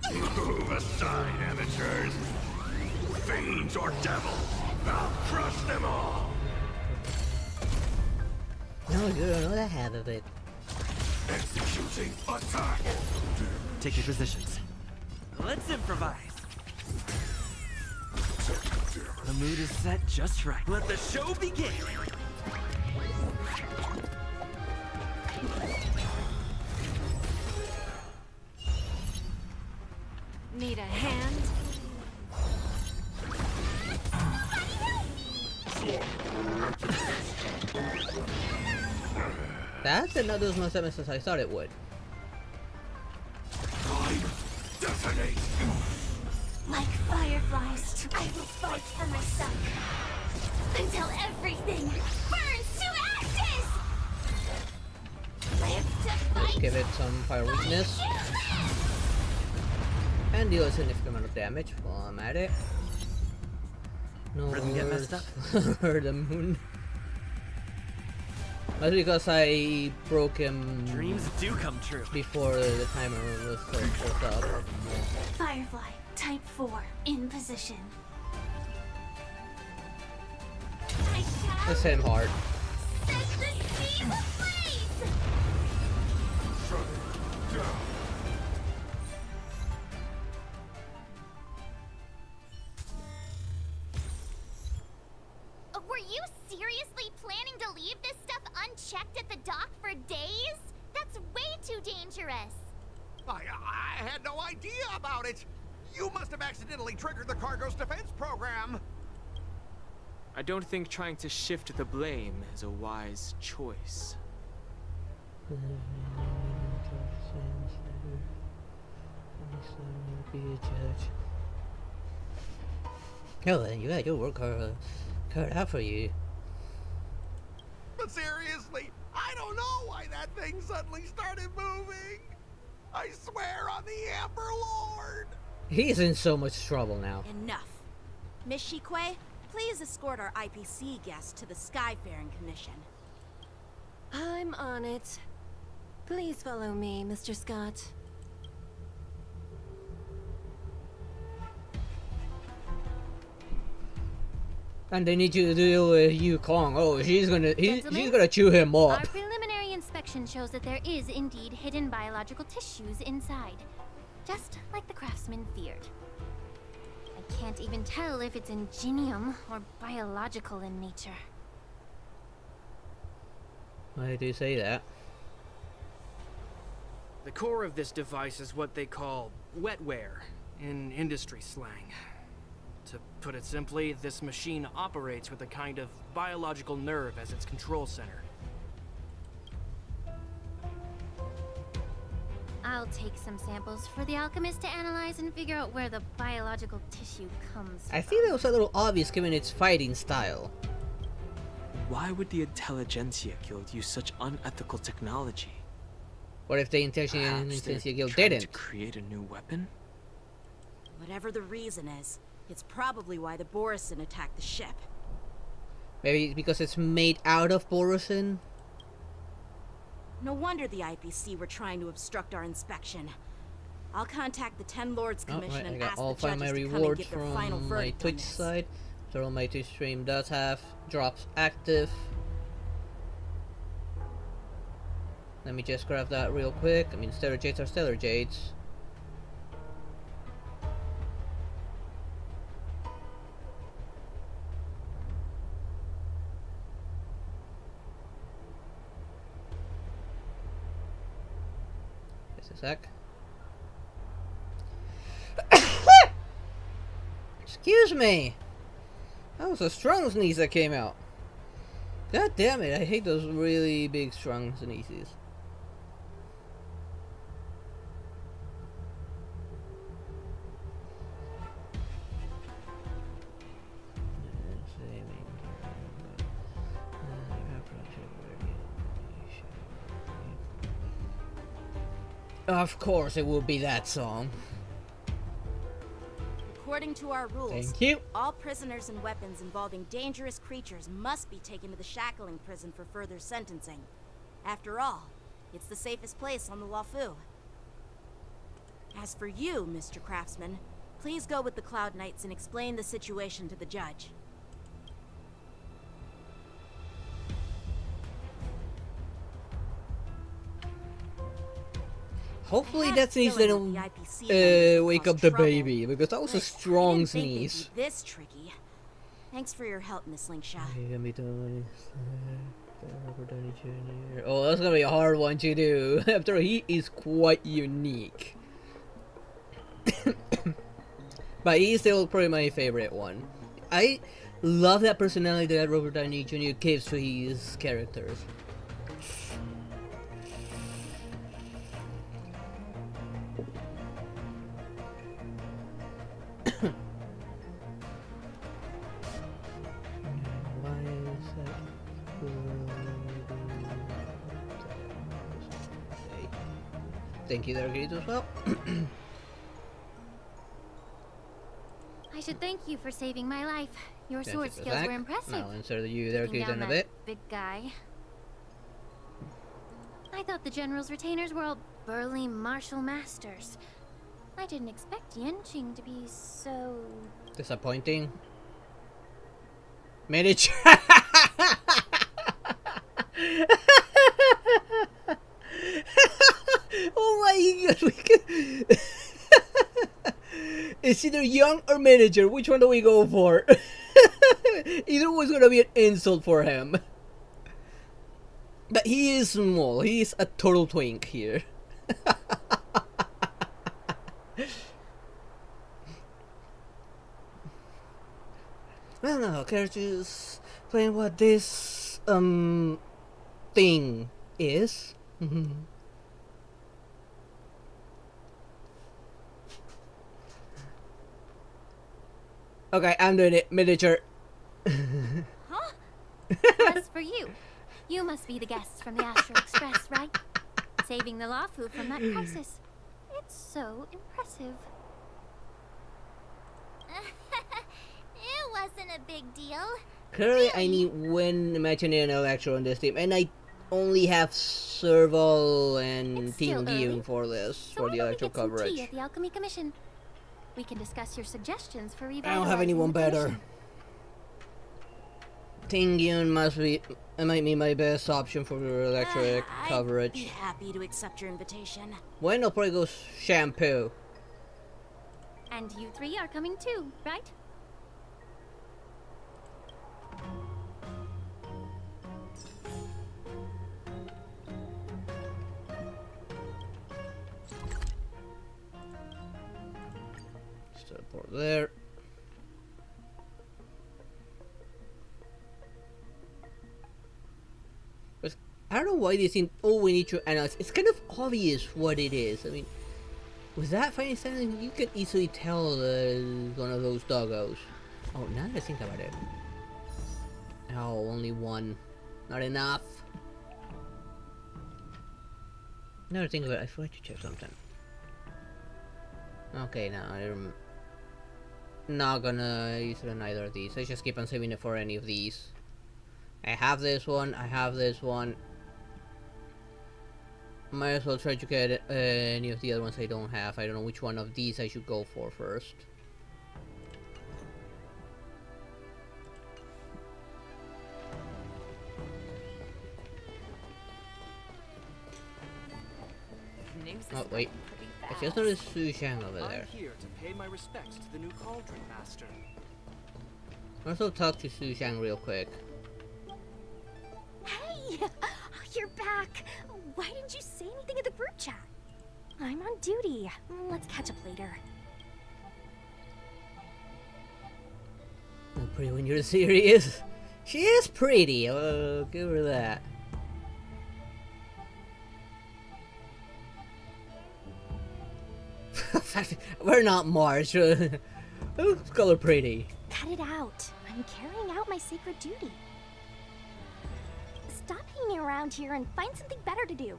closer! Move aside, amateurs. Fiends or devils, I'll crush them all. No, you don't know the half of it. Executing attack. Take your positions. Let's improvise. The mood is set just right. Let the show begin. Need a hand? That did not do as much damage as I thought it would. Detonate. Like fireflies, I will fight for myself. Until everything burns to ashes! Live to Let's fight! give it some fire weakness. And deal a significant amount of damage while I'm at it. No Rhythm get messed up? for the moon. That's because I broke him. Dreams do come true. Before the timer was up. Firefly, type 4, in position. Let's hit him hard. Were you seriously planning to leave this stuff unchecked at the dock for days? That's way too dangerous. I had no idea about it. You must have accidentally triggered the cargo's defense program. I don't think trying to shift the blame is a wise choice. Hell, then you got your work cut out for you. But seriously, I don't know why that thing suddenly started moving. I swear on the Amber Lord. He's in so much trouble now. Enough. Miss Shikwe, please escort our IPC guest to the Skyfaring Commission. I'm on it. Please follow me, Mr. Scott. And they need you to deal with Yukong. Oh, she's gonna chew him Our up. preliminary inspection shows that there is indeed hidden biological tissues inside. Just like the craftsman feared. I can't even tell if it's ingenium or biological in nature. Why do you say that? The core of this device is what they call wetware in industry slang. To put it simply, this machine operates with a kind of biological nerve as its control center. I'll take some samples for the alchemist to analyze and figure out where the biological tissue comes from. I think that was a little obvious given its fighting style. Why would the Intelligentsia Guild use such unethical technology? What if the Intelligentsia Guild trying didn't? to create a new weapon? Whatever the reason is, it's probably why the Borisin attacked the ship. Maybe because it's made out of Borisin? No wonder the IPC were trying to obstruct our inspection. I'll contact the Ten Lords Commission I and got ask all the 5 judges my to come and rewards give their final from my verdict on Twitch this. side. So my Twitch stream does have drops active. Let me just grab that real quick. I mean, Stellar Jades are Stellar Jades. Just a sec. Excuse me! That was a strong sneeze that came out. God damn it, I hate those really big strong sneezes. Of course it will be that song. According to our rules, Thank you. all prisoners and weapons involving dangerous creatures must be taken to the shackling prison for further sentencing. After all, it's the safest place on the Lafu. As for you, Mr. Craftsman, please go with the Cloud Knights and explain the situation to the judge. Hopefully that sneeze didn't wake up the baby, because that was a strong sneeze. This tricky. Thanks for your help, Miss Lingshaw. Oh, that's gonna be a hard one to do. After all, he is quite unique. But he's still probably my favorite one. I love that personality that Robert Downey Jr. gives to his characters. Thank you there, Gates, as well. I should thank you for saving my life. Your sword skills were impressive. I'll insert you there, Taking Gates, down in a that bit. big guy. I thought the General's retainers were all burly martial masters. I didn't expect Yenching to be so... disappointing. Miniature. Oh my god, we can... It's either young or miniature. Which one do we go for? Either was gonna be an insult for him. But he is small. He is a total twink here. Well, now, characters playing what this thing is. Okay, I'm doing it. Miniature. Huh? As for you, you must be the guests from the Astral Express, right? Saving the Lafu from that crisis. It's so impressive. It wasn't a big deal. Currently, I need one imaginary electro on this team, and I only have Serval and Team Gyun for this, for the electro coverage. Tea at the Alchemy Commission. We can discuss your suggestions for revitalizing I don't have anyone better. Team Gyun might be my best option for electric coverage. I'd be happy to accept your invitation. When I'll probably go Shampoo. And you three are coming too, right? Teleport there. But I don't know why they think, oh, we need to analyze. It's kind of obvious what it is. I mean, with that finding something, you can easily tell one of those doggos. Oh, now that I think about it. Oh, only one. Not enough. Now that I think about it, I forgot to check something. Okay, now I'm not gonna use it on either of these. I just keep on saving it for any of these. I have this one, I have this one. Might as well try to get any of the other ones I don't have. I don't know which one of these I should go for first. Oh wait, I just noticed Su Shang over there. I'm here to pay my respects to the new Cauldron Master. I'll also talk to Su Shang real quick. Hey! You're back! Why didn't you say anything in the group chat? I'm on duty. Let's catch up later. Oh, pretty when you're serious. She is pretty, I'll give her that. We're not March. Let's call her pretty. Cut it out. I'm carrying out my sacred duty. Stop hanging around here and find something better to do.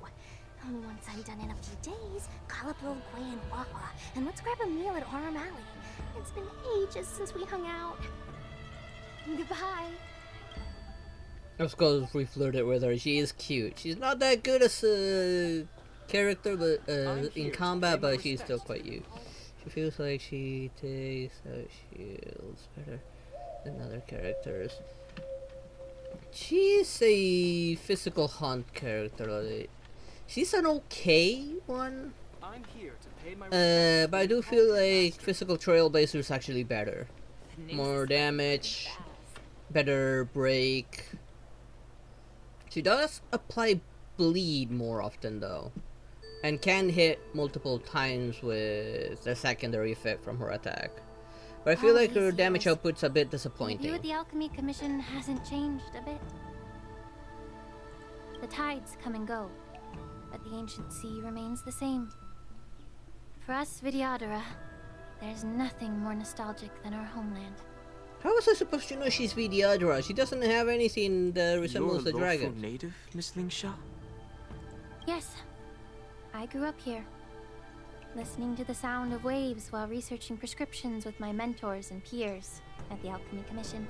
Once I'm done in a few days, call up Lil Gui and Wawa, and let's grab a meal at Aurum Alley. It's been ages since we hung out. Goodbye. Of course, we flirted with her. She is cute. She's not that good as a character, but in combat, but she's still quite cute. She feels like she takes out shields better than other characters. She's a physical hunt character. She's an okay one. I'm here to pay my but I do feel like physical Trailblazer is actually better. More damage, better break. She does apply bleed more often though, and can hit multiple times with the secondary effect from her attack. But I feel like her damage output's a bit disappointing. The view of the Alchemy Commission hasn't changed a bit. The tides come and go, but the ancient sea remains the same. For us Vidyadhara, there's nothing more nostalgic than our homeland. How was I supposed to know she's Vidyadhara? She doesn't have anything that resembles the dragon. You're a native, Miss Lingsha? Yes, I grew up here, listening to the sound of waves while researching prescriptions with my mentors and peers at the Alchemy Commission.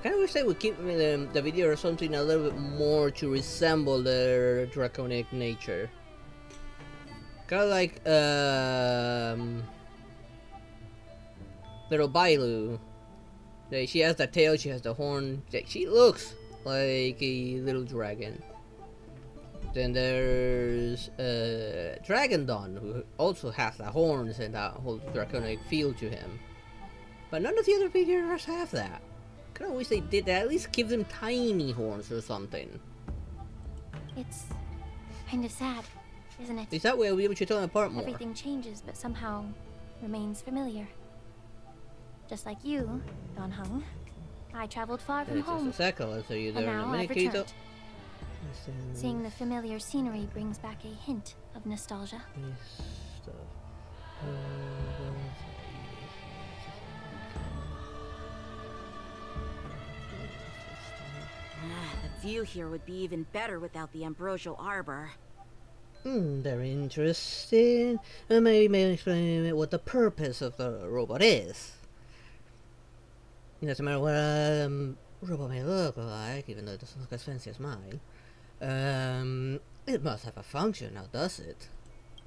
Kind of wish they would keep the video or something a little bit more to resemble their draconic nature. Kind of like little Bailu. Like, she has the tail, she has the horn. Like, she looks like a little dragon. Then there's Dragon Dawn, who also has the horns and that whole draconic feel to him. But none of the other figures have that. Kind of wish they did that. At least give them tiny horns or something. It's kind of sad, isn't it? Is that way we'll be able to tell them apart more? Everything changes, but somehow remains familiar. Just like you, Don Hung. I traveled far from home. Just a second, let's see you there and in a now minute, I've returned. Kito. Seeing the familiar scenery brings back a hint of nostalgia. The view here would be even better without the ambrosial arbor. Very interesting. Maybe explain what the purpose of the robot is. It doesn't matter what a robot may look like, even though it doesn't look as fancy as mine. It must have a function, now does it?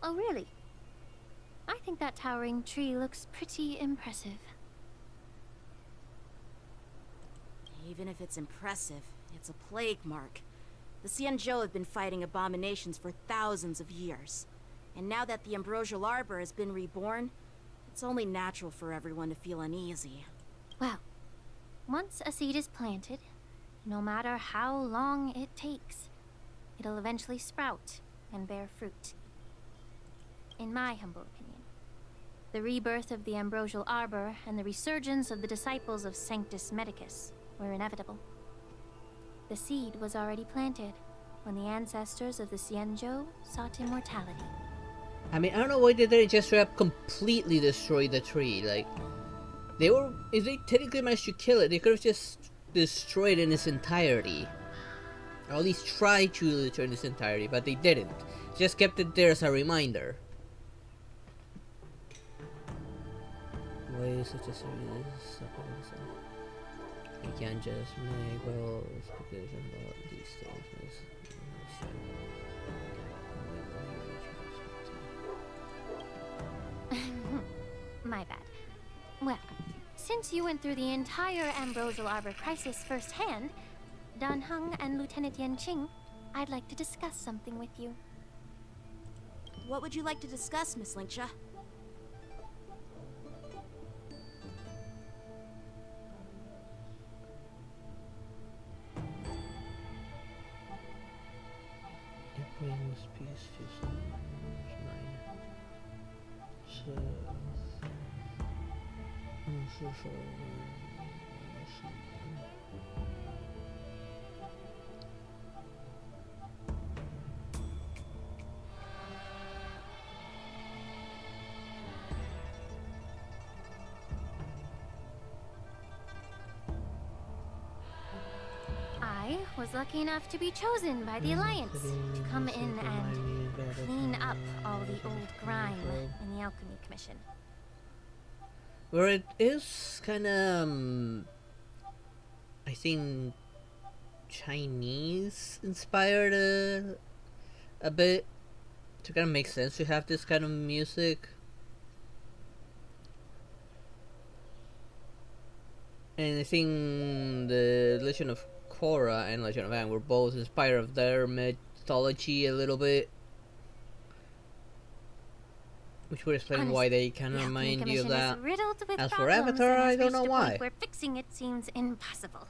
Oh, really? I think that towering tree looks pretty impressive. Even if it's impressive, it's a plague mark. The Xianzhou have been fighting abominations for thousands of years. And now that the ambrosial arbor has been reborn, it's only natural for everyone to feel uneasy. Well, once a seed is planted, no matter how long it takes, it'll eventually sprout and bear fruit. In my humble opinion, the rebirth of the ambrosial arbor and the resurgence of the disciples of Sanctus Medicus were inevitable. The seed was already planted when the ancestors of the Xianzhou sought immortality. I mean, I don't know why they didn't just straight up completely destroy the tree. Like, if they technically managed to kill it, they could have just destroyed it in its entirety. Or at least tried to destroy it in its entirety, but they didn't. Just kept it there as a reminder. Why is such a serious supposition? We can't just make well speculation about these things. My bad. Well, since you went through the entire ambrosial arbor crisis firsthand, Dan Heng and Lieutenant Yan Qing, I'd like to discuss something with you. What would you like to discuss, Miss Linksha? It brings peace to someone's mind. So, I'm so sorry. I was lucky enough to be chosen by the Alliance to come in and clean up all the old grime in the Alchemy Commission. Where it is kind of, I think, Chinese inspired a bit to kind of make sense to have this kind of music. And I think the Legend of Korra and Legend of Aang were both inspired of their mythology a little bit. Which would explain Honestly, why they kind of the Alchemy remind you of Commission that. is riddled with As for problems Avatar, and has I don't reached know a point why. where fixing it seems impossible.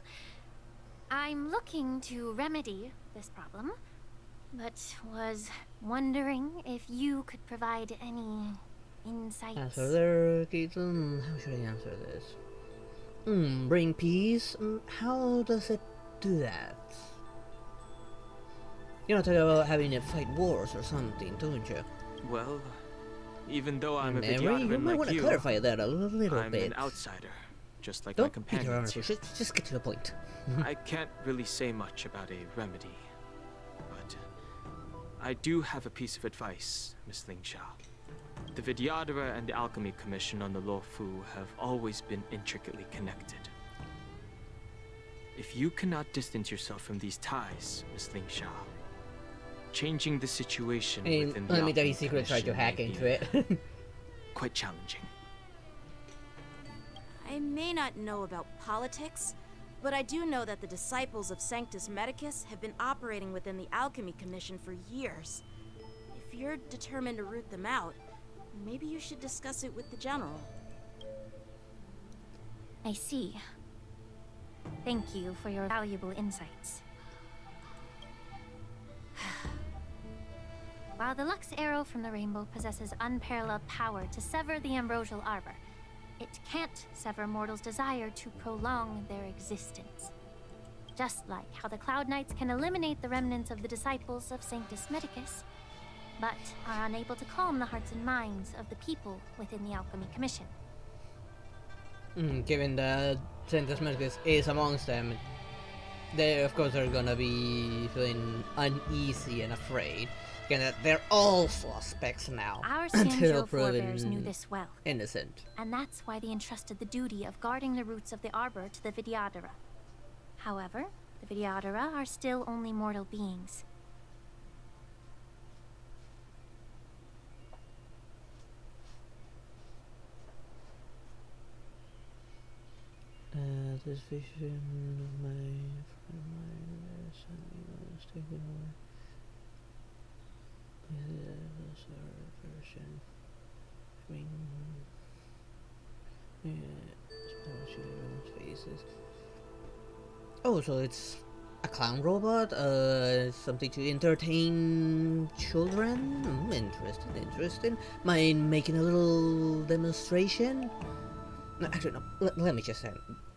I'm looking to remedy this problem, but was wondering if you could provide any insights. Answer there, Keaton. How should I answer this? Bring peace? How does it do that? You're not talking about having to fight wars or something, don't you? Well, even though I'm a Mary, Vtuber you might like want to you, clarify that a little I'm bit. an outsider, just like my Don't beat around companions the here. bush. Just get to the point. I can't really say much about a remedy, but I do have a piece of advice, Miss Lingsha. The Vidyadhara and the Alchemy Commission on the Luofu have always been intricately connected. If you cannot distance yourself from these ties, Miss Ling Sha, changing the situation within the let me tell you, Alchemy Secret tried to Commission hack may into be it. quite challenging. I may not know about politics, but I do know that the disciples of Sanctus Medicus have been operating within the Alchemy Commission for years. If you're determined to root them out, maybe you should discuss it with the General. I see. Thank you for your valuable insights. While the Lux Arrow from the Rainbow possesses unparalleled power to sever the Ambrosial Arbor, it can't sever mortals' desire to prolong their existence. Just like how the Cloud Knights can eliminate the remnants of the disciples of Sanctus Medicus, but are unable to calm the hearts and minds of the people within the Alchemy Commission. Given that Sanctus Medicus is amongst them, they of course are gonna be feeling uneasy and afraid. Again, that they're all suspects now Our until Sanjo forebears knew proven this well, innocent. and that's why they entrusted the duty of guarding the roots of the Arbor to the Vidyadhara. However, the Vidyadhara are still only mortal beings. This vision of my taken version. Faces. Oh, so it's a clown robot? Something to entertain children? Interesting. Mind making a little demonstration? No, actually, no. Let me just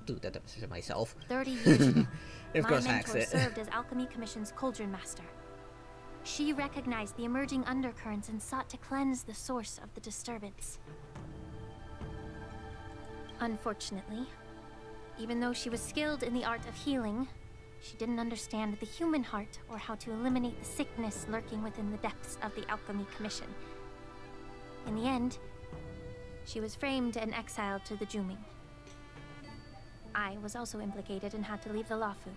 do the demonstration myself. 30 years ago, of my course, hacks mentor it. served as Alchemy Commission's Cauldron Master. She recognized the emerging undercurrents and sought to cleanse the source of the disturbance. Unfortunately, even though she was skilled in the art of healing, she didn't understand the human heart or how to eliminate the sickness lurking within the depths of the Alchemy Commission. In the end, she was framed and exiled to the Juming. I was also implicated and had to leave the Lafu.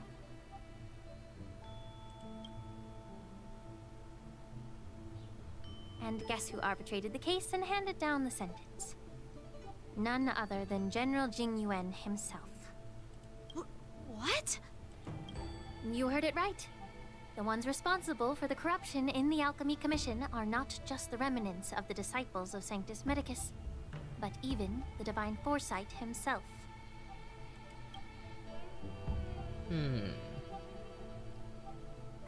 And guess who arbitrated the case and handed down the sentence? None other than General Jing Yuan himself. What? You heard it right. The ones responsible for the corruption in the Alchemy Commission are not just the remnants of the disciples of Sanctus Medicus, but even the Divine Foresight himself.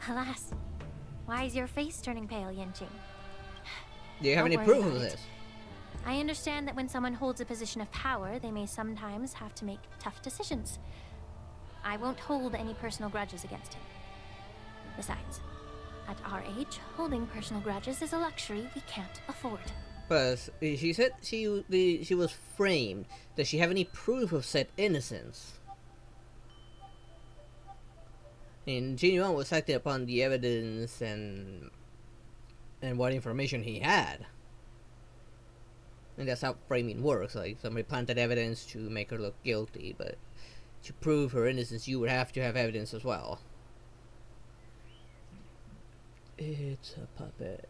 Alas, why is your face turning pale, Yanqing? Do you have Don't any worry proof about of it. this? I understand that when someone holds a position of power, they may sometimes have to make tough decisions. I won't hold any personal grudges against him. Besides, at our age, holding personal grudges is a luxury we can't afford. But she said she was framed. Does she have any proof of said innocence? And Jin Yuan was acting upon the evidence and what information he had. And that's how framing works. Like, somebody planted evidence to make her look guilty, but to prove her innocence, you would have to have evidence as well. It's a puppet.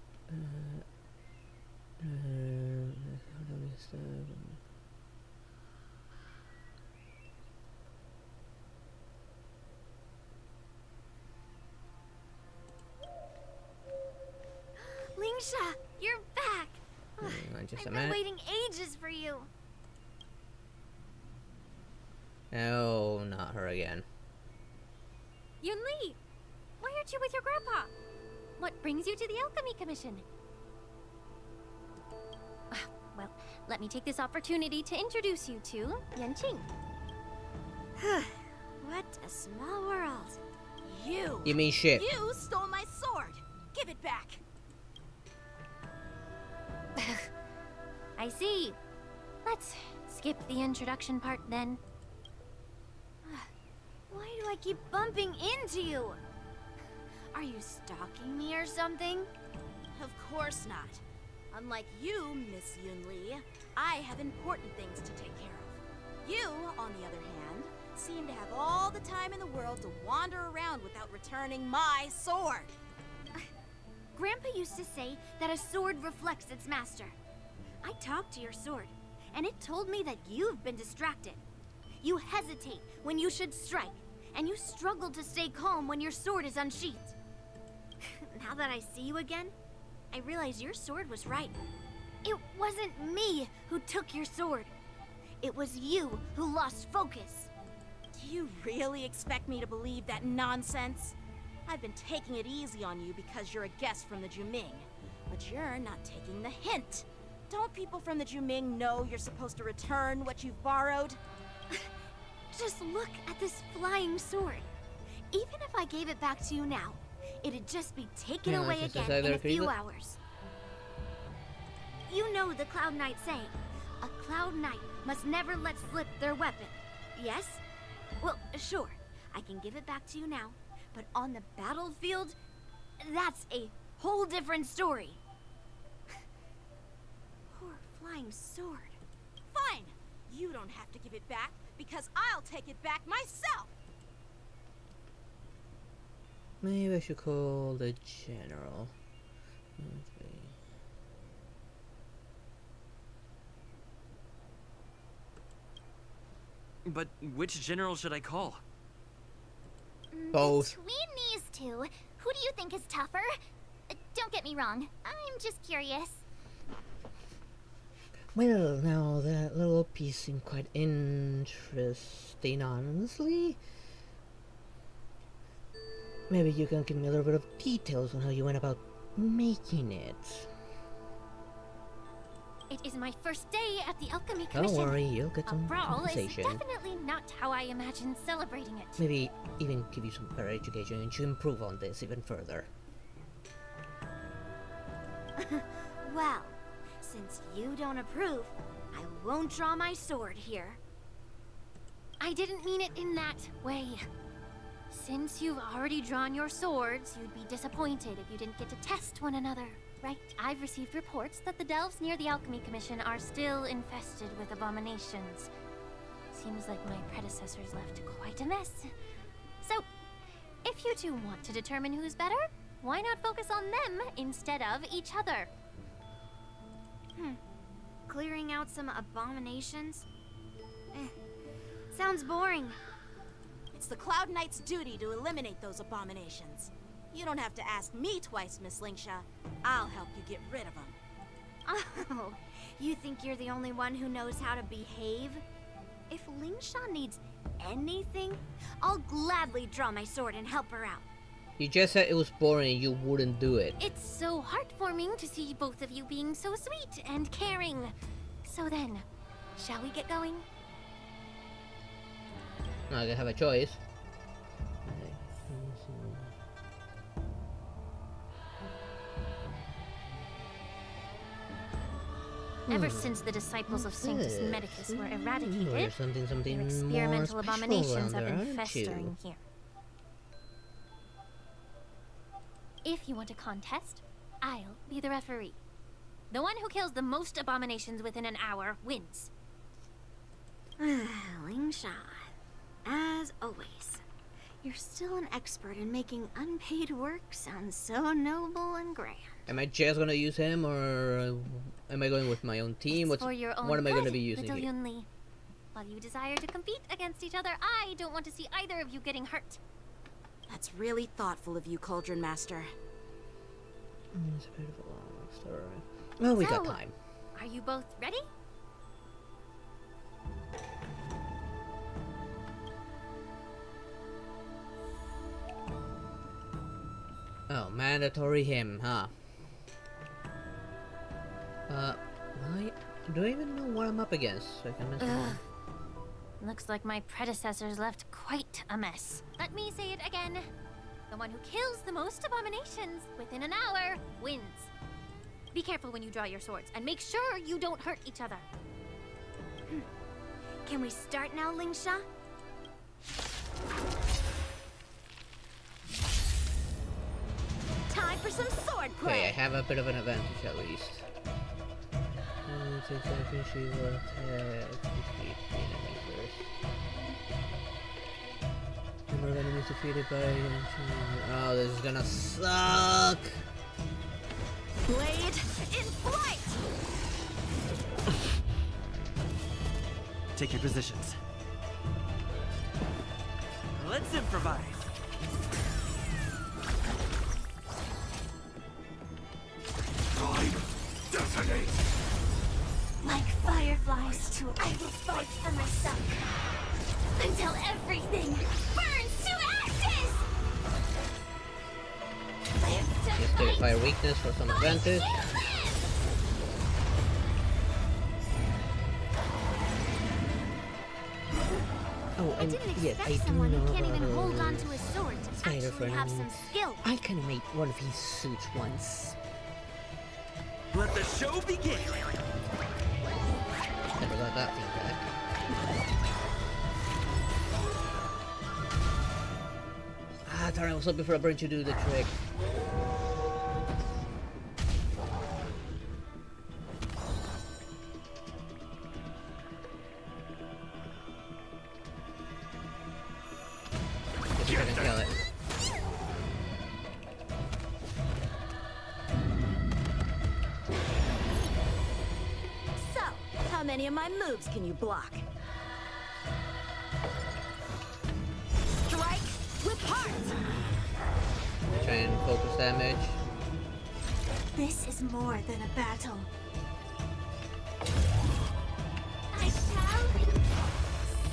Lingsha, you're back. Just a I've been minute. waiting ages for you. Oh, not her again. Yun Li, why aren't you with your grandpa? What brings you to the Alchemy Commission? Well, let me take this opportunity to introduce you to Yanqing. What a small world. You! You mean shit. You stole my sword! Give it back! I see. Let's skip the introduction part then. Why do I keep bumping into you? Are you stalking me or something? Of course not. Unlike you, Miss Yun Li, I have important things to take care of. You, on the other hand, seem to have all the time in the world to wander around without returning my sword. Grandpa used to say that a sword reflects its master. I talked to your sword, and it told me that you've been distracted. You hesitate when you should strike, and you struggle to stay calm when your sword is unsheathed. Now that I see you again, I realize your sword was right. It wasn't me who took your sword. It was you who lost focus. Do you really expect me to believe that nonsense? I've been taking it easy on you because you're a guest from the Juming, but you're not taking the hint. Don't people from the Juming know you're supposed to return what you've borrowed? Just look at this flying sword. Even if I gave it back to you now, it'd just be taken away again in a few hours. You know the Cloud Knight saying, a Cloud Knight must never let slip their weapon. Yes? Well, sure, I can give it back to you now, but on the battlefield, that's a whole different story. Poor flying sword. Fine! You don't have to give it back, because I'll take it back myself! Maybe I should call the general. But which general should I call? Both. Between these two, who do you think is tougher? Don't get me wrong, I'm just curious. Well, now that little piece seemed quite interesting, honestly. Maybe you can give me a little bit of details on how you went about making it. It is my first day at the Alchemy Commission. Don't worry, you'll get some A brawl is compensation. definitely not how I imagined celebrating it. Maybe even give you some better education to improve on this even further. Well, since you don't approve, I won't draw my sword here. I didn't mean it in that way. Since you've already drawn your swords, you'd be disappointed if you didn't get to test one another, right? I've received reports that the delves near the Alchemy Commission are still infested with abominations. Seems like my predecessors left quite a mess. So, if you two want to determine who's better, why not focus on them instead of each other? Clearing out some abominations? Sounds boring. It's the Cloud Knight's duty to eliminate those abominations. You don't have to ask me twice, Miss Lingsha. I'll help you get rid of them. Oh, you think you're the only one who knows how to behave? If Lingsha needs anything, I'll gladly draw my sword and help her out. You just said it was boring and you wouldn't do it. It's so heartwarming to see both of you being so sweet and caring. So then, shall we get going? No, I have a choice. Ever since the disciples of Sanctus Medicus were eradicated, There's something their more experimental special abominations around have there, been aren't you? festering here. If you want a contest, I'll be the referee. The one who kills the most abominations within an hour wins. Lingsha, as always, you're still an expert in making unpaid work sound so noble and grand. Am I just gonna use him, or am I going with my own team? For your own What am I gonna good, be using little here? Yunli. While you desire to compete against each other, I don't want to see either of you getting hurt. That's really thoughtful of you, Cauldron Master. It's a bit of a long story. Well, we got So, time. Are you both ready? Oh, mandatory him, huh? Why? Do I even know what I'm up against? So I can mention Ugh. one. Looks like my predecessors left quite a mess. Let me say it again. The one who kills the most abominations within an hour wins. Be careful when you draw your swords, and make sure you don't hurt each other. Can we start now, Lingsha? Time for some sword play! Okay, I have a bit of an advantage at least. She will attack complete the enemy first. number of enemies defeated by... Oh, this is gonna suck! Blade in flight! Take your positions. Let's improvise. Time, detonate! Like fireflies too, I will fight for myself until everything burns to ashes. Just do fire weakness for some advantage. Oh, and yes, I do Someone know who can't even about hold on to his sword to Spider actually have Friend. some skill. I kind of made one of his suits once. Let the show begin. Never got that feedback. Ah, darn, I was hoping for a brain to do the trick. If you can kill it. So, how many of my moves can you block? Strike with heart! Try and focus damage. This is more than a battle. I shall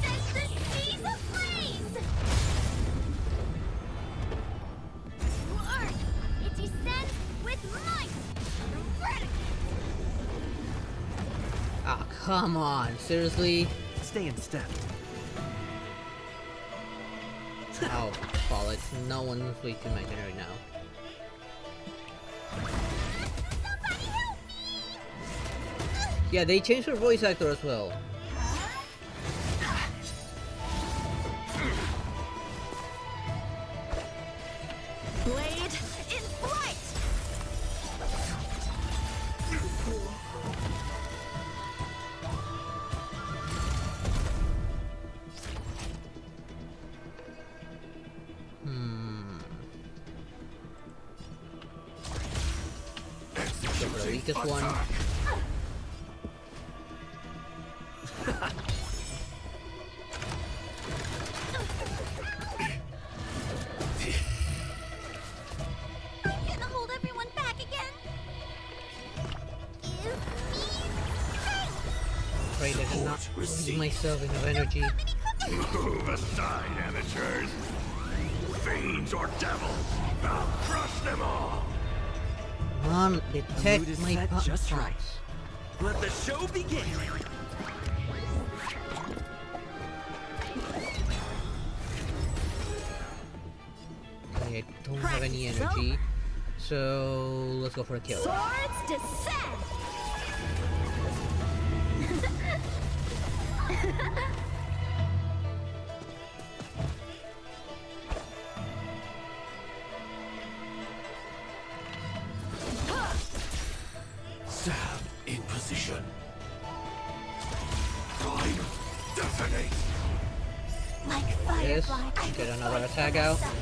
set the seas ablaze! To earth, it descends with might! Ah, come on. Seriously? Stay in step. Oh, bollocks. No one's weak in my turn right now. Yeah, they changed her voice actor as well. Blade in flight! Go for the weakest one. I'm gonna hold everyone back again. Give me strength. Afraid I did not leave myself enough energy. Move aside, amateurs! Fiends or devils! I'll crush them all! Mom, The detect mood is my set just buttons. right. Let the show begin. Okay, I don't have any energy. So let's go for a kill. Swords descend! Stab in position. Time, detonate! Like Yes, firefly, I get will another fight for attack out. myself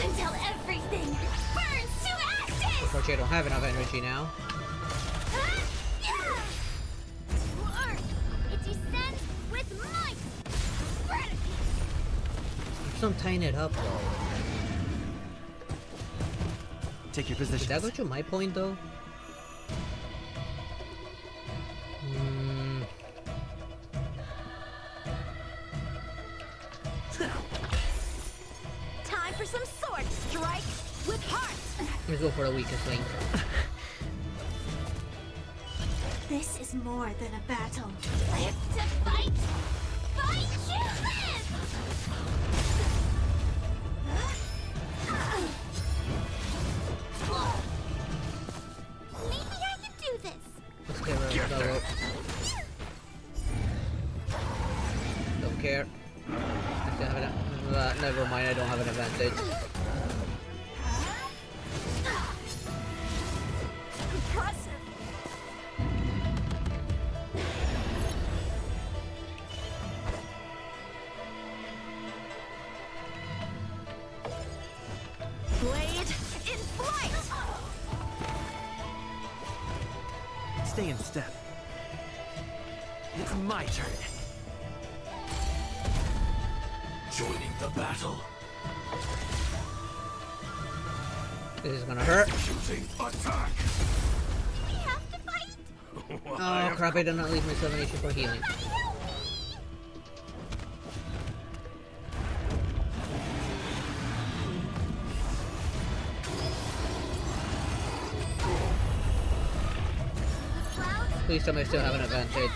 until everything burns to ashes. Unfortunately, I don't have enough energy now. To earth, it descends with might. Keeps on tying it up though. Take your Did positions. that go to my point though? Time for some sword strike with heart! Let's go for the weakest link. This is more than a battle. Live to fight! Fight to live! Maybe I can do this. Let's get rid of the rope. Don't care. I still have an, never mind, I don't have an advantage. Impressive! stay in step. It's my turn. Joining the battle. This is gonna hurt. Shooting attack. We have to fight. Oh crap, I did not leave myself an issue for healing. Please tell me I still have an advantage.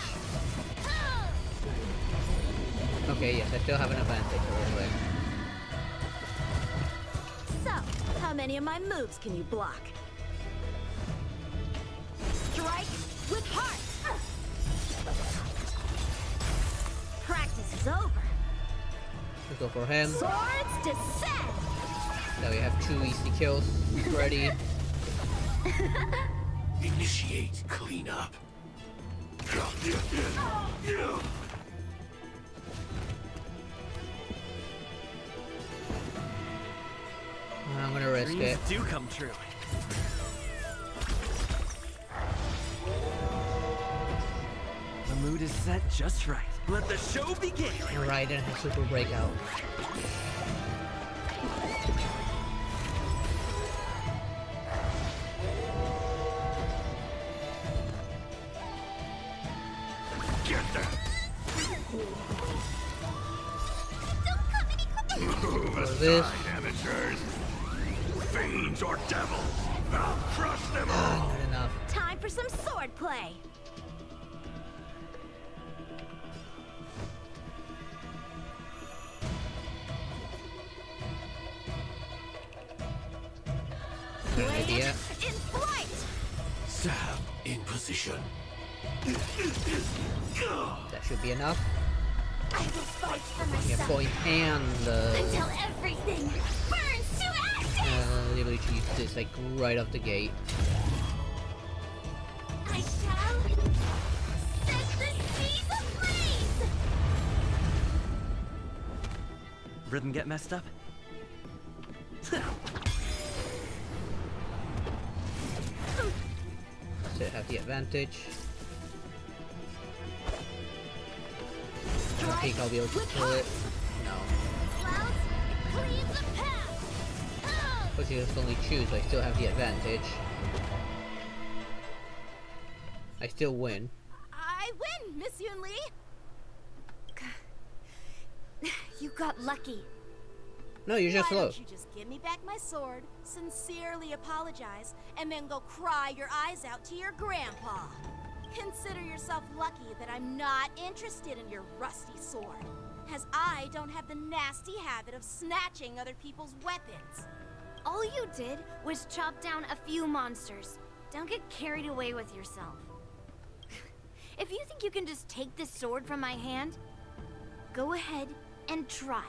Okay, yes, I still have an advantage over there. So, how many of my moves can you block? Strike with heart! Practice is over. Let's go for him. Swords descend! Now we have 2 easy kills ready. Initiate cleanup. I'm gonna risk it. Dreams do come true. The mood is set just right. Let the show begin. Alright, and super breakout. Get that. This. Amateurs. Fiends or devils. I'll crush them all. Not enough. Time for some sword play. Good idea. In flight! Stab in position. That should be enough. I will fight for Yeah, myself. point and Until everything burns to ashes! literally use this like right off the gate. I shall set the seas ablaze! Rhythm get messed up? So I have the advantage. I don't think I'll be able to kill it. No. Clouds, cleave the path! But you just only choose, I still have the advantage. I still win. I win, Miss Yun Li! You got lucky. No, you're just Why slow. don't you just give me back my sword, sincerely apologize, and then go cry your eyes out to your grandpa? Consider yourself lucky that I'm not interested in your rusty sword, as I don't have the nasty habit of snatching other people's weapons. All you did was chop down a few monsters. Don't get carried away with yourself. If you think you can just take this sword from my hand, go ahead and try.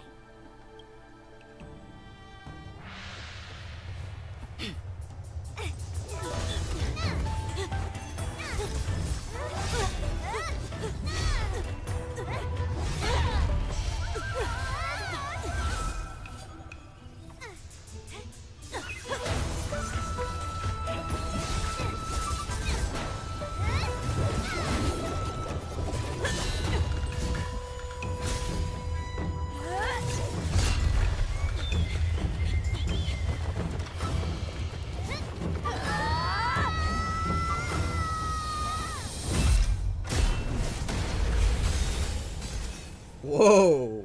Whoa!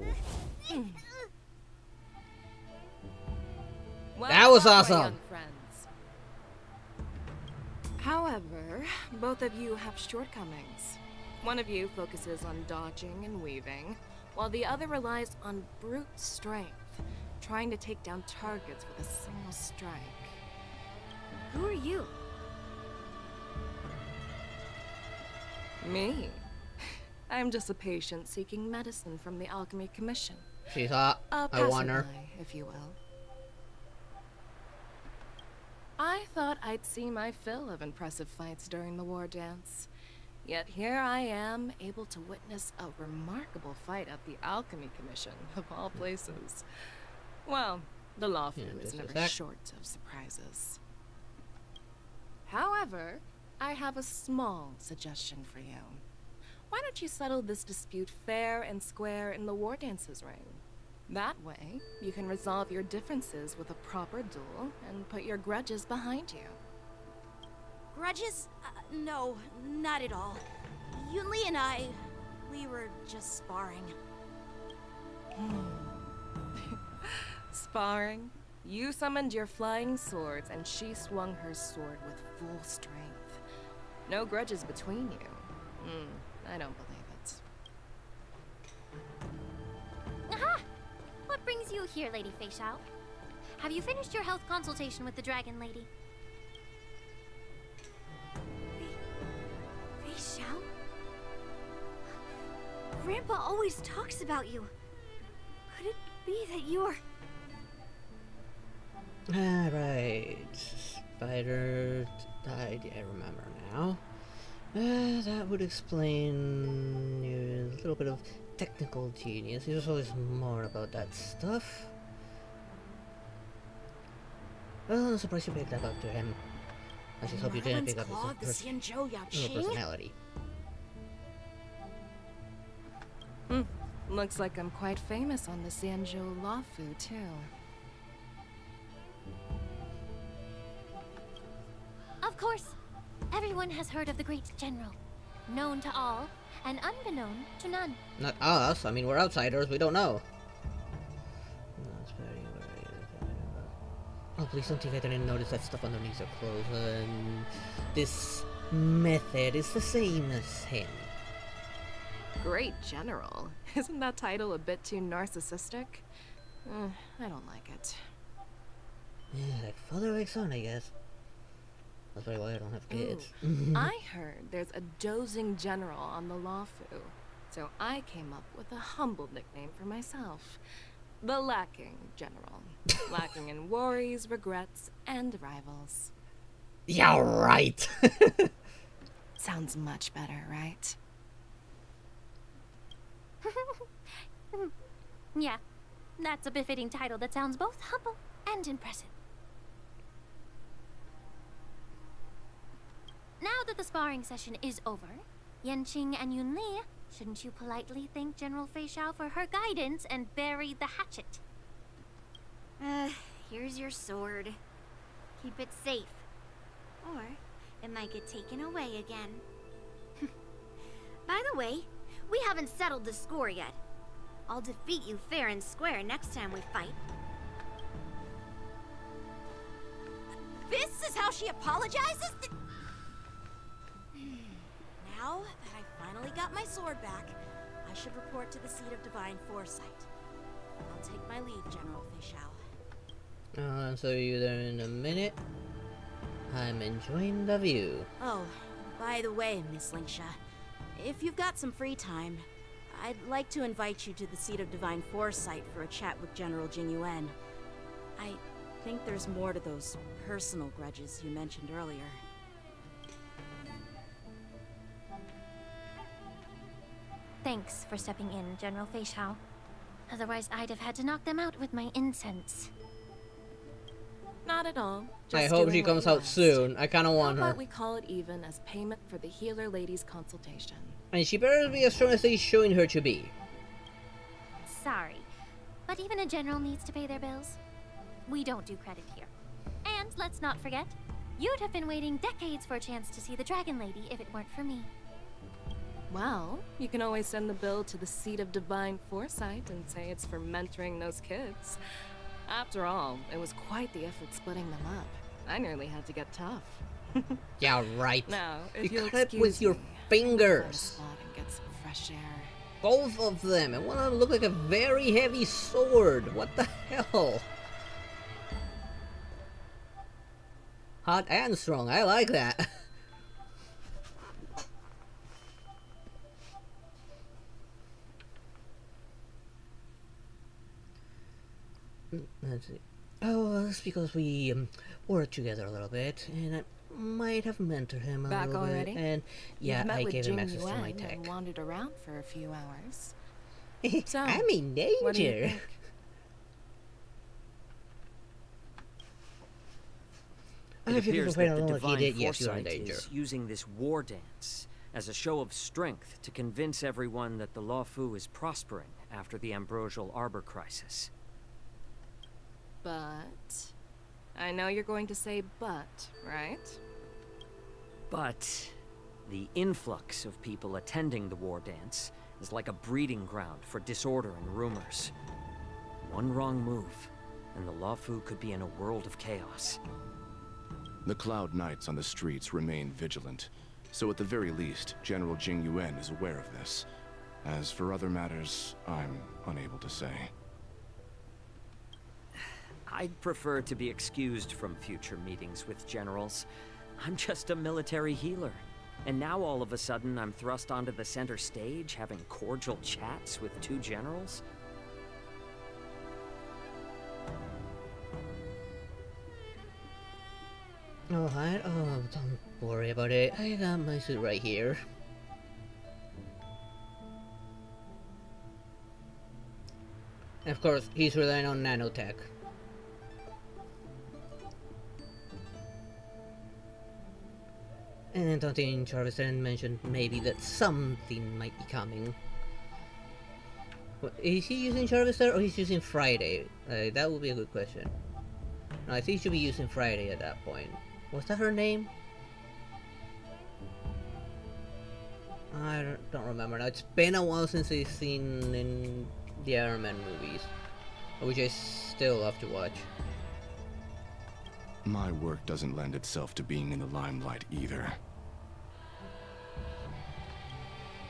Well That was done, my awesome. young friends. However, both of you have shortcomings. One of you focuses on dodging and weaving, while the other relies on brute strength, trying to take down targets with a single strike. Who are you? Me? I'm just a patient seeking medicine from the Alchemy Commission. She's hot. A I want her. passerby, if you will. I thought I'd see my fill of impressive fights during the war dance. Yet here I am, able to witness a remarkable fight at the Alchemy Commission, of all places. Well, the law firm is just a never sec. short of surprises. However, I have a small suggestion for you. Why don't you settle this dispute fair and square in the War Dance's ring? That way, you can resolve your differences with a proper duel and put your grudges behind you. Grudges? No, not at all. Yunli and we were just sparring. Sparring? You summoned your flying swords and she swung her sword with full strength. No grudges between you. I don't believe it. Aha! What brings you here, Lady Fei Xiao? Have you finished your health consultation with the Dragon Lady? Fei Xiao? Grandpa always talks about you. Could it be that you're... Alright. Spider died. Yeah, I remember now. That would explain your little bit of technical genius. There's always more about that stuff. Well, I'm surprised you picked that up to him. I just hope you didn't pick up his personality. Looks like I'm quite famous on the Xianzhou Lafu, too. Of course, everyone has heard of the great general. Known to all, and unbeknown to none. Not us. I mean, we're outsiders. We don't know. Oh, please don't think I didn't notice that stuff underneath their clothes. This method is the same as him. Great general. Isn't that title a bit too narcissistic? I don't like it. Yeah, like father like son, I guess. That's probably why I don't have kids. I heard there's a dozing general on the Lafu, so I came up with a humble nickname for myself. The Lacking General. Lacking in worries, regrets, and rivals. Yeah, right! Sounds much better, right? Yeah, that's a befitting title that sounds both humble and impressive. Now that the sparring session is over, Yanqing and Yunli, shouldn't you politely thank General Fei Xiao for her guidance and bury the hatchet? Here's your sword. Keep it safe. Or it might get taken away again. By the way, we haven't settled the score yet. I'll defeat you fair and square next time we fight. This is how she apologizes? Now that I finally got my sword back, I should report to the seat of divine foresight. I'll take my leave, General Fei Xiao. So you there in a minute. I'm enjoying the view. Oh, by the way, Miss Lingsha, if you've got some free time, I'd like to invite you to the seat of divine foresight for a chat with General Jing Yuan. I think there's more to those personal grudges you mentioned earlier. Thanks for stepping in, General Fei Xiao. Otherwise, I'd have had to knock them out with my incense. Not at all. I hope she comes out soon. I kind of want How her. about we call it even as payment for the healer lady's consultation? And she better be as strong as they're showing her to be. Sorry, but even a general needs to pay their bills. We don't do credit here. And let's not forget, you'd have been waiting decades for a chance to see the Dragon Lady if it weren't for me. Well, you can always send the bill to the seat of divine foresight and say it's for mentoring those kids. After all, it was quite the effort splitting them up. I nearly had to get tough. Yeah, right. Now, if you you'll cut excuse with your me, fingers. I'll and get some fresh air. Both of them. And one of them looked like a very heavy sword. What the hell? Hot and strong. I like that. Let's see. Oh, that's because we worked together a little bit, and I might have mentored him a Back little already? bit. And yeah, You've met I with gave him Jing access to my Yuan tech. and wandered around for a few hours. So, I'm in what do you danger. think? If you appears can that the find out what he divine did, yes, you're in foresight danger. is using this war dance as a show of strength to convince everyone that the Lawfu is prospering after the Ambrosial Arbor crisis. But... I know you're going to say but, right? But the influx of people attending the war dance is like a breeding ground for disorder and rumors. One wrong move, and the Lawfu could be in a world of chaos. The Cloud Knights on the streets remain vigilant, so at the very least, General Jing Yuan is aware of this. As for other matters, I'm unable to say. I'd prefer to be excused from future meetings with generals. I'm just a military healer. And now all of a sudden I'm thrust onto the center stage having cordial chats with two generals? Alright, oh, don't worry about it. I got my suit right here. And of course, he's relying on nanotech. And Anthony Jarvis then mentioned maybe that something might be coming. What, is he using Jarvis there or he's using Friday? That would be a good question. No, I think he should be using Friday at that point. Was that her name? I don't remember now. It's been a while since I've seen in the Iron Man movies, which I still love to watch. My work doesn't lend itself to being in the limelight either.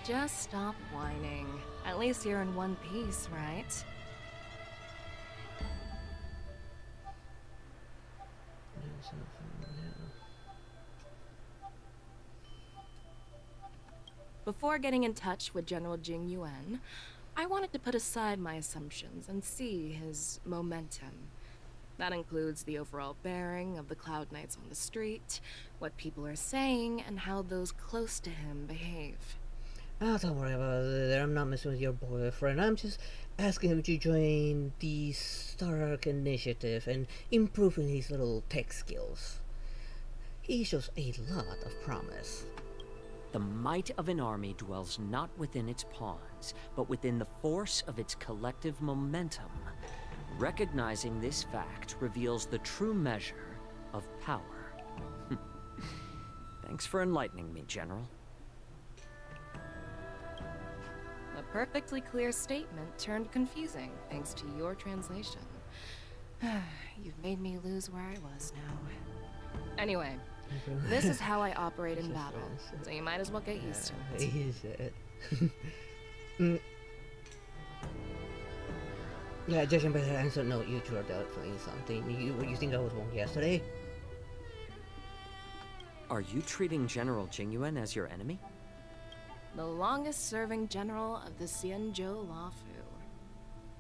Just stop whining. At least you're in one piece, right? Before getting in touch with General Jing Yuan, I wanted to put aside my assumptions and see his momentum. That includes the overall bearing of the Cloud Knights on the street, what people are saying, and how those close to him behave. Oh, don't worry about it. I'm not messing with your boyfriend. I'm just asking him to join the Stark Initiative and improving his little tech skills. He shows a lot of promise. The might of an army dwells not within its pawns, but within the force of its collective momentum. Recognizing this fact reveals the true measure of power. Thanks for enlightening me, General. A perfectly clear statement turned confusing thanks to your translation. You've made me lose where I was now. Anyway, this is how I operate in battle, so you might as well get used to it. Is it? Yeah, judging by that answer, no, you two are definitely something. You think I was wrong yesterday? Are you treating General Jing Yuan as your enemy? The longest-serving general of the Xianzhou Lawfu.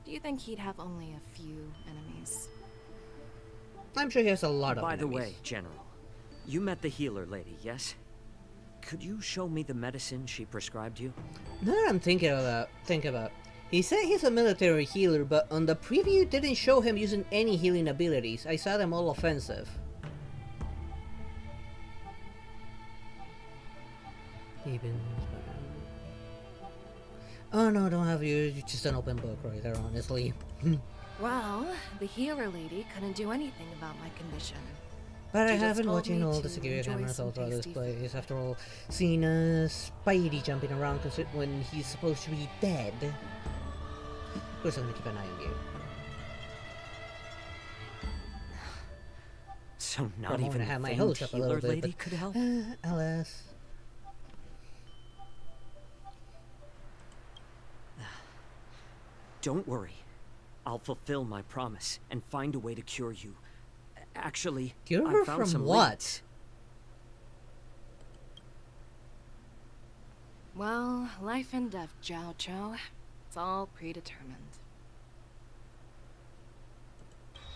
Do you think he'd have only a few enemies? I'm sure he has a lot of By enemies. the way, General, you met the healer lady, yes? Could you show me the medicine she prescribed you? Now that I'm thinking about, he said he's a military healer, but on the preview didn't show him using any healing abilities. I saw them all offensive. Oh no, don't have you. You're just an open book right there, honestly. Well, the healer lady couldn't do anything about my condition. But I She just have been told watching me all the to security enjoy cameras some all throughout this tasty place. After all, seeing Spidey jumping around when he's supposed to be dead. Of course, I'm gonna keep an eye on you. So not I'm even gonna the have my famed hopes up a healer little bit, lady but, could help? Alice. Don't worry. I'll fulfill my promise and find a way to cure you. Actually, Cure I her found from some what? leads. Well, life and death, Jiao Cho. It's all predetermined.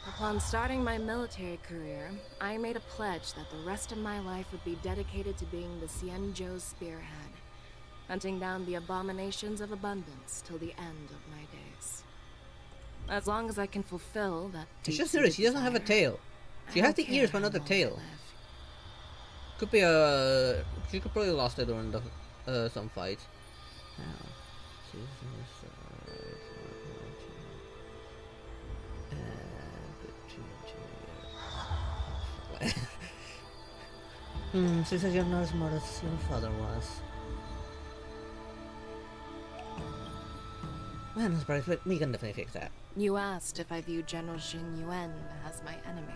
Upon starting my military career, I made a pledge that the rest of my life would be dedicated to being the Xianzhou spearhead, hunting down the abominations of abundance till the end of my days. As long as I can fulfill that It's just deep-seated noticed she doesn't have a desire, tail. I She has don't the ears, care but not the how long I tail. live. Could be she could probably lost it during the some fights. She said you're not as smart as your father was. Well, no surprise, but we can definitely fix that. You asked if I view General Jing Yuan as my enemy.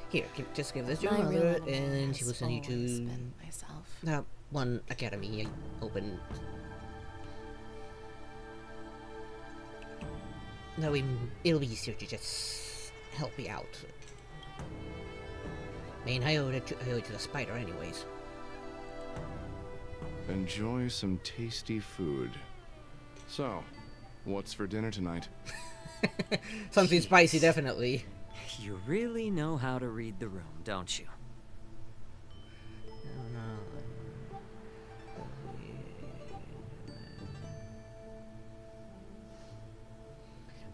Here, just give this to your My real mother, enemy and she will has send you always to been myself. that one academy open. That way, it'll be easier to just help me out. I mean, I owe it to the spider, anyways. Enjoy some tasty food. So, what's for dinner tonight? Something spicy, definitely. You really know how to read the room, don't you?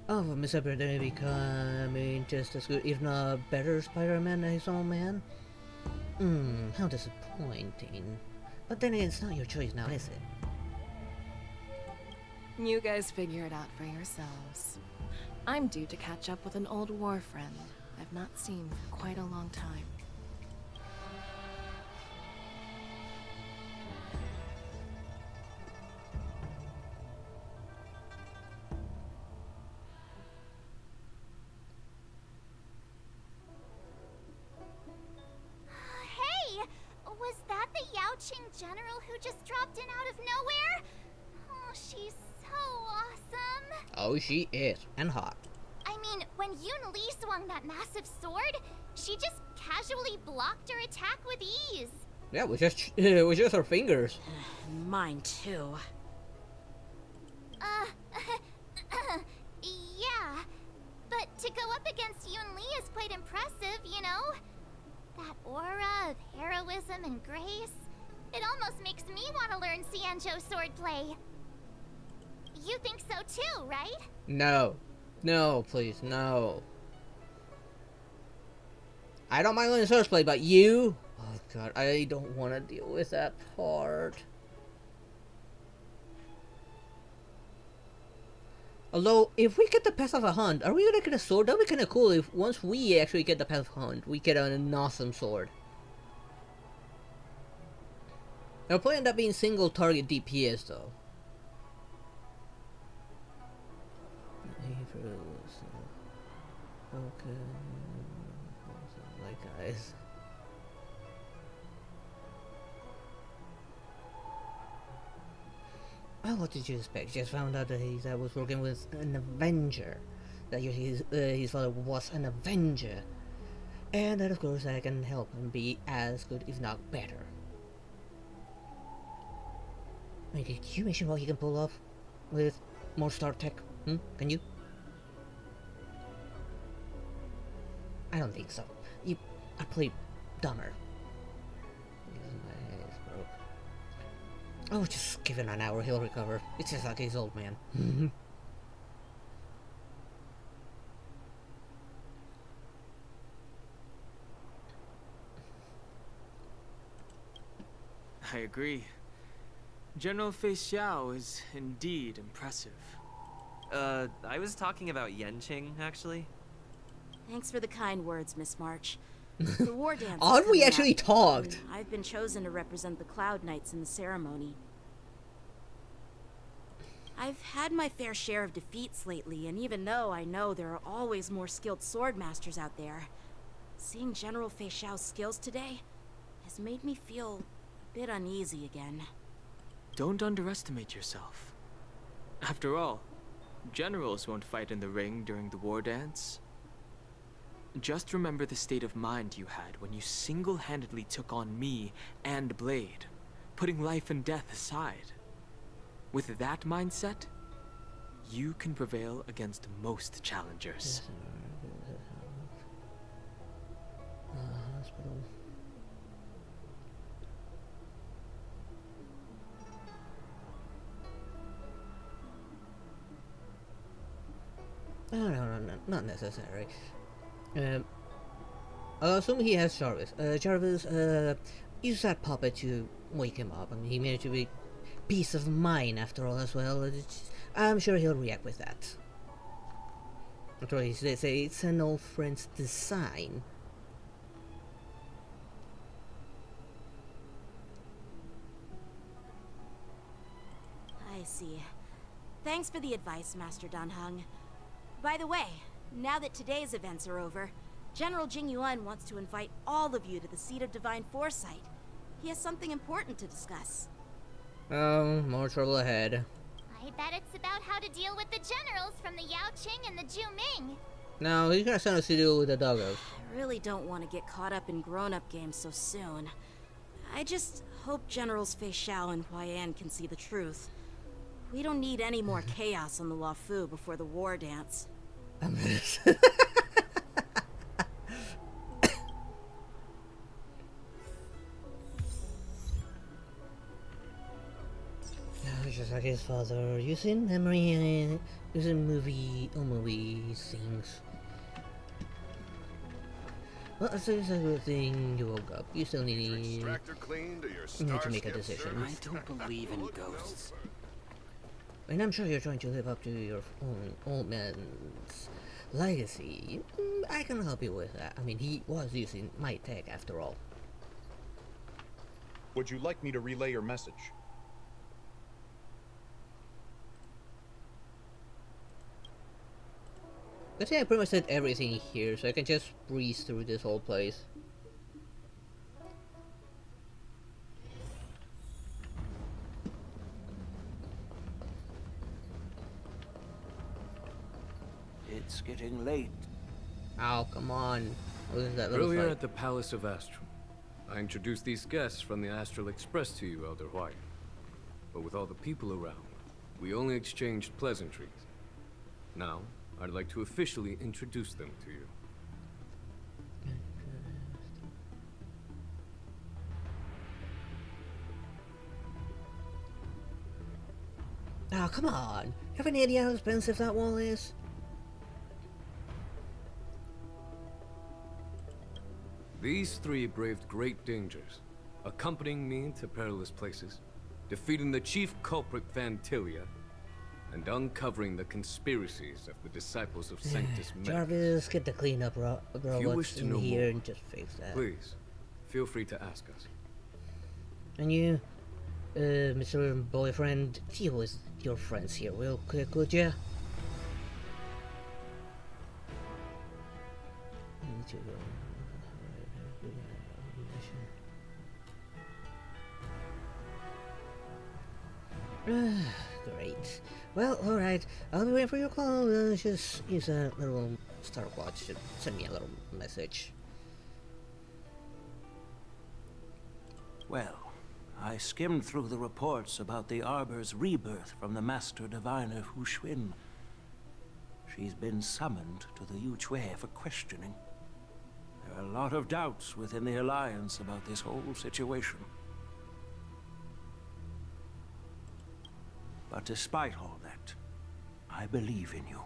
Oh, Mr. Birthday becoming just as good, if not better, Spider-Man than his own man? How disappointing. But then again, it's not your choice now, is it? You guys figure it out for yourselves. I'm due to catch up with an old war friend I've not seen for quite a long time. Hey! Was that the Yaoqing general who just dropped in out of nowhere? Oh, she's so awesome. Oh, she is. And hot. I mean, when Yun Li swung that massive sword, she just casually blocked her attack with ease. Yeah, it was just her fingers. Mine too. Yeah. But to go up against Yun Li is quite impressive, you know? That aura of heroism and grace. It almost makes me want to learn Xianzhou swordplay. You think so too, right? No. No, please, no. I don't mind learning swordplay, but you? Oh god, I don't want to deal with that part. Although, if we get the Path of a Hunt, are we gonna get a sword? That would be kinda cool if once we actually get the Path of a Hunt, we get an awesome sword. It'll probably end up being single target DPS though. Okay. Like guys. Well, what did you expect? Just found out that he was working with an Avenger. That his father was an Avenger. And that of course I can help him be as good, if not better. I mean, could you mention what he can pull off with more star tech? Can you? I don't think so. You are probably dumber. Oh, just give him an hour, he'll recover. It's just like he's old man. I agree. General Fei Xiao is indeed impressive. I was talking about Yenqing, actually. Thanks for the kind words, Miss March. The war dance. Odd we actually talked. I've been chosen to represent the Cloud Knights in the ceremony. I've had my fair share of defeats lately, and even though I know there are always more skilled swordmasters out there, seeing General Fei Xiao's skills today has made me feel a bit uneasy again. Don't underestimate yourself. After all, generals won't fight in the ring during the war dance. Just remember the state of mind you had when you single-handedly took on me and Blade, putting life and death aside. With that mindset, you can prevail against most challengers. Hospital. No, not necessary. I'll assume he has Jarvis. Jarvis, use that puppet to wake him up. I mean, he managed to be peace of mind after all as well. I'm sure he'll react with that. After all, they say it's an old friend's design. I see. Thanks for the advice, Master Danheng. By the way, now that today's events are over, General Jing Yuan wants to invite all of you to the Seat of Divine Foresight. He has something important to discuss. Oh, more trouble ahead. I bet it's about how to deal with the generals from the Yao Qing and the Zhu Ming. No, he got something to do with the doggos. I really don't want to get caught up in grown-up games so soon. I just hope Generals Fei Xiao and Huaiyan can see the truth. We don't need any more chaos on the Luofu before the war dance. Just like his father, using memory and using movie things. Well, it's a good thing you woke up. You still need to make a decision. I don't believe in ghosts. And I'm sure you're trying to live up to your own old man's legacy. I can help you with that. I mean, he was using my tech after all. Would you like me to relay your message? I think I pretty much said everything here, so I can just breeze through this whole place. It's getting late. Oh, come on. What is that Earlier at the Palace of Astral, I introduced these guests from the Astral Express to you, Elder White. But with all the people around, we only exchanged pleasantries. Now, I'd like to officially introduce them to you. Oh, come on. You have any idea how expensive that wall is? These three braved great dangers, accompanying me to perilous places, defeating the chief culprit Vantilia, and uncovering the conspiracies of the disciples of Sanctus Medicus. Jarvis, get the cleanup robots in here and just fix that. Please, feel free to ask us. And you, Mr. Boyfriend, deal with your friends here real quick, would ya? Need to go. Great. Well, alright. I'll be waiting for your call. Just use a little Star Watch to send me a little message. Well, I skimmed through the reports about the Arbor's rebirth from the Master Diviner Hu Xuan. She's been summoned to the Yu Chui for questioning. There are a lot of doubts within the Alliance about this whole situation. But despite all that, I believe in you.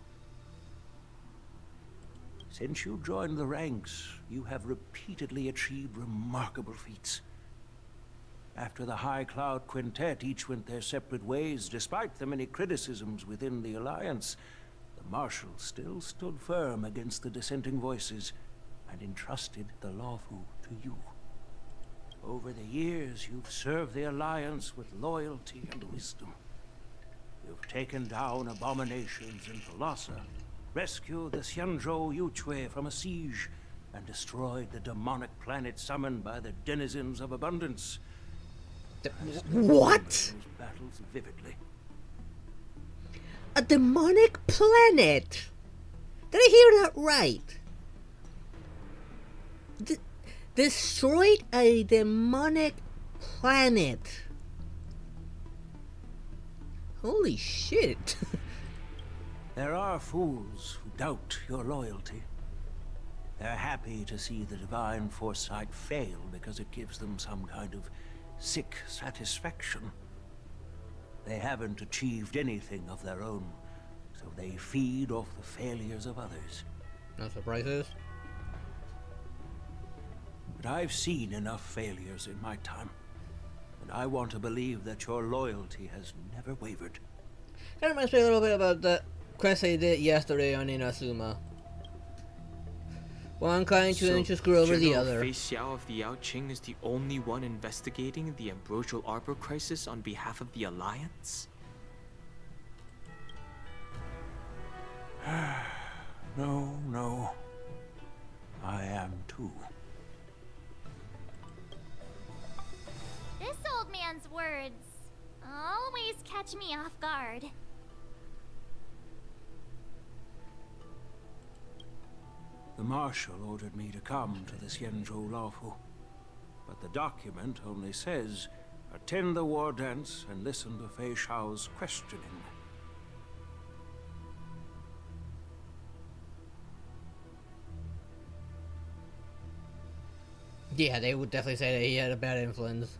Since you joined the ranks, you have repeatedly achieved remarkable feats. After the High Cloud Quintet each went their separate ways, despite the many criticisms within the Alliance, the Marshal still stood firm against the dissenting voices and entrusted the Luofu to you. Over the years, you've served the Alliance with loyalty and wisdom. You've taken down abominations in Thalassa, rescued the Xianzhou Yu Chui from a siege, and destroyed the demonic planet summoned by the denizens of abundance. What? Those battles vividly. A demonic planet? Did I hear that right? Destroyed a demonic planet. Holy shit. There are fools who doubt your loyalty. They're happy to see the divine foresight fail because it gives them some kind of sick satisfaction. They haven't achieved anything of their own, so they feed off the failures of others. No surprises? but I've seen enough failures in my time. And I want to believe that your loyalty has never wavered. That reminds me a little bit about the quest I did yesterday on Inazuma. One kind to just grew over the other. Fei Xiao of the Yaoqing is the only one investigating the Ambrosial Arbor crisis on behalf of the Alliance? No. I am too. This old man's words always catch me off guard. The Marshal ordered me to come to the Xianzhou Laofu, but the document only says, attend the war dance and listen to Fei Xiao's questioning. Yeah, they would definitely say that he had a bad influence.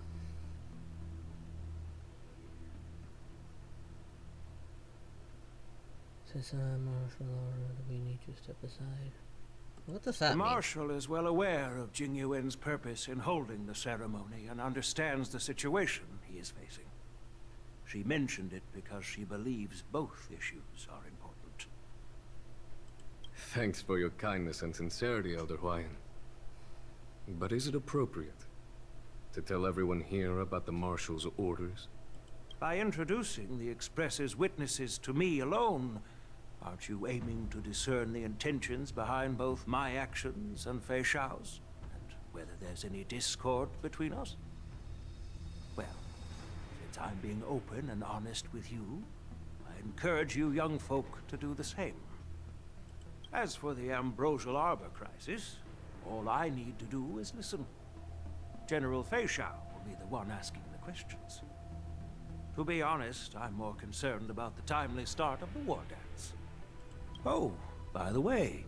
Since I'm martial order, we need to step aside. What does that The mean? Marshal is well aware of Jing Yuan's purpose in holding the ceremony and understands the situation he is facing. She mentioned it because she believes both issues are important. Thanks for your kindness and sincerity, Elder Huayan. But is it appropriate to tell everyone here about the Marshal's orders? By introducing the Express's witnesses to me alone, aren't you aiming to discern the intentions behind both my actions and Fei Xiao's? And whether there's any discord between us? Well, since I'm being open and honest with you, I encourage you young folk to do the same. As for the Ambrosial Arbor crisis, all I need to do is listen. General Fei Xiao will be the one asking the questions. To be honest, I'm more concerned about the timely start of the war dance. Oh, by the way,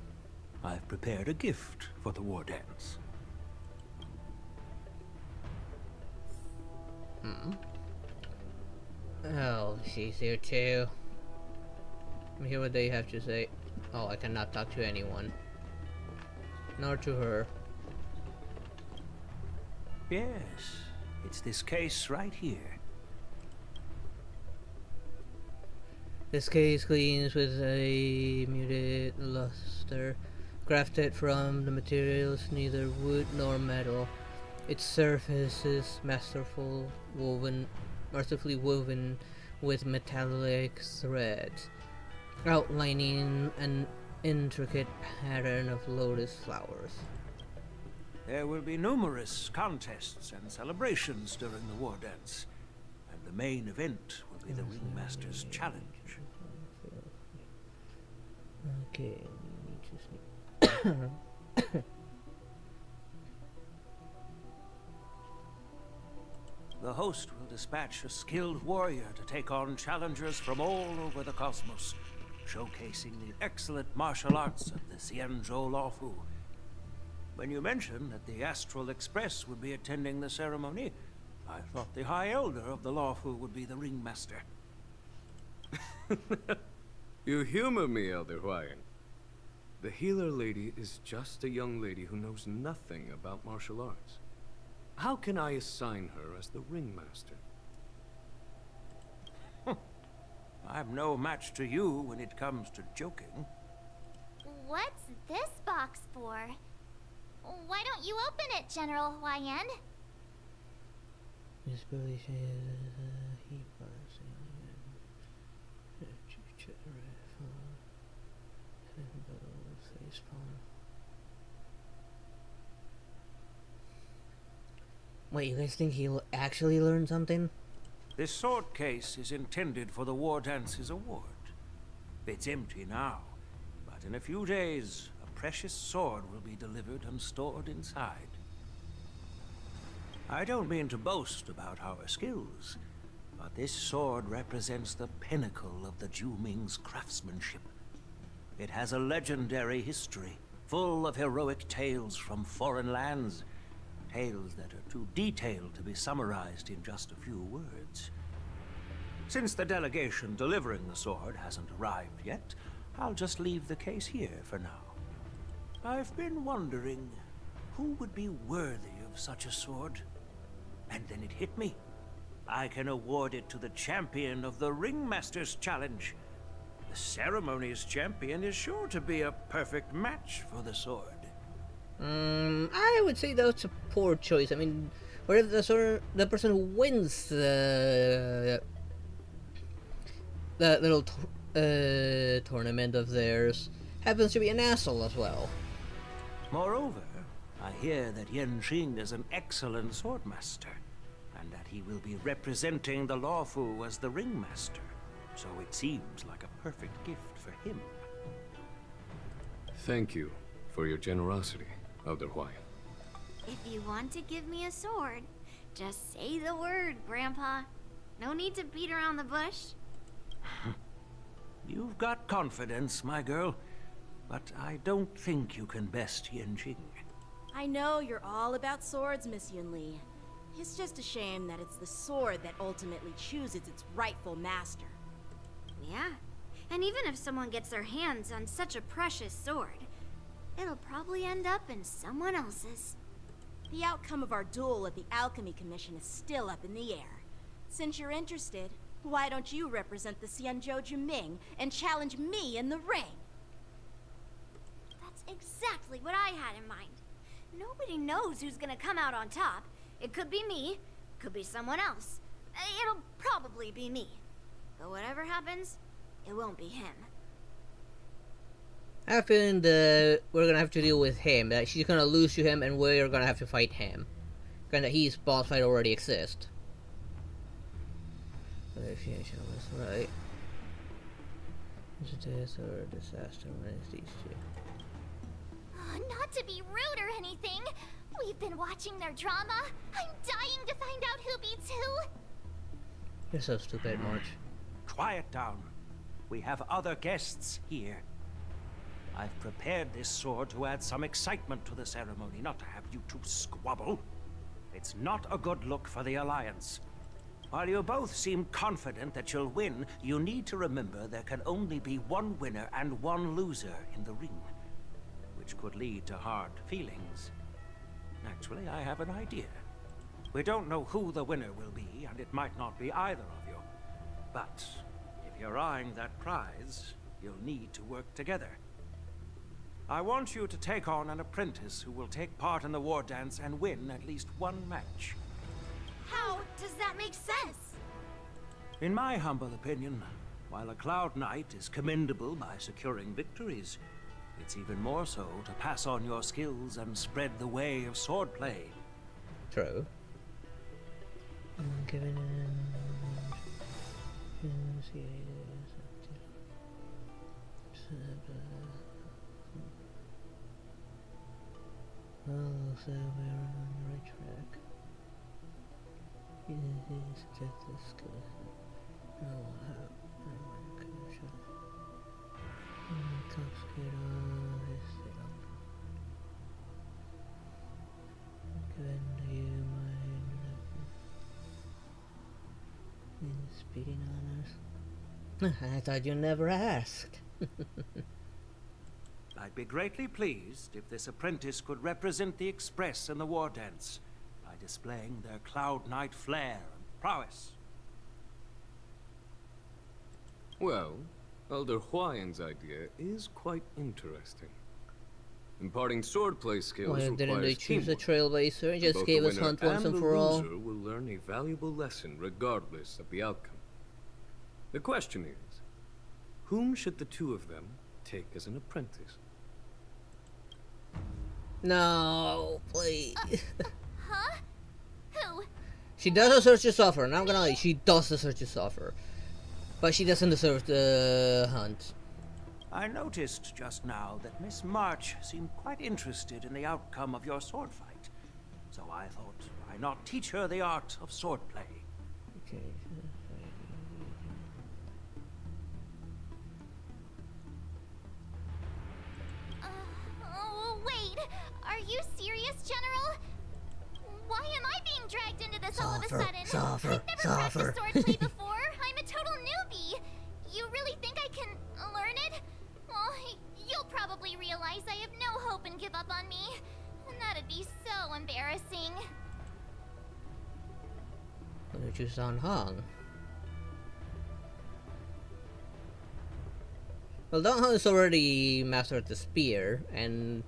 I've prepared a gift for the war dance. Oh, she's here too. Let me hear what they have to say. Oh, I cannot talk to anyone. Nor to her. Yes, it's this case right here. This case gleams with a muted luster, crafted from the materials neither wood nor metal. Its surface is masterfully woven with metallic thread, outlining an intricate pattern of lotus flowers. There will be numerous contests and celebrations during the war dance, and the main event will be the Ringmaster's Challenge. Okay, The host will dispatch a skilled warrior to take on challengers from all over the cosmos, showcasing the excellent martial arts of the Xianzhou Laofu. When you mentioned that the Astral Express would be attending the ceremony, I thought the High Elder of the Laofu would be the Ringmaster. You humor me, Elder Huayan. The healer lady is just a young lady who knows nothing about martial arts. How can I assign her as the Ringmaster? I'm no match to you when it comes to joking. What's this box for? Why don't you open it, General Huayan? This position is a heap Wait, you guys think he'll actually learn something? This sword case is intended for the War Dance's award. It's empty now, but in a few days, a precious sword will be delivered and stored inside. I don't mean to boast about our skills, but this sword represents the pinnacle of the Juming's craftsmanship. It has a legendary history, full of heroic tales from foreign lands. Tales that are too detailed to be summarized in just a few words. Since the delegation delivering the sword hasn't arrived yet, I'll just leave the case here for now. I've been wondering, who would be worthy of such a sword? And then it hit me. I can award it to the champion of the Ringmaster's Challenge. The ceremony's champion is sure to be a perfect match for the sword. I would say that's a poor choice. I mean, what if the person who wins the little tournament of theirs happens to be an asshole as well? Moreover, I hear that Yenqing is an excellent swordmaster, and that he will be representing the Lawfu as the Ringmaster. So it seems like a perfect gift for him. Thank you for your generosity, Elder Huai. If you want to give me a sword, just say the word, Grandpa. No need to beat around the bush. You've got confidence, my girl, but I don't think you can best Yenqing. I know you're all about swords, Miss Yunli. It's just a shame that it's the sword that ultimately chooses its rightful master. Yeah, and even if someone gets their hands on such a precious sword, it'll probably end up in someone else's. The outcome of our duel at the Alchemy Commission is still up in the air. Since you're interested, why don't you represent the Xianzhou Juming and challenge me in the ring? That's exactly what I had in mind. Nobody knows who's gonna come out on top. It could be me, could be someone else. It'll probably be me. But whatever happens, it won't be him. I have a feeling that we're gonna have to deal with him, that she's gonna lose to him and we're gonna have to fight him. Kinda his boss fight already exists. Verification was right. Is it this or a disaster when it's these two? Not to be rude or anything. We've been watching their drama. I'm dying to find out who beats who. You're so stupid, March. Quiet down. We have other guests here. I've prepared this sword to add some excitement to the ceremony, not to have you two squabble. It's not a good look for the Alliance. While you both seem confident that you'll win, you need to remember there can only be one winner and one loser in the ring, which could lead to hard feelings. Actually, I have an idea. We don't know who the winner will be, and it might not be either of you. But if you're eyeing that prize, you'll need to work together. I want you to take on an apprentice who will take part in the war dance and win at least one match. How does that make sense? In my humble opinion, while a Cloud Knight is commendable by securing victories, it's even more so to pass on your skills and spread the way of swordplay. True. Oh, so we're on the right track. Suggest this skill. No, how? Speeding honors. I thought you never asked. I'd be greatly pleased if this apprentice could represent the Express in the war dance by displaying their Cloud Knight flair and prowess. Well, Elder Huayan's idea is quite interesting. Imparting swordplay skills Why didn't they requires choose a teamwork. trailblazer and just Both gave the us winner Hunt once and the for all? loser will learn a valuable lesson regardless of the outcome. The question is, whom should the two of them take as an apprentice? No, please. Huh? Who? She does deserve to suffer, and I'm gonna lie, she does deserve to suffer. But she doesn't deserve the hunt. I noticed just now that Miss March seemed quite interested in the outcome of your sword fight. So I thought, why not teach her the art of swordplay? Okay. Oh, wait. Are you serious, General? Why am I being dragged into this all of a sudden? I've never practiced swordplay before. I'm a total newbie. You really think I can learn it? Well, you'll probably realize I have no hope and give up on me. And that'd be so embarrassing. You choose on Hong. Well, Don Hong is already mastered the spear, and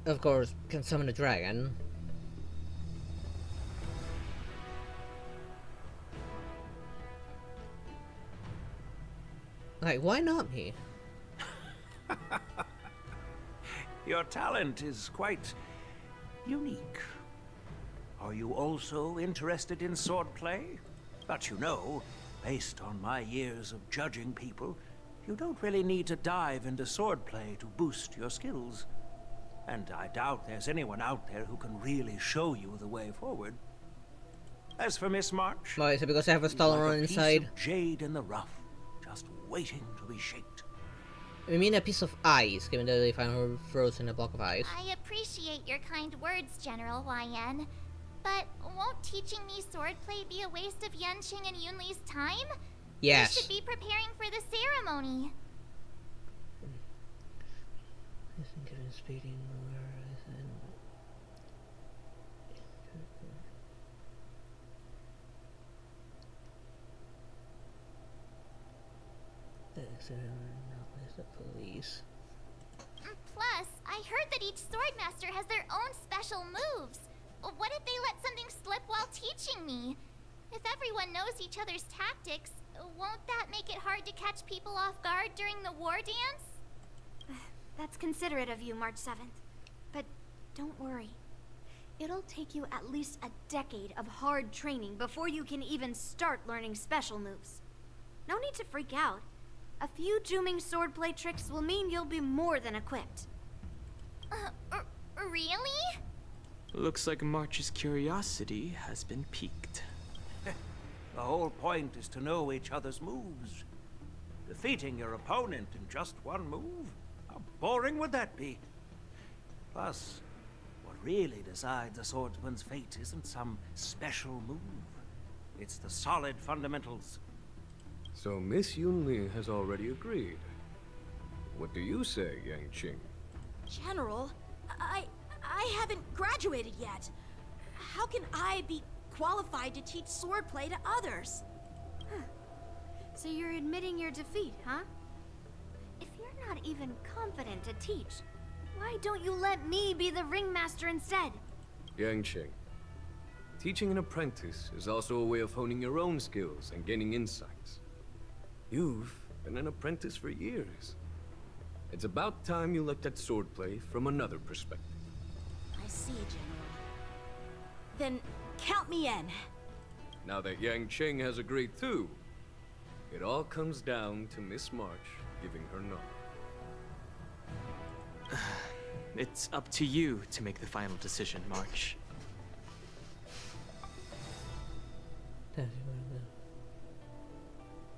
of course can summon a dragon. Like, why not me? Your talent is quite unique. Are you also interested in swordplay? But you know, based on my years of judging people, you don't really need to dive into swordplay to boost your skills. And I doubt there's anyone out there who can really show you the way forward. As for Miss March, Why is it because I have a stall on inside? Piece of jade in the rough, just waiting to be shaped. I mean a piece of ice, given that they find her frozen in a block of ice. I appreciate your kind words, General YN. But won't teaching me swordplay be a waste of Yanqing and Yunli's time? Yes. They should be preparing for the ceremony. I think it is speeding the police. Plus, I heard that each swordmaster has their own special moves. What if they let something slip while teaching me? If everyone knows each other's tactics, won't that make it hard to catch people off guard during the war dance? That's considerate of you, March 7th. But don't worry. It'll take you at least a decade of hard training before you can even start learning special moves. No need to freak out. A few Juming swordplay tricks will mean you'll be more than equipped. Really? Looks like March's curiosity has been piqued. The whole point is to know each other's moves. Defeating your opponent in just one move? How boring would that be? Plus, what really decides a swordsman's fate isn't some special move. It's the solid fundamentals. So Miss Yunli has already agreed. What do you say, Yanqing? General, I haven't graduated yet. How can I be qualified to teach swordplay to others? So you're admitting your defeat, huh? If you're not even confident to teach, why don't you let me be the ringmaster instead? Yanqing, teaching an apprentice is also a way of honing your own skills and gaining insights. You've been an apprentice for years. It's about time you looked at swordplay from another perspective. I see, General. Then count me in. Now that Yanqing has agreed too, it all comes down to Miss March giving her nod. It's up to you to make the final decision, March.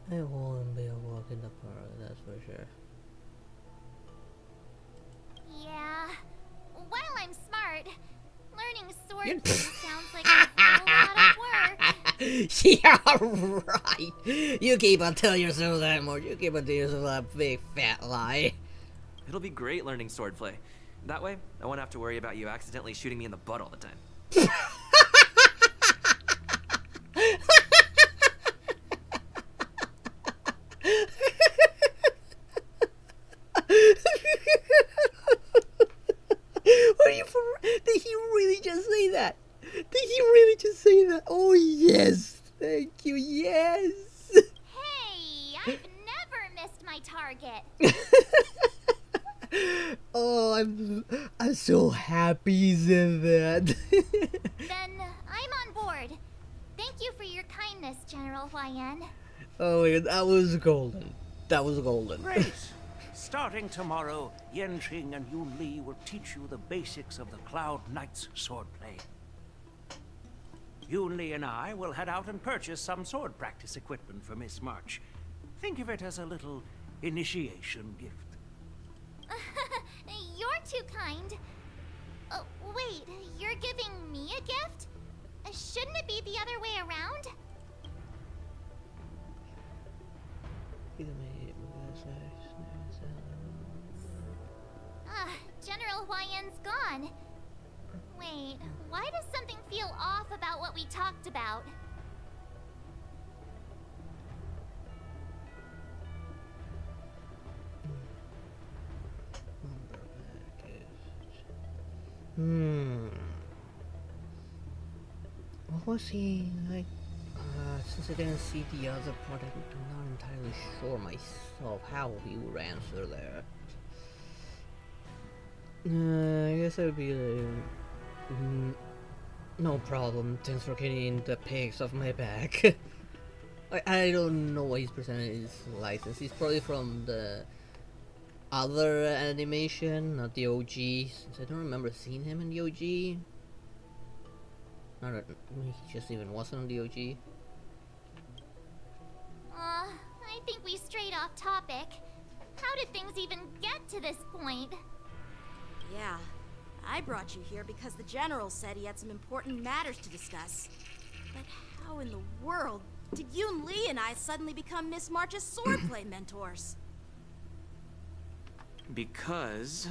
It won't be a walk in the park, that's for sure. Yeah. While I'm smart, learning swordplay sounds like a whole lot of work. Yeah, right. You keep on telling yourself that more. You keep on telling yourself that big fat lie. It'll be great learning swordplay. That way, I won't have to worry about you accidentally shooting me in the butt all the time. Did he really just say that? Did he really just say that? Oh yes, thank you, yes. Hey, I've never missed my target. Oh, I'm so happy he said that. Then I'm on board. Thank you for your kindness, General YN. Oh my god, that was golden. That was golden. Great! Starting tomorrow, Yanqing and Yunli will teach you the basics of the Cloud Knight's swordplay. Yunli and I will head out and purchase some sword practice equipment for Miss March. Think of it as a little initiation gift. You're too kind. Oh, wait, you're giving me a gift? Shouldn't it be the other way around? General General Huayan's gone. Wait, why does something feel off about what we talked about? What was he like? Since I didn't see the other part, I'm not entirely sure myself how he would answer that. I guess I would be no problem. Thanks for getting the pics off my back. I don't know why he's presented his license. He's probably from the other animation, not the OG. Since I don't remember seeing him in the OG. He just even wasn't on the OG. I think we strayed off topic. How did things even get to this point? Yeah, I brought you here because the General said he had some important matters to discuss. But how in the world did Yoon Lee and I suddenly become Miss March's swordplay mentors? Because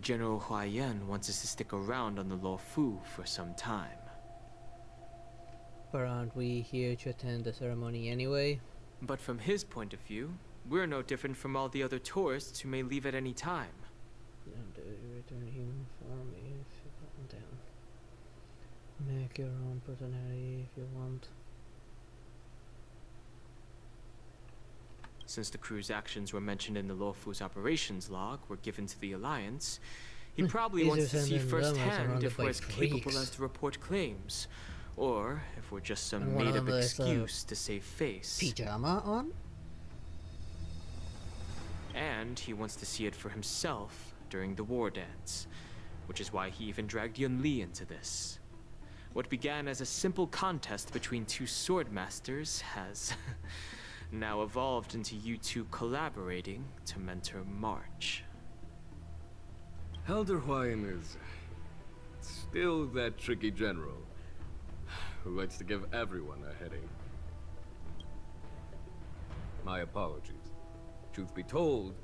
General Huayan wants us to stick around on the Law Fu for some time. But aren't we here to attend the ceremony anyway? But from his point of view, we're no different from all the other tourists who may leave at any time. Return human form if you want them. Make your own personality if you want. Since the crew's actions were mentioned in the Luofu's operations log were given to the Alliance, he probably wants to see firsthand if we're as capable as to report claims, or if we're just some made-up excuse to save face. Pyjama on? And he wants to see it for himself during the war dance, which is why he even dragged Yun Li into this. What began as a simple contest between two sword masters has now evolved into you two collaborating to mentor March. Elder Huayan is still that tricky general who likes to give everyone a headache. My apologies. Truth be told,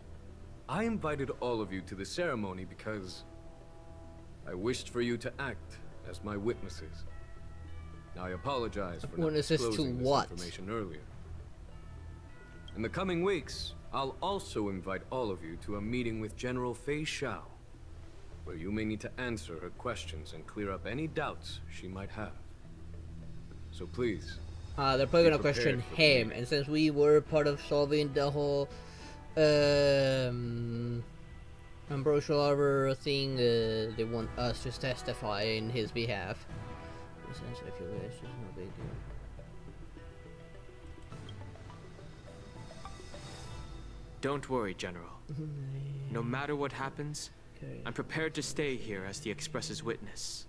I invited all of you to the ceremony because I wished for you to act as my witnesses. I apologize for not disclosing this information earlier. In the coming weeks, I'll also invite all of you to a meeting with General Fei Xiao, where you may need to answer her questions and clear up any doubts she might have. So please. They're probably gonna question him, and since we were part of solving the whole Ambrosial Arbor thing, they want us to testify in his behalf. Essentially, if you wish, there's no big deal. Don't worry, General. No matter what happens, I'm prepared to stay here as the Express's witness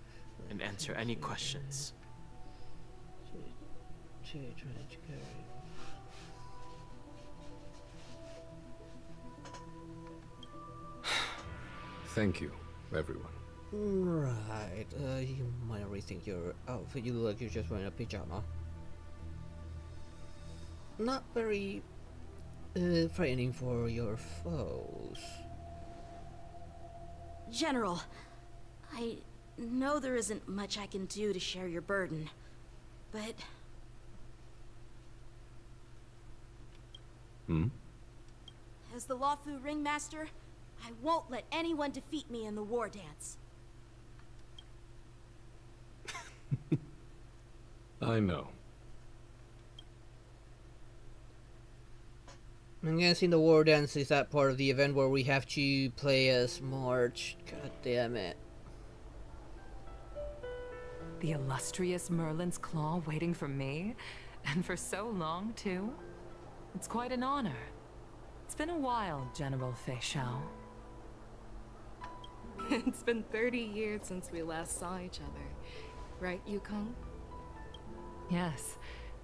and answer any questions. Thank you, everyone. Right, you might rethink your outfit. You look like you're just wearing a pajama. Not very frightening for your foes. General, I know there isn't much I can do to share your burden, but... As the Luofu Ringmaster, I won't let anyone defeat me in the war dance. I know. I'm guessing the war dance is that part of the event where we have to play as March. God damn it. The illustrious Merlin's Claw waiting for me? And for so long, too? It's quite an honor. It's been a while, General Fei Xiao. It's been 30 years since we last saw each other. Right, Yukong? Yes.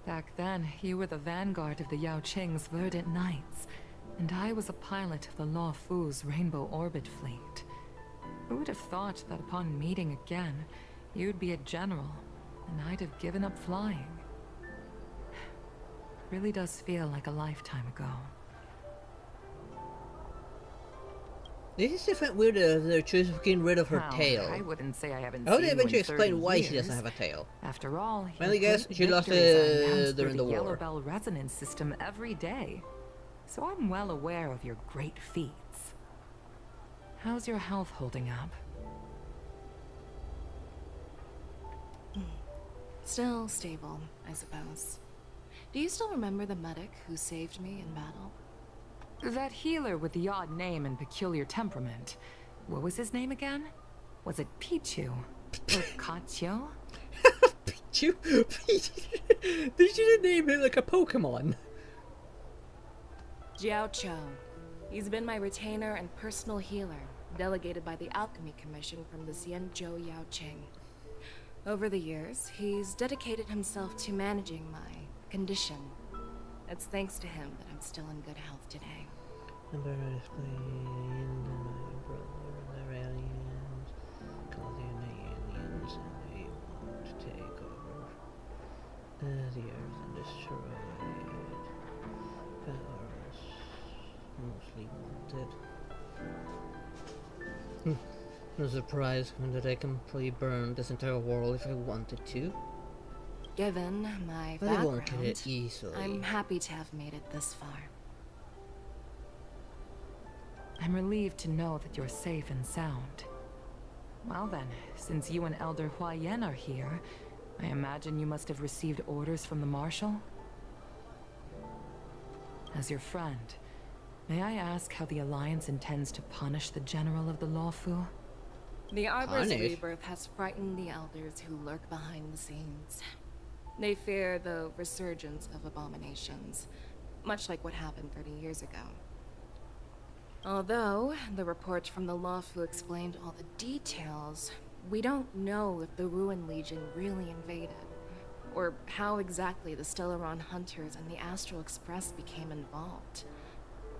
Back then, you were the vanguard of the Yao Qing's Verdant Knights, and I was a pilot of the Law Fu's Rainbow Orbit fleet. Who would have thought that upon meeting again, you'd be a general, and I'd have given up flying? It really does feel like a lifetime ago. This is definitely weird that they're choosing to get rid of her Well, tail. I wouldn't say I haven't I hope seen they you eventually in 30 explain why she years. doesn't have a tail. After all, Mainly your guess great she lost victories are it announced during through the Yellow war. Bell resonance system every day. So I'm well aware of your great feats. How's your health holding up? Still stable, I suppose. Do you still remember the medic who saved me in battle? That healer with the odd name and peculiar temperament. What was his name again? Was it Pichu? Or Katyo? Pichu? They should have named him like a Pokemon. Jiao Cho. He's been my retainer and personal healer, delegated by the Alchemy Commission from the Xianzhou Yaoqing. Over the years, he's dedicated himself to managing my condition. It's thanks to him that I'm still in good health today. The earth and destroy it. Powers mostly wanted. No surprise that I can probably burn this entire world if I wanted to. Given my But I won't get background, it easily. I'm happy to have made it this far. I'm relieved to know that you're safe and sound. Well then, since you and Elder Huayan are here, I imagine you must have received orders from the Marshal? As your friend, may I ask how the Alliance intends to punish the General of the Lawfu? The Arbor's Punish? rebirth has frightened the elders who lurk behind the scenes. They fear the resurgence of abominations, much like what happened 30 years ago. Although the report from the Lawfu explained all the details, we don't know if the Ruin Legion really invaded, or how exactly the Stellaron Hunters and the Astral Express became involved.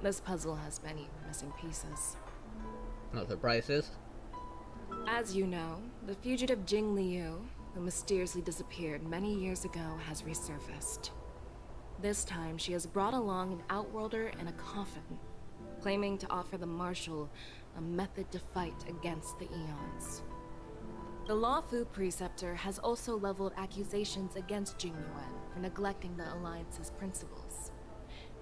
This puzzle has many missing pieces. No surprises. As you know, the fugitive Jing Liu, who mysteriously disappeared many years ago, has resurfaced. This time, she has brought along an Outworlder and a coffin, claiming to offer the Marshal a method to fight against the Eons. The Lawfu Preceptor has also leveled accusations against Jing Yuan for neglecting the Alliance's principles.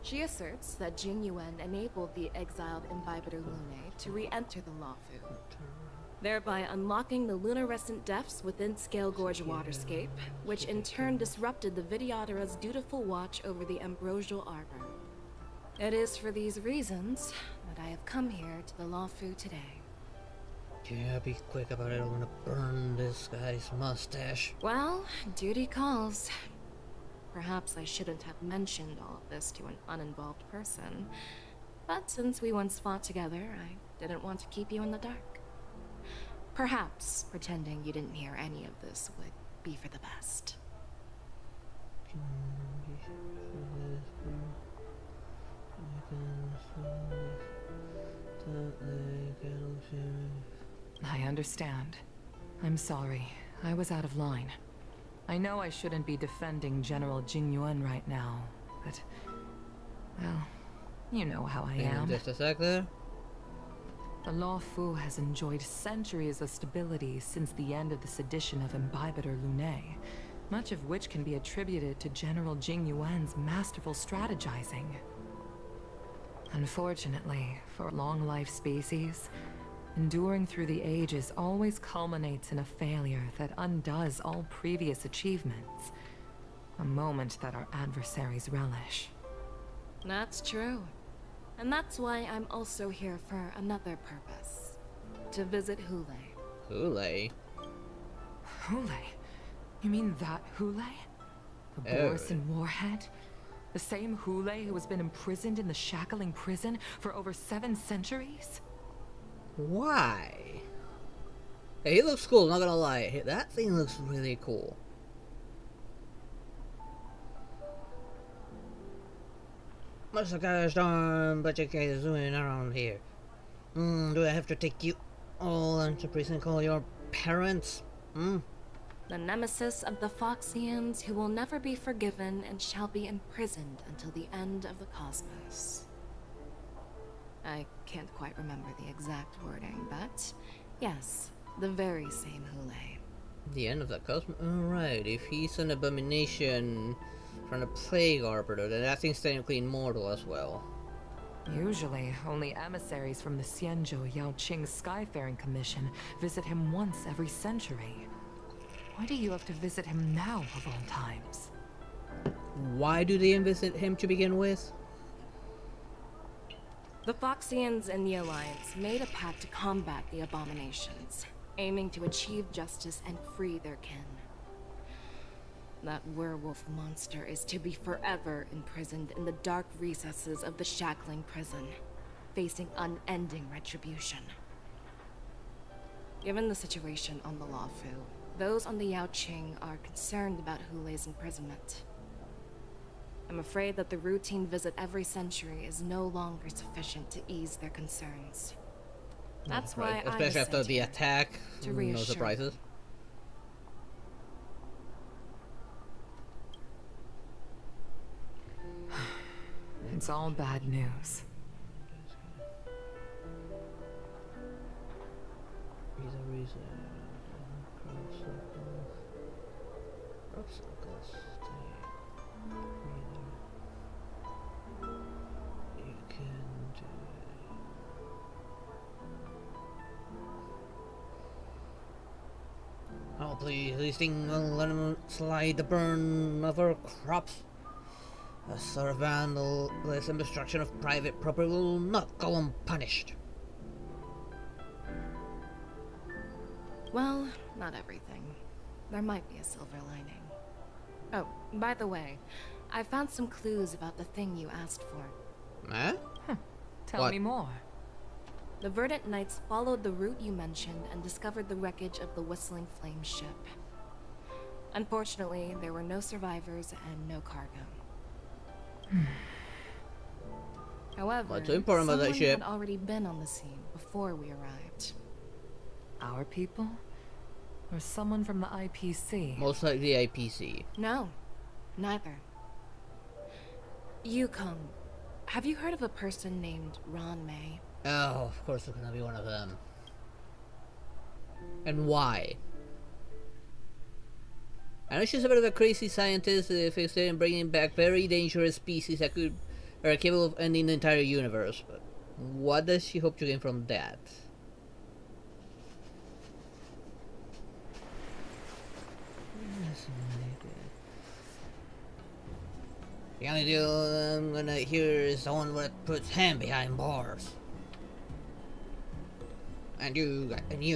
She asserts that Jing Yuan enabled the exiled Imbibitor Lunae to re-enter the Lawfu, thereby unlocking the lunarescent depths within Scale Gorge Waterscape, which in turn disrupted the Vidyadhara's dutiful watch over the Ambrosial Arbor. It is for these reasons that I have come here to the Lawfu today. Yeah, be quick about it. I don't want to burn this guy's mustache. Well, duty calls. Perhaps I shouldn't have mentioned all of this to an uninvolved person, but since we once fought together, I didn't want to keep you in the dark. Perhaps pretending you didn't hear any of this would be for the best. I understand. I'm sorry. I was out of line. I know I shouldn't be defending General Jing Yuan right now, but... well, you know how I am. Just a sec there. The Lawfu has enjoyed centuries of stability since the end of the sedition of Imbibitor Lunae, much of which can be attributed to General Jing Yuan's masterful strategizing. Unfortunately, for a long-life species, enduring through the ages always culminates in a failure that undoes all previous achievements. A moment that our adversaries relish. That's true. And that's why I'm also here for another purpose. To visit Hule. Hule? Hule? You mean that Hule? The Borisin warhead? The same Hule who has been imprisoned in the Shackling prison for over 7 centuries? Why? Hey, he looks cool, not gonna lie. That thing looks really cool. Must gosh darn but you guys doing around here. Do I have to take you all into prison and call your parents? The nemesis of the Foxians who will never be forgiven and shall be imprisoned until the end of the cosmos. I can't quite remember the exact wording, but yes, the very same Hule. The end of the cosmos? Alright, if he's an abomination from the Plague Arbiter, then that thing's technically immortal as well. Usually, only emissaries from the Xianzhou Yaoqing Skyfaring Commission visit him once every century. Why do you have to visit him now, of all times? Why do they visit him to begin with? The Foxians and the Alliance made a pact to combat the abominations, aiming to achieve justice and free their kin. That werewolf monster is to be forever imprisoned in the dark recesses of the Shackling prison, facing unending retribution. Given the situation on the Luofu, those on the Yaoqing are concerned about Hule's imprisonment. I'm afraid that the routine visit every century is no longer sufficient to ease their concerns. That's why I especially was after sent the here, attack. to No reassure surprises. It's all bad news. Oh please, these things will let them slide the burn of our crops. A sort of vandalism, destruction of private property will not go unpunished. Well, not everything. There might be a silver lining. Oh, by the way, I found some clues about the thing you asked for. Huh? Tell me more. The Verdant Knights followed the route you mentioned and discovered the wreckage of the Whistling Flame ship. Unfortunately, there were no survivors and no cargo. However, What's so important about that someone ship? had already been on the scene before we arrived. Our people? Or someone from the IPC? Most likely IPC. No, neither. Yukong, have you heard of a person named Ron May? Oh, of course it's gonna be one of them. And why? I know she's a bit of a crazy scientist fixated in bringing back very dangerous species that are capable of ending the entire universe, but what does she hope to gain from that? The only deal I'm gonna hear is someone that puts him behind bars. And you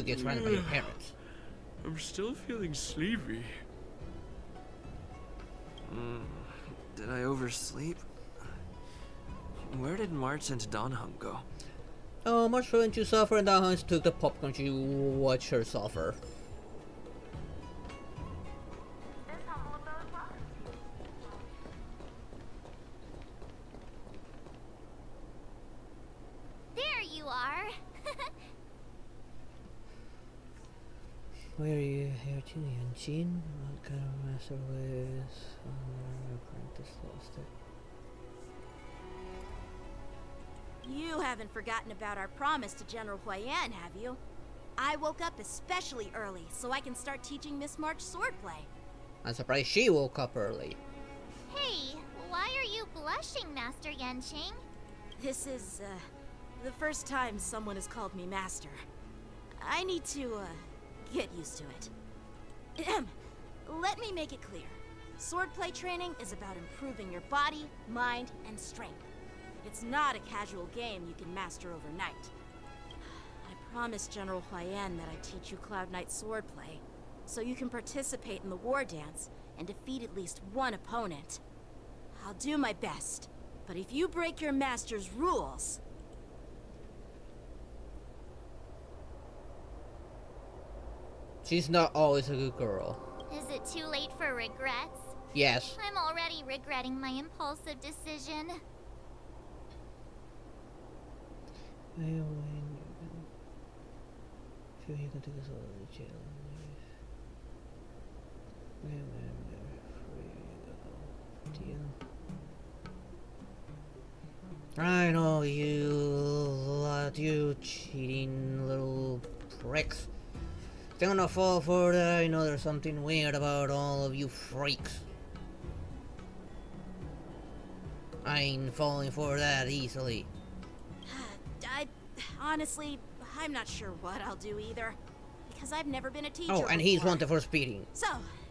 get surrounded by your parents. I'm still feeling sleepy. Did I oversleep? Where did March and Donham go? Oh, March went to suffer and Donham took the popcorn to watch her suffer. There you are. Where are you here to Yanjin? What kind of master ways? Apprentice lost it. You haven't forgotten about our promise to General Huayan, have you? I woke up especially early so I can start teaching Miss March swordplay. I'm surprised she woke up early. Hey, why are you blushing, Master Yanqing? This is, the first time someone has called me Master. I need to, get used to it. Let me make it clear. Swordplay training is about improving your body, mind, and strength. It's not a casual game you can master overnight. I promised General Huayan that I'd teach you Cloud Knight swordplay, so you can participate in the war dance and defeat at least one opponent. I'll do my best, but if you break your master's rules... She's not always a good girl. Is it too late for regrets? Yes. I'm already regretting my impulsive decision. You can take us all to the jail. I know you cheating little pricks. They're gonna fall for that. I know there's something weird about all of you freaks. I ain't falling for that easily. Honestly, I'm not sure what I'll do either. Because I've never been a teacher Oh, and he's before. wanted for speeding. So,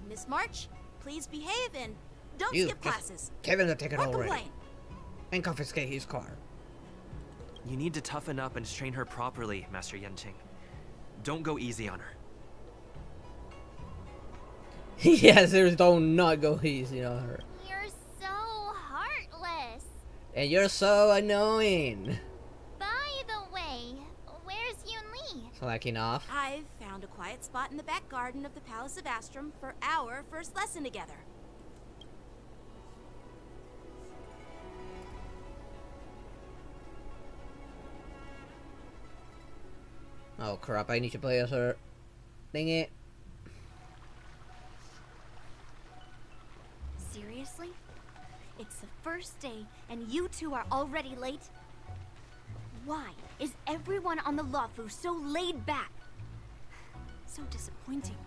Miss March, please behave and don't You skip just classes. give him the ticket Or already. complain. And confiscate his car. You need to toughen up and train her properly, Master Yanqing. Don't go easy on her. Yes, there's don't not go easy on her. You're so heartless. And you're so annoying. By the way, where's Yun Li? Slacking off. I've found a quiet spot in the back garden of the Palace of Astrum for our first lesson together. Oh crap, I need to play as her. Dang it. Seriously? It's the first day and you two are already late? Why is everyone on the Luofu so laid back? So disappointing.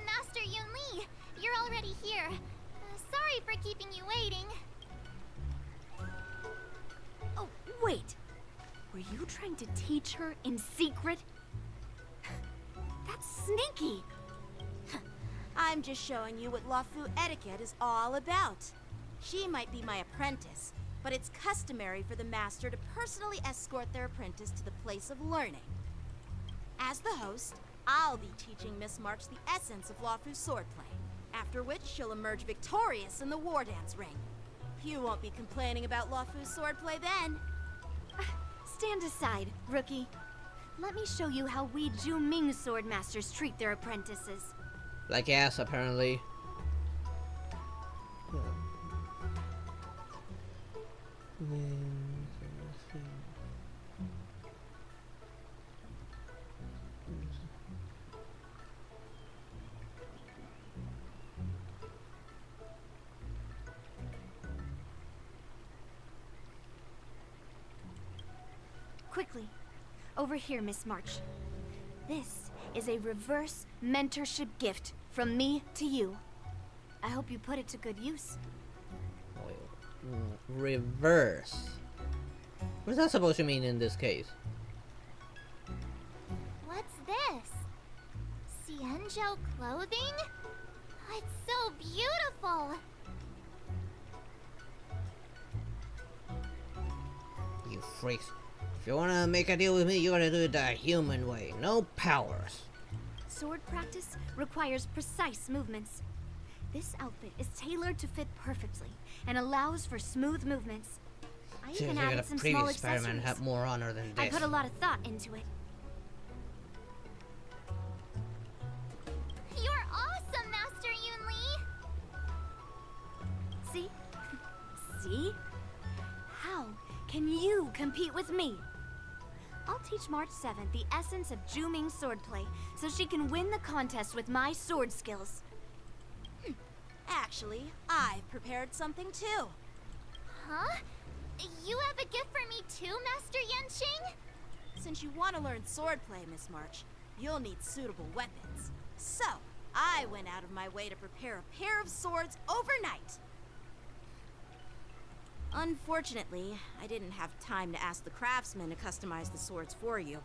Master Yun Li, you're already here. Sorry for keeping you waiting. Oh, wait. Were you trying to teach her in secret? That's sneaky. I'm just showing you what Luofu etiquette is all about. She might be my apprentice, but it's customary for the master to personally escort their apprentice to the place of learning. As the host, I'll be teaching Miss March the essence of Luofu swordplay, after which she'll emerge victorious in the war dance ring. You won't be complaining about Luofu swordplay then. Stand aside, rookie. Let me show you how we Ju-Ming sword masters treat their apprentices. Like ass, apparently. Quickly. Over here, Miss March. This is a reverse mentorship gift from me to you. I hope you put it to good use. Reverse. What's that supposed to mean in this case? What's this? Xianzhou clothing? It's so beautiful. You freaks. If you wanna make a deal with me, you gotta do it the human way. No powers. Sword practice requires precise movements. This outfit is tailored to fit perfectly and allows for smooth movements. I even added some small accessories. Have more honor than this. I put a lot of thought into it. You're awesome, Master Yun Li. See? See? How can you compete with me? I'll teach March 7th the essence of Ju-Ming swordplay so she can win the contest with my sword skills. Actually, I've prepared something too. Huh? You have a gift for me too, Master Yanqing? Since you want to learn swordplay, Miss March, you'll need suitable weapons. So, I went out of my way to prepare a pair of swords overnight. Unfortunately, I didn't have time to ask the craftsman to customize the swords for you.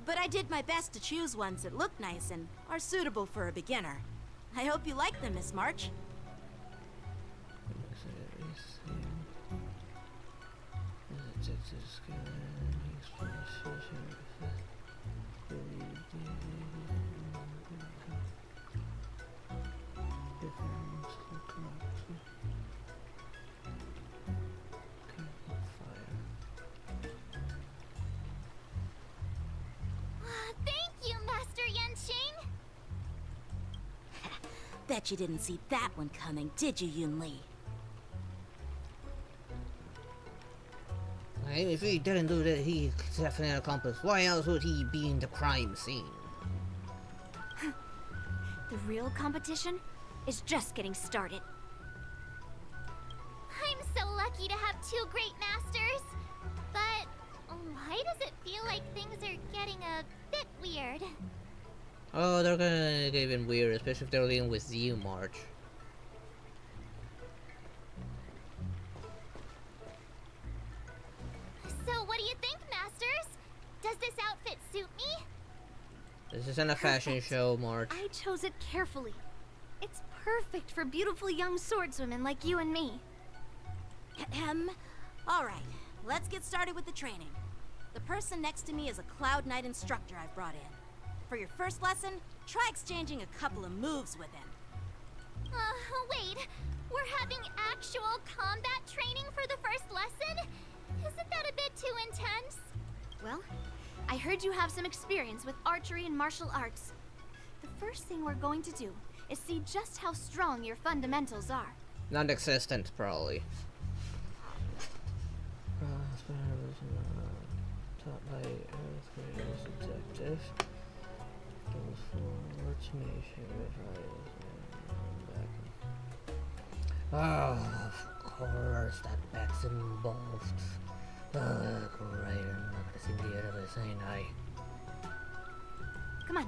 But I did my best to choose ones that look nice and are suitable for a beginner. I hope you like them, Miss March. Thank you, Master Yanqing. Bet you didn't see that one coming, did you, Yun Li? If he didn't do that, he definitely an accomplice. Why else would he be in the crime scene? The real competition is just getting started. I'm so lucky to have two great masters. But why does it feel like things are getting a bit weird? Oh, they're gonna get even weird, especially if they're dealing with you, March. So what do you think, masters? Does this outfit suit me? This isn't a fashion show, March. I chose it carefully. It's perfect for beautiful young swordswomen like you and me. Alright, let's get started with the training. The person next to me is a Cloud Knight instructor I've brought in. For your first lesson, try exchanging a couple of moves with him. Wait. We're having actual combat training for the first lesson? Isn't that a bit too intense? Well, I heard you have some experience with archery and martial arts. The first thing we're going to do is see just how strong your fundamentals are. Non-existent, probably. Taught by Earth's objective. Goes forward to make sure oh, of course, that bet's involved. Great, I'm not gonna see the end of this, ain't I? Come on,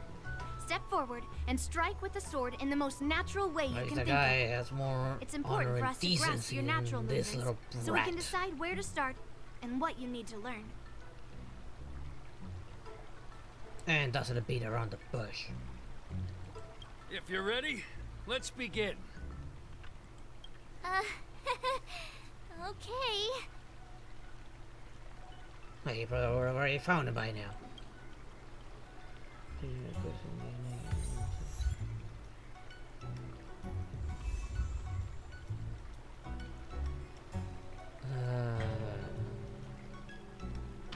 step forward and strike with the sword in the most natural way you can The think guy of. has more It's important honor for and us to grasp decency your natural than this movements, little so we can brat. decide where to start and what you need to learn. And doesn't beat around the bush. If you're ready, let's begin. Okay. Well, you probably would have already found it by now.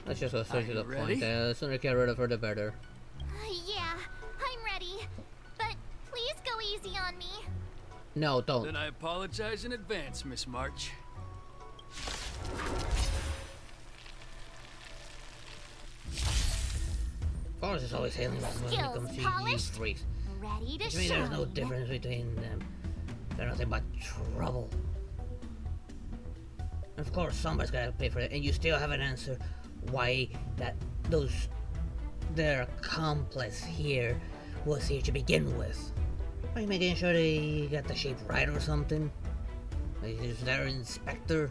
Let's just go straight to the point. The sooner get rid of her, the better. Yeah, I'm ready. But please go easy on me. No, don't. Then I apologize in advance, Miss March. Force is always hailing when it comes to these freaks. Ready to To me, there's no shine. difference between them. They're nothing but trouble. Of course, somebody's gotta pay for it, and you still haven't answered why their accomplice here was here to begin with. Are you making sure they got the shape right or something? Is their inspector?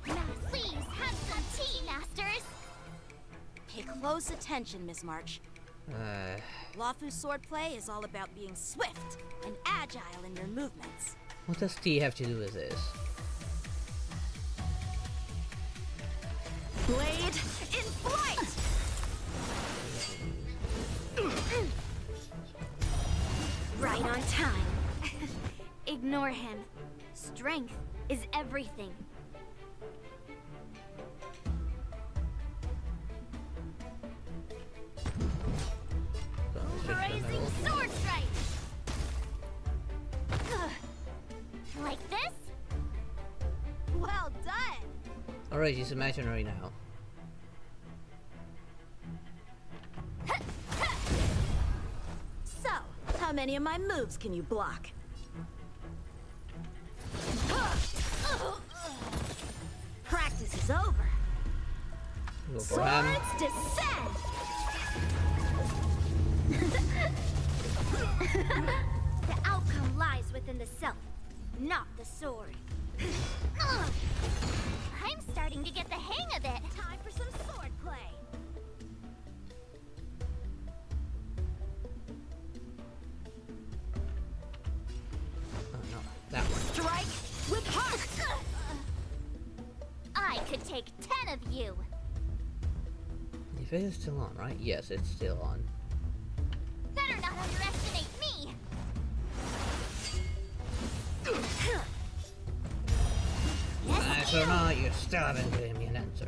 Please have some tea, masters. Pay close attention, Miss March. Lawfu swordplay is all about being swift and agile in your movements. What does T have to do with this? Blade in flight! Right on time. Ignore him. Strength is everything. Rising sword strike. Like this? Well done! Alright, she's imaginary now. So, how many of my moves can you block? Practice is over. Go for him. Swords descend! The outcome lies within the self, not the sword. I'm starting to get the hang of it. Time for some sword play. Oh no, that one. Strike with heart! I could take 10 of you. The face is still on, right? Yes, it's still on. Better not underestimate me. Nice or not, you still haven't given me an answer.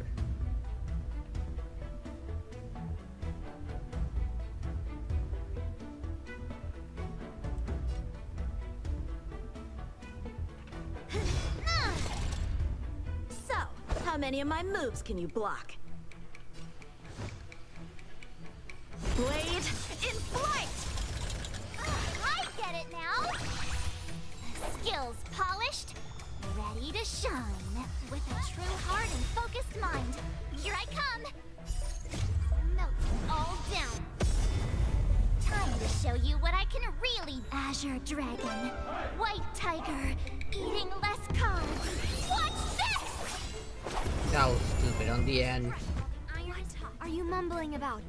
So, how many of my moves can you block? Blade in flight! I get it now. Skills polished. Ready to shine. With a true heart and focused mind. Here I come. Melt it all down. Time to show you what I can really. Azure Dragon. White Tiger. Eating less carbs. Watch this! That was stupid on the end. What are you mumbling about?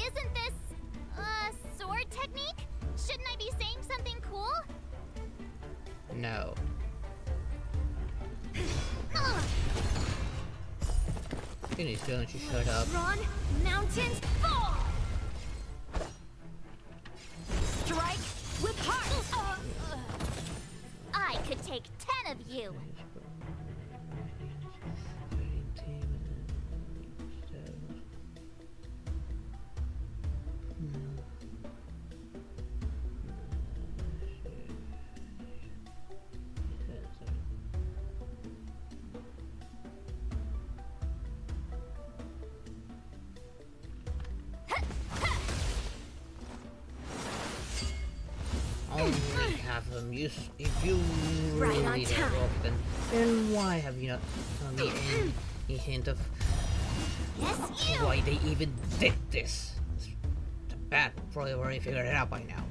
Isn't this a sword technique? Shouldn't I be saying something cool? No. Finish, don't you shut up. Run, mountains, fall! Strike with heart! I could take 10 of you! Only have them use if you Right really on need time. it often. Then why have you not told me any hint of why they even did this? The bat probably already figured it out by now.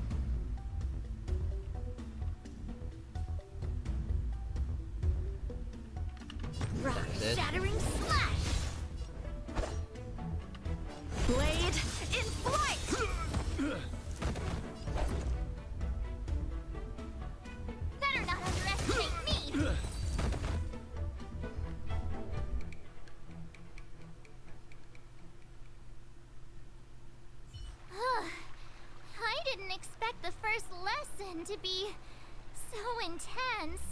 Rock That's it. shattering slash! Blade in flight! Better not underestimate me! I didn't expect the first lesson to be so intense.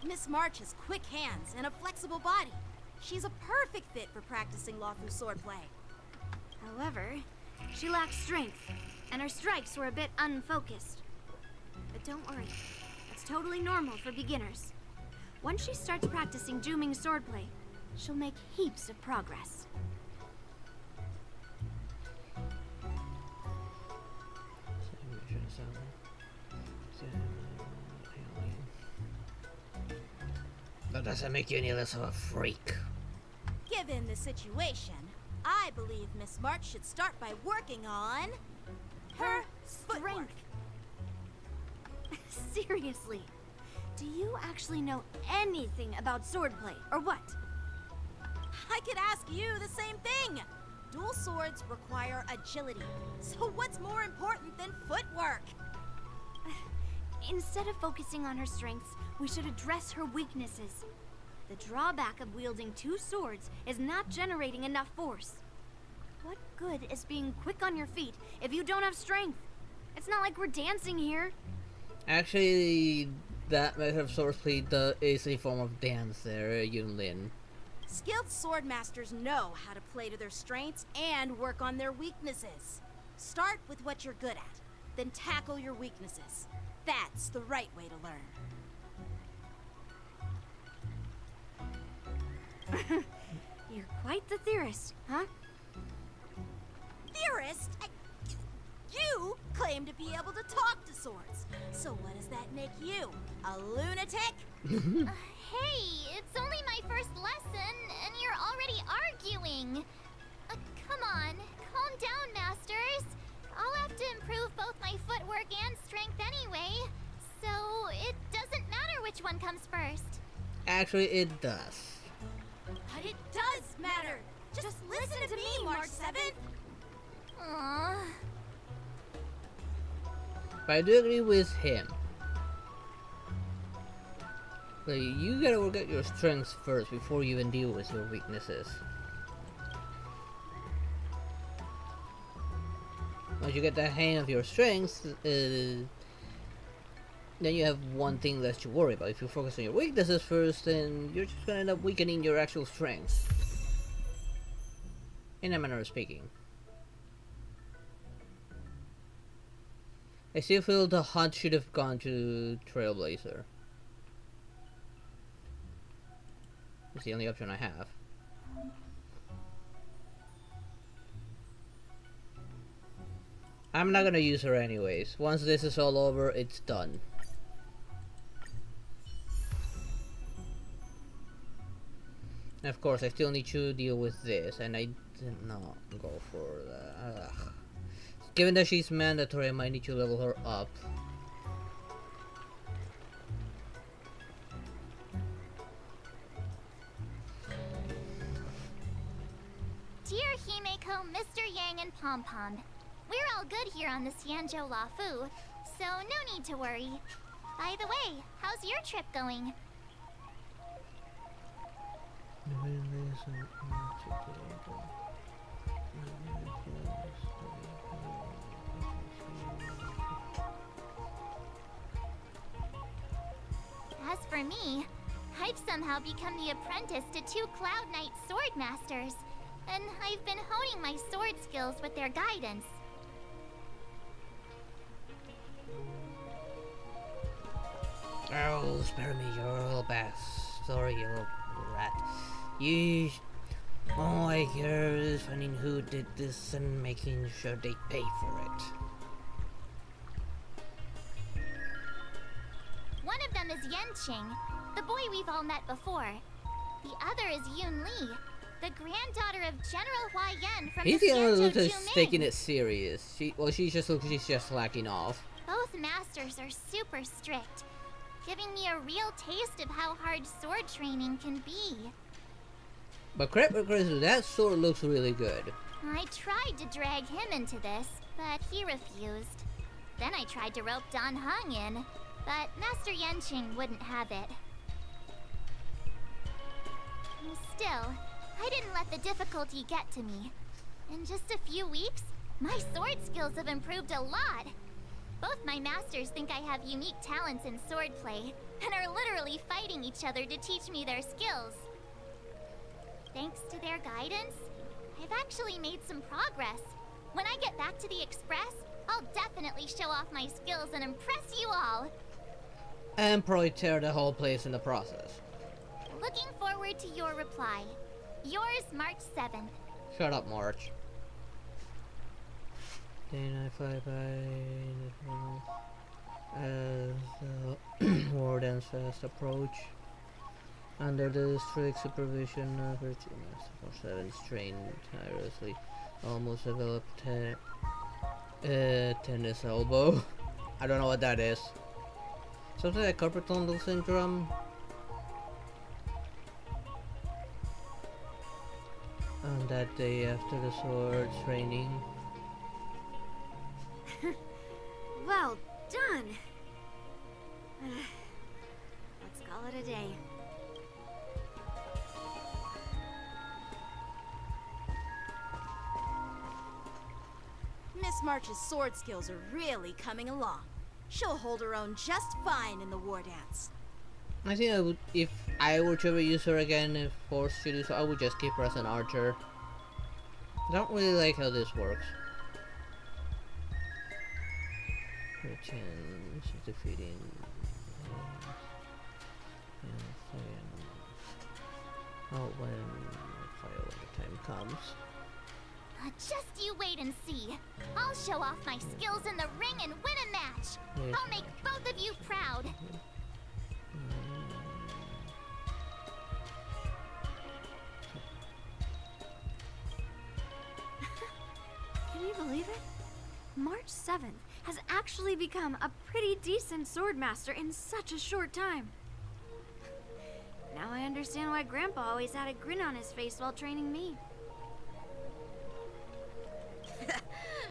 Miss March has quick hands and a flexible body. She's a perfect fit for practicing Lawfu swordplay. However, she lacks strength, and her strikes were a bit unfocused. But don't worry, it's totally normal for beginners. Once she starts practicing Juming swordplay, she'll make heaps of progress. That doesn't make you any less of a freak. Given the situation, I believe Miss March should start by working on her strength. Seriously, do you actually know anything about swordplay, or what? I could ask you the same thing. Dual swords require agility, so what's more important than footwork? Instead of focusing on her strengths, we should address her weaknesses. The drawback of wielding two swords is not generating enough force. What good is being quick on your feet if you don't have strength? It's not like we're dancing here. Actually, that method of swordplay is a form of dance there, Yunlin. Skilled sword masters know how to play to their strengths and work on their weaknesses. Start with what you're good at, then tackle your weaknesses. That's the right way to learn. You're quite the theorist, huh? Theorist? You claim to be able to talk to swords. So what does that make you? A lunatic? Hey, it's only my first lesson, and you're already arguing. Come on, calm down, masters. I'll have to improve both my footwork and strength anyway, so it doesn't matter which one comes first. Actually, it does. But it does matter. Just listen to me, March 7th. Aww. But I do agree with him. Like, you gotta work out your strengths first before you even deal with your weaknesses. Once you get the hang of your strengths, then you have one thing less to worry about. If you focus on your weaknesses first, then you're just gonna end up weakening your actual strengths. In a manner of speaking. I still feel the hunt should have gone to Trailblazer. It's the only option I have. I'm not gonna use her anyways. Once this is all over, it's done. And of course, I still need to deal with this, and I did not go for that. Ugh. Given that she's mandatory, I might need to level her up. Dear Himeko, Mr. Yang, and Pom Pom, we're all good here on the Xianzhou Lafu, so no need to worry. By the way, how's your trip going? As for me, I've somehow become the apprentice to 2 Cloud Knight sword masters, and I've been honing my sword skills with their guidance. Oh, spare me your little best. Sorry, you little rat. You... All I care is finding who did this and making sure they pay for it. One of them is Yenqing, the boy we've all met before. The other is Yun Li, the granddaughter of General Hua Yan from He's the the only one Xianzhou who's Juming. taking it serious. She just looks, she's just slacking off. Both masters are super strict, giving me a real taste of how hard sword training can be. But crap, that sword looks really good. I tried to drag him into this, but he refused. Then I tried to rope Dan Heng in, but Master Yenqing wouldn't have it. Still, I didn't let the difficulty get to me. In just a few weeks, my sword skills have improved a lot. Both my masters think I have unique talents in swordplay, and are literally fighting each other to teach me their skills. Thanks to their guidance, I've actually made some progress. When I get back to the Express, I'll definitely show off my skills and impress you all. And probably tear the whole place in the process. Looking forward to your reply. Yours, March 7th. Shut up, March. Then I fly by as the wardens fast approach. Under the strict supervision of her two Master 7 trained tirelessly, almost developed tennis elbow. I don't know what that is. Something like carpal tunnel syndrome. On that day after the sword training. Well done. Let's call it a day. Miss March's sword skills are really coming along. She'll hold her own just fine in the war dance. I think I would, if I were to ever use her again, if forced to do so, I would just keep her as an archer. I don't really like how this works. Her chance of defeating oh, when the time comes. Just you wait and see. I'll show off my skills in the ring and win a match. Yes. I'll make both of you proud. Can you believe it? March 7th has actually become a pretty decent swordmaster in such a short time. Now I understand why Grandpa always had a grin on his face while training me.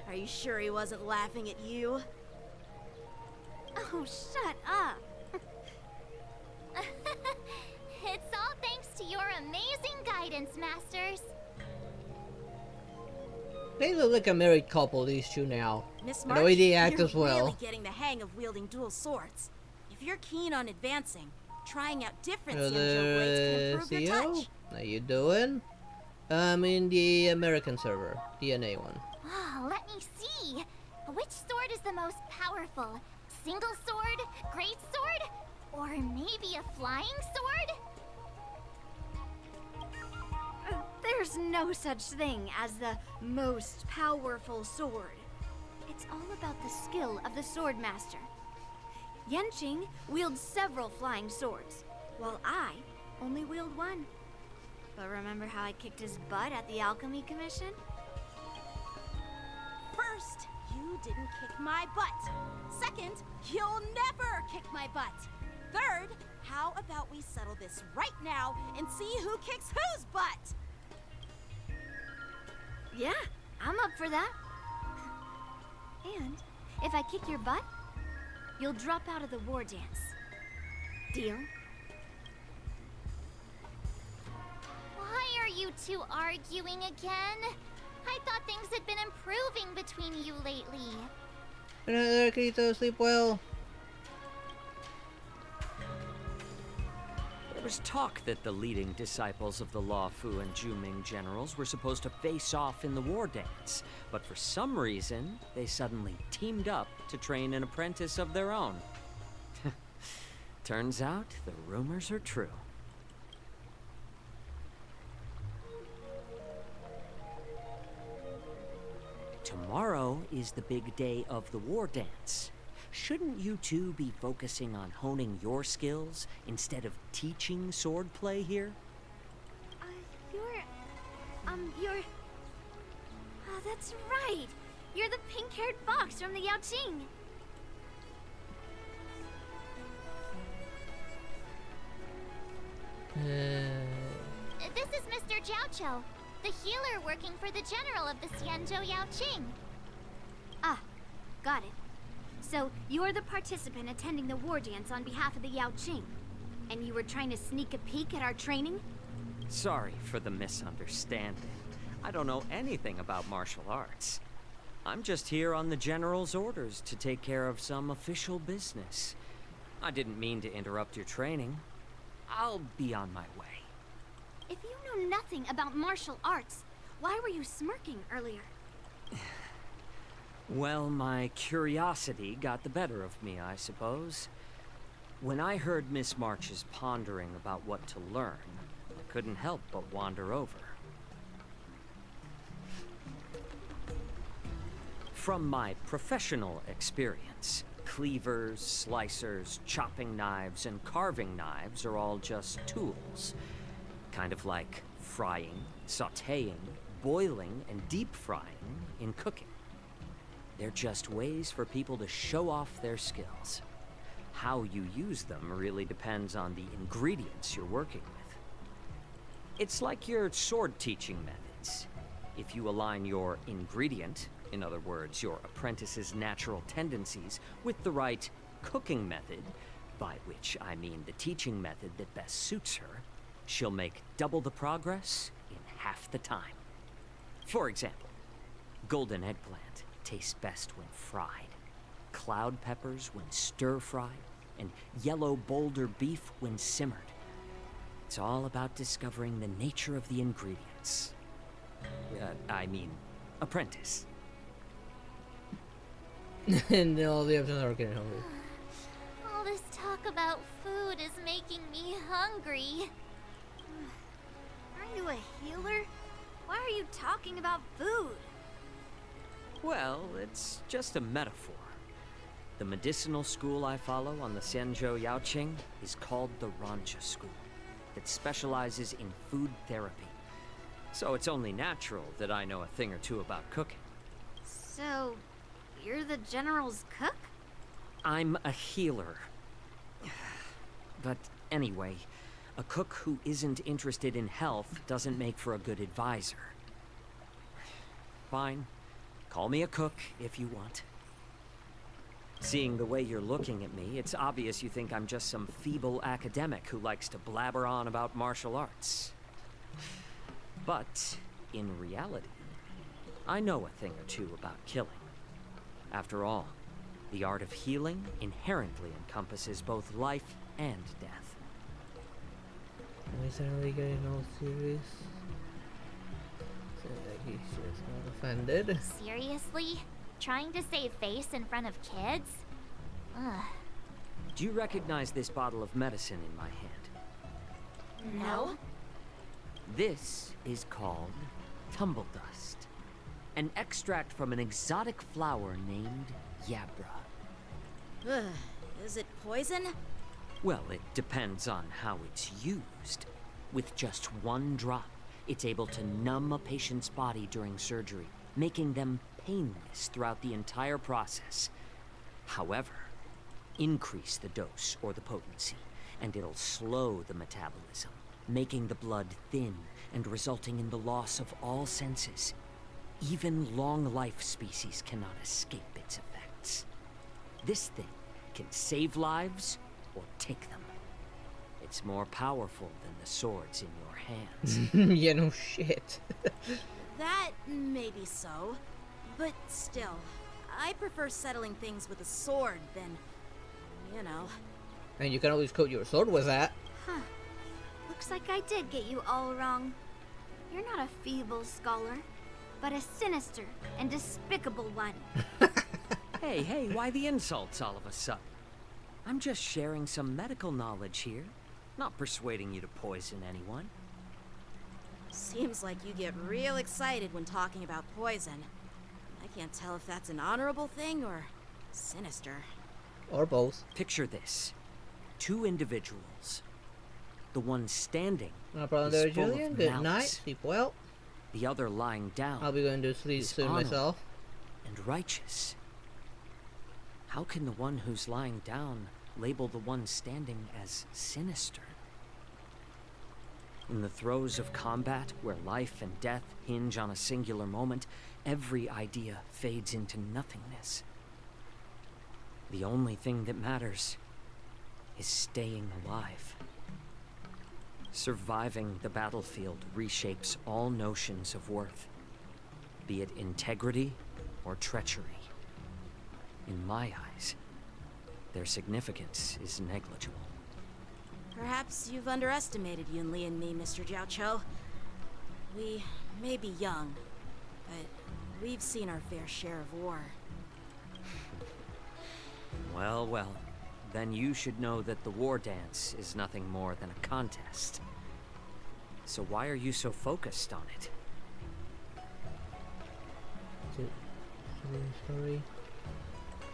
Are you sure he wasn't laughing at you? Oh, shut up! It's all thanks to your amazing guidance, Masters. They look like a married couple, these two now. Miss And March, the way they act you're as well. really getting the hang of wielding dual swords. If you're keen on advancing, trying out different Xianzhou blades can improve your touch. How you doing? I'm in the American server, DNA one. Oh, let me see. Which sword is the most powerful? Single sword? Great sword? Or maybe a flying sword? There's no such thing as the most powerful sword. It's all about the skill of the swordmaster. Yenqing wields several flying swords, while I only wield one. But remember how I kicked his butt at the Alchemy Commission? First, you didn't kick my butt. Second, you'll never kick my butt. Third, how about we settle this right now and see who kicks whose butt? Yeah, I'm up for that. And if I kick your butt, you'll drop out of the war dance. Deal? Why are you two arguing again? I thought things had been improving between you lately. Sleep well. There was talk that the leading disciples of the Luofu and Juming generals were supposed to face off in the war dance, but for some reason, they suddenly teamed up to train an apprentice of their own. Turns out, the rumors are true. Tomorrow is the big day of the war dance. Shouldn't you two be focusing on honing your skills instead of teaching swordplay here? You're... Oh, that's right! You're the pink-haired fox from the Yaoqing! This is Mr. Jiaoqiu, the healer working for the general of the Xianzhou Yaoqing. Ah, got it. So, you're the participant attending the war dance on behalf of the Yaoqing. And you were trying to sneak a peek at our training? Sorry for the misunderstanding. I don't know anything about martial arts. I'm just here on the general's orders to take care of some official business. I didn't mean to interrupt your training. I'll be on my way. If you know nothing about martial arts, why were you smirking earlier? Well, my curiosity got the better of me, I suppose. When I heard Miss March's pondering about what to learn, I couldn't help but wander over. From my professional experience, cleavers, slicers, chopping knives, and carving knives are all just tools. Kind of like frying, sautéing, boiling, and deep frying in cooking. They're just ways for people to show off their skills. How you use them really depends on the ingredients you're working with. It's like your sword teaching methods. If you align your ingredient, in other words, your apprentice's natural tendencies, with the right cooking method, by which I mean the teaching method that best suits her, she'll make double the progress in half the time. For example, golden eggplant tastes best when fried, cloud peppers when stir-fried, and yellow boulder beef when simmered. It's all about discovering the nature of the ingredients. Apprentice. And all the options are getting hungry. All this talk about food is making me hungry. Are you a healer? Why are you talking about food? Well, it's just a metaphor. The medicinal school I follow on the Xianzhou Yaoqing is called the Rancha School, that specializes in food therapy. So it's only natural that I know a thing or two about cooking. So, you're the general's cook? I'm a healer. But anyway, a cook who isn't interested in health doesn't make for a good advisor. Fine. Call me a cook if you want. Seeing the way you're looking at me, it's obvious you think I'm just some feeble academic who likes to blabber on about martial arts. But, in reality, I know a thing or two about killing. After all, the art of healing inherently encompasses both life and death. Am I suddenly getting all serious? Seems like he's just not offended. Seriously? Trying to save face in front of kids? Ugh. Do you recognize this bottle of medicine in my hand? No? This is called tumble dust, an extract from an exotic flower named Yabra. Is it poison? Well, it depends on how it's used. With just one drop, it's able to numb a patient's body during surgery, making them painless throughout the entire process. However, increase the dose or the potency, and it'll slow the metabolism, making the blood thin and resulting in the loss of all senses. Even long-life species cannot escape its effects. This thing can save lives or take them. It's more powerful than the swords in your hands. Yeah, no shit. That may be so, but still, I prefer settling things with a sword than, you know. And you can always coat your sword with that. Huh. Looks like I did get you all wrong. You're not a feeble scholar, but a sinister and despicable one. Hey, why the insults all of a sudden? I'm just sharing some medical knowledge here, not persuading you to poison anyone. Seems like you get real excited when talking about poison. I can't tell if that's an honorable thing or sinister. Or both. Picture this. 2 individuals. The one standing No problem is there, full Julian. of Good malice. night. Sleep well. The other lying down. I'll be going to sleep is soon honorable myself. and righteous. How can the one who's lying down label the one standing as sinister? In the throes of combat, where life and death hinge on a singular moment, every idea fades into nothingness. The only thing that matters is staying alive. Surviving the battlefield reshapes all notions of worth, be it integrity or treachery. In my eyes, their significance is negligible. Perhaps you've underestimated Yunli and me, Mr. Jiaoqiu. We may be young, but we've seen our fair share of war. Well, then you should know that the war dance is nothing more than a contest. So why are you so focused on it? Sorry.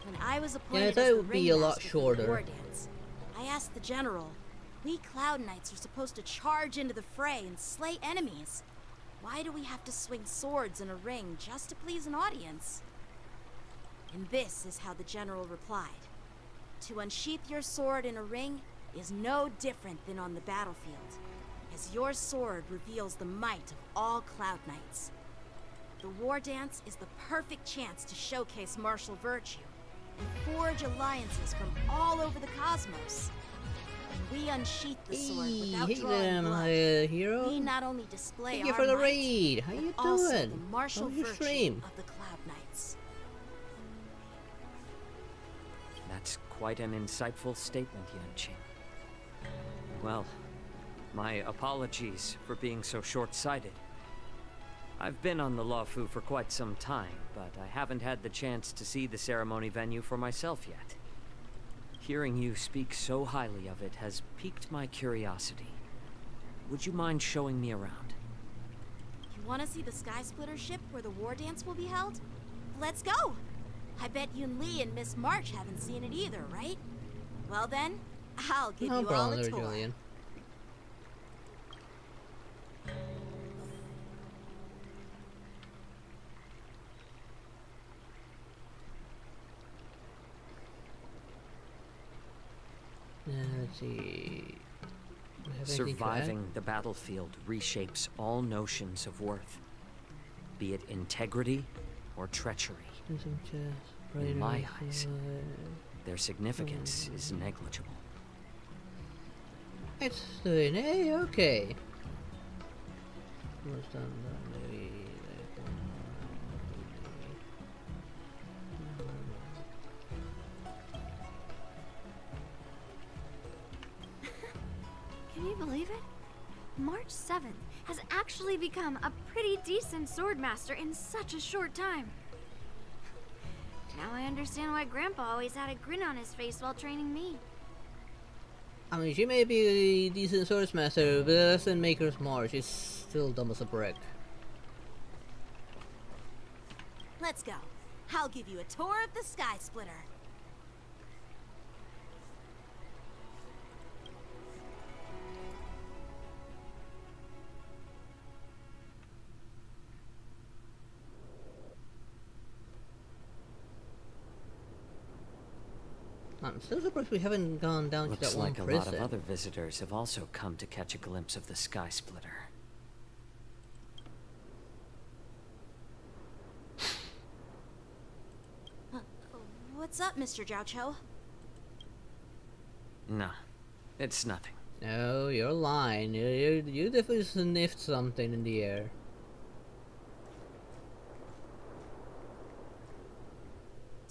When I was Yeah, I appointed thought as it the would be a lot ringmaster for the war shorter. dance, I asked the general, we Cloud Knights are supposed to charge into the fray and slay enemies. Why do we have to swing swords in a ring just to please an audience? And this is how the general replied. To unsheath your sword in a ring is no different than on the battlefield, as your sword reveals the might of all Cloud Knights. The war dance is the perfect chance to showcase martial virtue and forge alliances from all over the cosmos. When we unsheath the sword without Hey drawing there, blood, my hero. we not only display Thank you our for the might, raid. How you but also doing? the martial How was your virtue stream? of the Cloud Knights. That's quite an insightful statement, Yuan-Qing. Well, my apologies for being so short-sighted. I've been on the Luofu for quite some time, but I haven't had the chance to see the ceremony venue for myself yet. Hearing you speak so highly of it has piqued my curiosity. Would you mind showing me around? You want to see the Sky Splitter ship where the war dance will be held? Let's go! I bet Yunli and Miss March haven't seen it either, right? Well then, I'll give No you all problem a there, tour. Julian. Let's see. Do we have anything to add? Surviving the battlefield reshapes all notions of worth, be it integrity or treachery. Some chest, In my raiders, eyes, their significance is negligible. It's doing okay. What's done? Maybe Can you believe it? March 7th has actually become a pretty decent swordmaster in such a short time. Now I understand why Grandpa always had a grin on his face while training me. I mean, she may be a decent swordsmaster, but that doesn't make her smart. She's still dumb as a brick. Let's go. I'll give you a tour of the Sky Splitter. I'm still surprised we haven't gone down to Looks that one like a prison. lot of other visitors have also come to catch a glimpse of the Sky Splitter. What's up, Mr. Jiaoqiu? No, it's nothing. No, you're lying. You definitely sniffed something in the air.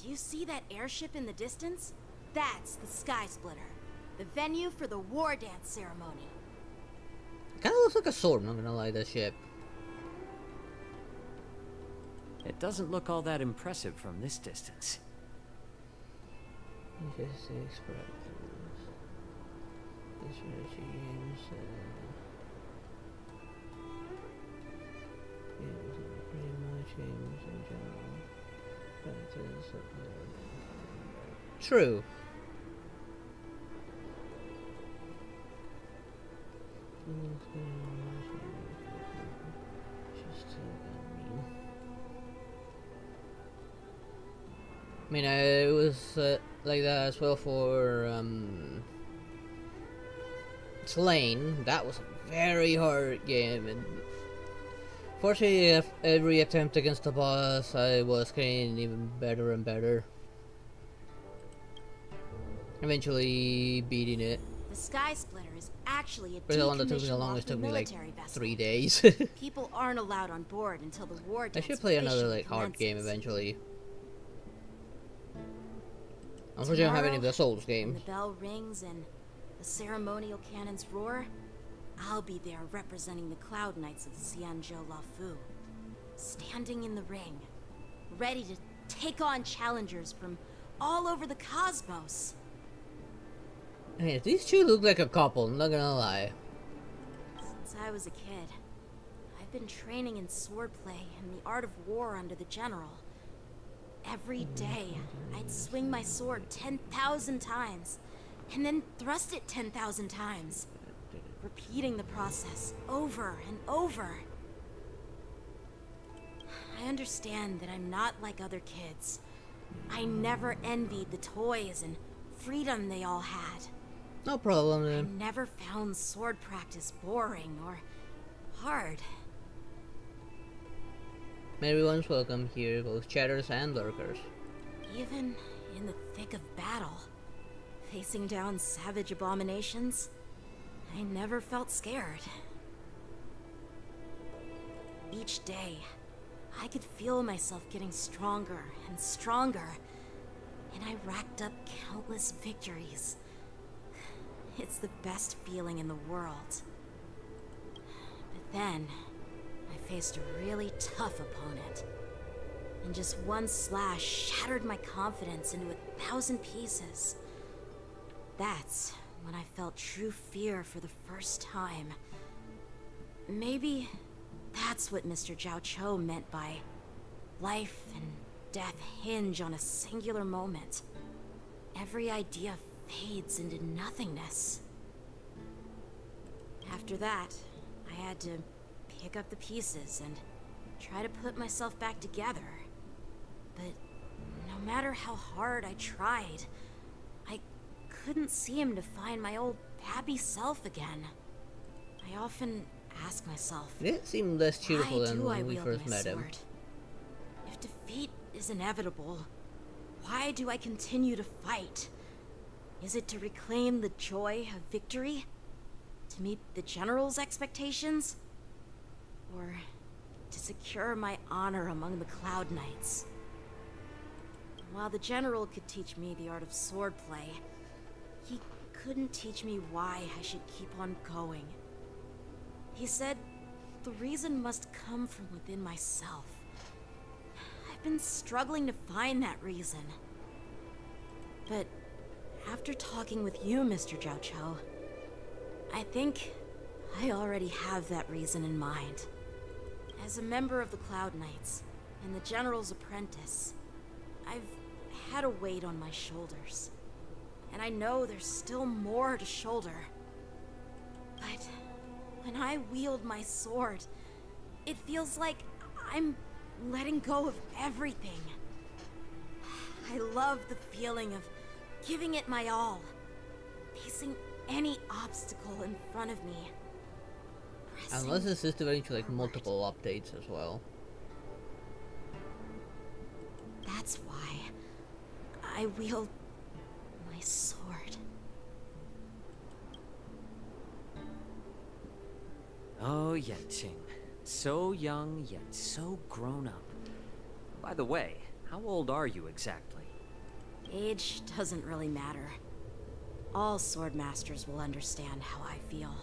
Do you see that airship in the distance? That's the Sky Splitter, the venue for the war dance ceremony. Kinda looks like a sword, I'm not gonna lie, that ship. It doesn't look all that impressive from this distance. True. I mean, it was like that as well for Slain. That was a very hard game, and fortunately, every attempt against the boss, I was getting even better and better. Eventually beating it. The Sky Splitter is actually a But the one that took me the decommissioned longest took me like military vessel. 3 days. People aren't allowed on board until the war I dance should play another officially like hard game commences. eventually. Unfortunately, I don't have any of the Souls When games. the bell rings and the ceremonial cannons roar, I'll be there representing the Cloud Knights of the Xianzhou Luofu, standing in the ring, ready to take on challengers from all over the cosmos. Hey, these two look like a couple, I'm not gonna lie. Since I was a kid, I've been training in swordplay and the art of war under the general. Every day, I'd swing my sword 10,000 times, and then thrust it 10,000 times, repeating the process over and over. I understand that I'm not like other kids. I never envied the toys and freedom they all had. No problem I then. never found sword practice boring or hard. Everyone's welcome here, both chatters and lurkers. Even in the thick of battle, facing down savage abominations, I never felt scared. Each day, I could feel myself getting stronger and stronger, and I racked up countless victories. It's the best feeling in the world. But then, I faced a really tough opponent, and just one slash shattered my confidence into 1,000 pieces. That's when I felt true fear for the first time. Maybe that's what Mr. Jiaoqiu meant by life and death hinge on a singular moment. Every idea fades into nothingness. After that, I had to pick up the pieces and try to put myself back together. But no matter how hard I tried, I couldn't seem to find my old happy self again. I often ask myself, It did seem less cheerful why than do I when we wield first my met him. sword? If defeat is inevitable, why do I continue to fight? Is it to reclaim the joy of victory? To meet the general's expectations? Or to secure my honor among the Cloud Knights? While the general could teach me the art of swordplay, he couldn't teach me why I should keep on going. He said the reason must come from within myself. I've been struggling to find that reason. But after talking with you, Mr. Jiaoqiu, I think I already have that reason in mind. As a member of the Cloud Knights and the General's apprentice, I've had a weight on my shoulders. And I know there's still more to shoulder. But when I wield my sword, it feels like I'm letting go of everything. I love the feeling of giving it my all, facing any obstacle in front of me. Unless this is devoted to like multiple updates as well. That's why I wield my sword. Oh, Yenqing. So young, yet so grown up. By the way, how old are you exactly? Age doesn't really matter. All sword masters will understand how I feel.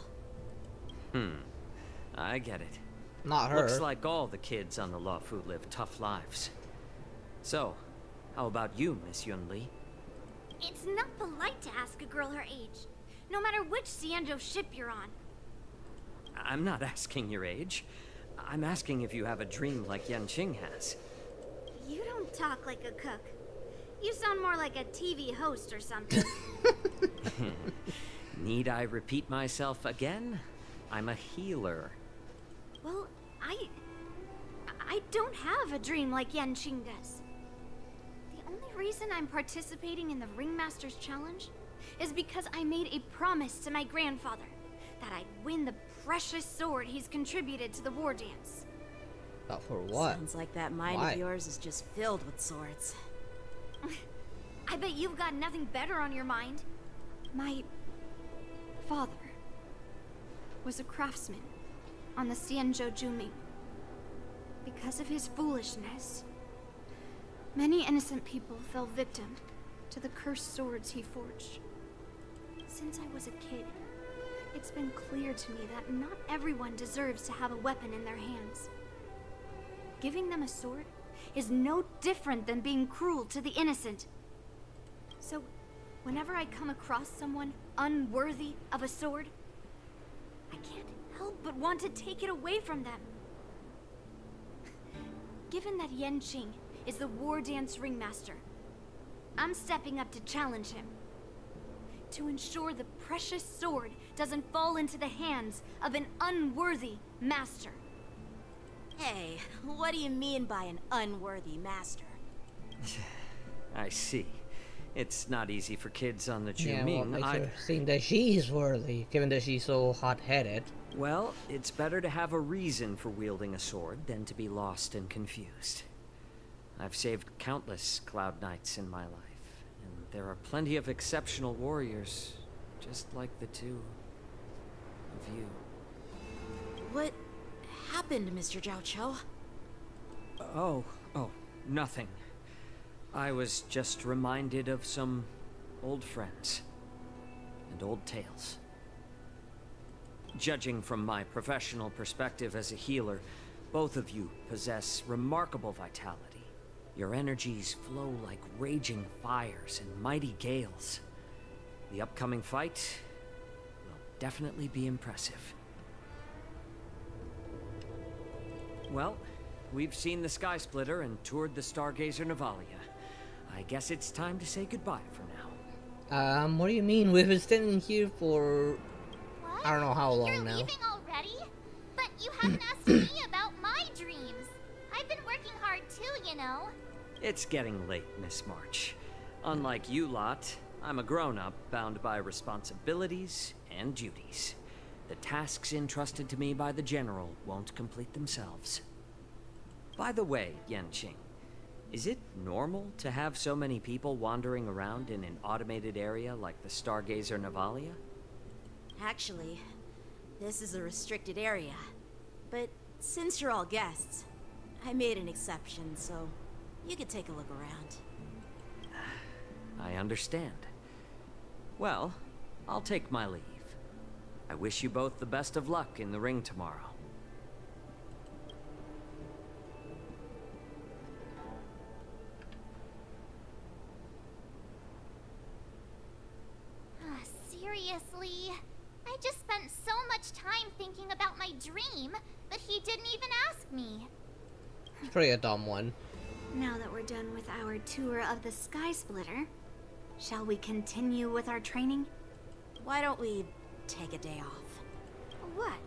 I get it. Not her. Looks like all the kids on the Luofu live tough lives. So, how about you, Miss Yunli? It's not polite to ask a girl her age, no matter which Xianzhou ship you're on. I'm not asking your age. I'm asking if you have a dream like Yenqing has. You don't talk like a cook. You sound more like a TV host or something. Need I repeat myself again? I'm a healer. Well, I don't have a dream like Yenqing does. The only reason I'm participating in the Ringmaster's Challenge is because I made a promise to my grandfather that I'd win the precious sword he's contributed to the war dance. But for what? Sounds like that mind Why? of yours is just filled with swords. I bet you've got nothing better on your mind. My father was a craftsman on the Xianzhou Juming. Because of his foolishness, many innocent people fell victim to the cursed swords he forged. Since I was a kid, it's been clear to me that not everyone deserves to have a weapon in their hands. Giving them a sword is no different than being cruel to the innocent. So, whenever I come across someone unworthy of a sword, I can't help but want to take it away from them. Given that Yenqing is the war dance ringmaster, I'm stepping up to challenge him. To ensure the precious sword doesn't fall into the hands of an unworthy master. Hey, what do you mean by an unworthy master? I see. It's not easy for kids on the Yeah, Juming. what makes I... her think that she's worthy, given that she's so hot-headed? Well, it's better to have a reason for wielding a sword than to be lost and confused. I've saved countless Cloud Knights in my life, and there are plenty of exceptional warriors, just like the two of you. What happened, Mr. Zhao Cho? Oh, nothing. I was just reminded of some old friends and old tales. Judging from my professional perspective as a healer, both of you possess remarkable vitality. Your energies flow like raging fires and mighty gales. The upcoming fight will definitely be impressive. Well, we've seen the Sky Splitter and toured the Stargazer Navalia. I guess it's time to say goodbye for now. What do you mean? We've been standing here for... What? I don't know how long You're now. leaving already? But you haven't asked me about my dreams. I've been working hard too, you know. It's getting late, Miss March. Unlike you lot, I'm a grown-up bound by responsibilities and duties. The tasks entrusted to me by the General won't complete themselves. By the way, Yenqing, is it normal to have so many people wandering around in an automated area like the Stargazer Navalia? Actually, this is a restricted area. But since you're all guests, I made an exception, so you could take a look around. I understand. Well, I'll take my leave. I wish you both the best of luck in the ring tomorrow. Seriously? I just spent so much time thinking about my dream, but he didn't even ask me. It's probably a dumb one. Now that we're done with our tour of the Sky Splitter, shall we continue with our training? Why don't we take a day off? What?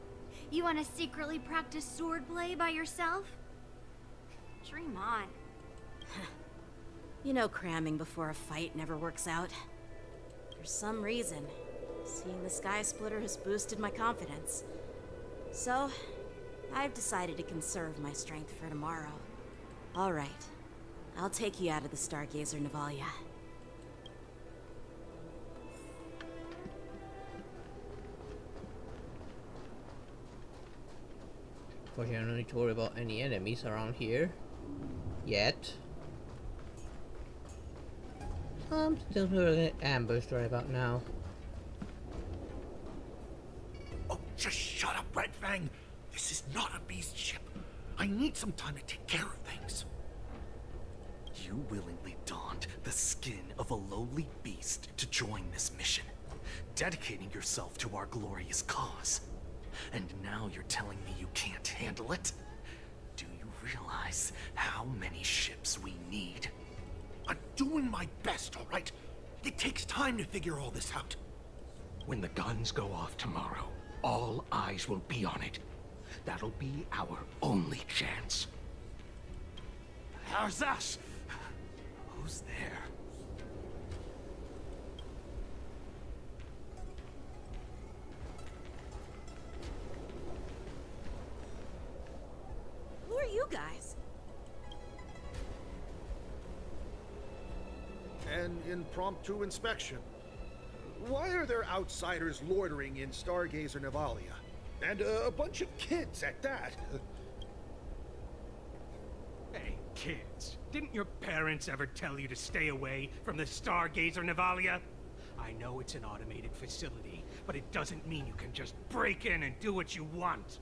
You want to secretly practice swordplay by yourself? Dream on. You know cramming before a fight never works out. For some reason, seeing the Sky Splitter has boosted my confidence. So, I've decided to conserve my strength for tomorrow. All right, I'll take you out of the Stargazer, Navalia. Unfortunately, I don't need to worry about any enemies around here. Yet. Something's gonna get ambushed right about now. Oh, just shut up, Red Fang! This is not a beast ship. I need some time to take care of things. You willingly donned the skin of a lowly beast to join this mission, dedicating yourself to our glorious cause. And now you're telling me you can't handle it? Do you realize how many ships we need? I'm doing my best, all right? It takes time to figure all this out. When the guns go off tomorrow, all eyes will be on it. That'll be our only chance. How's that? Who's there? Who are you guys? An impromptu inspection. Why are there outsiders loitering in Stargazer Navalia? And a bunch of kids at that. Hey, kids. Didn't your parents ever tell you to stay away from the Stargazer Navalia? I know it's an automated facility, but it doesn't mean you can just break in and do what you want.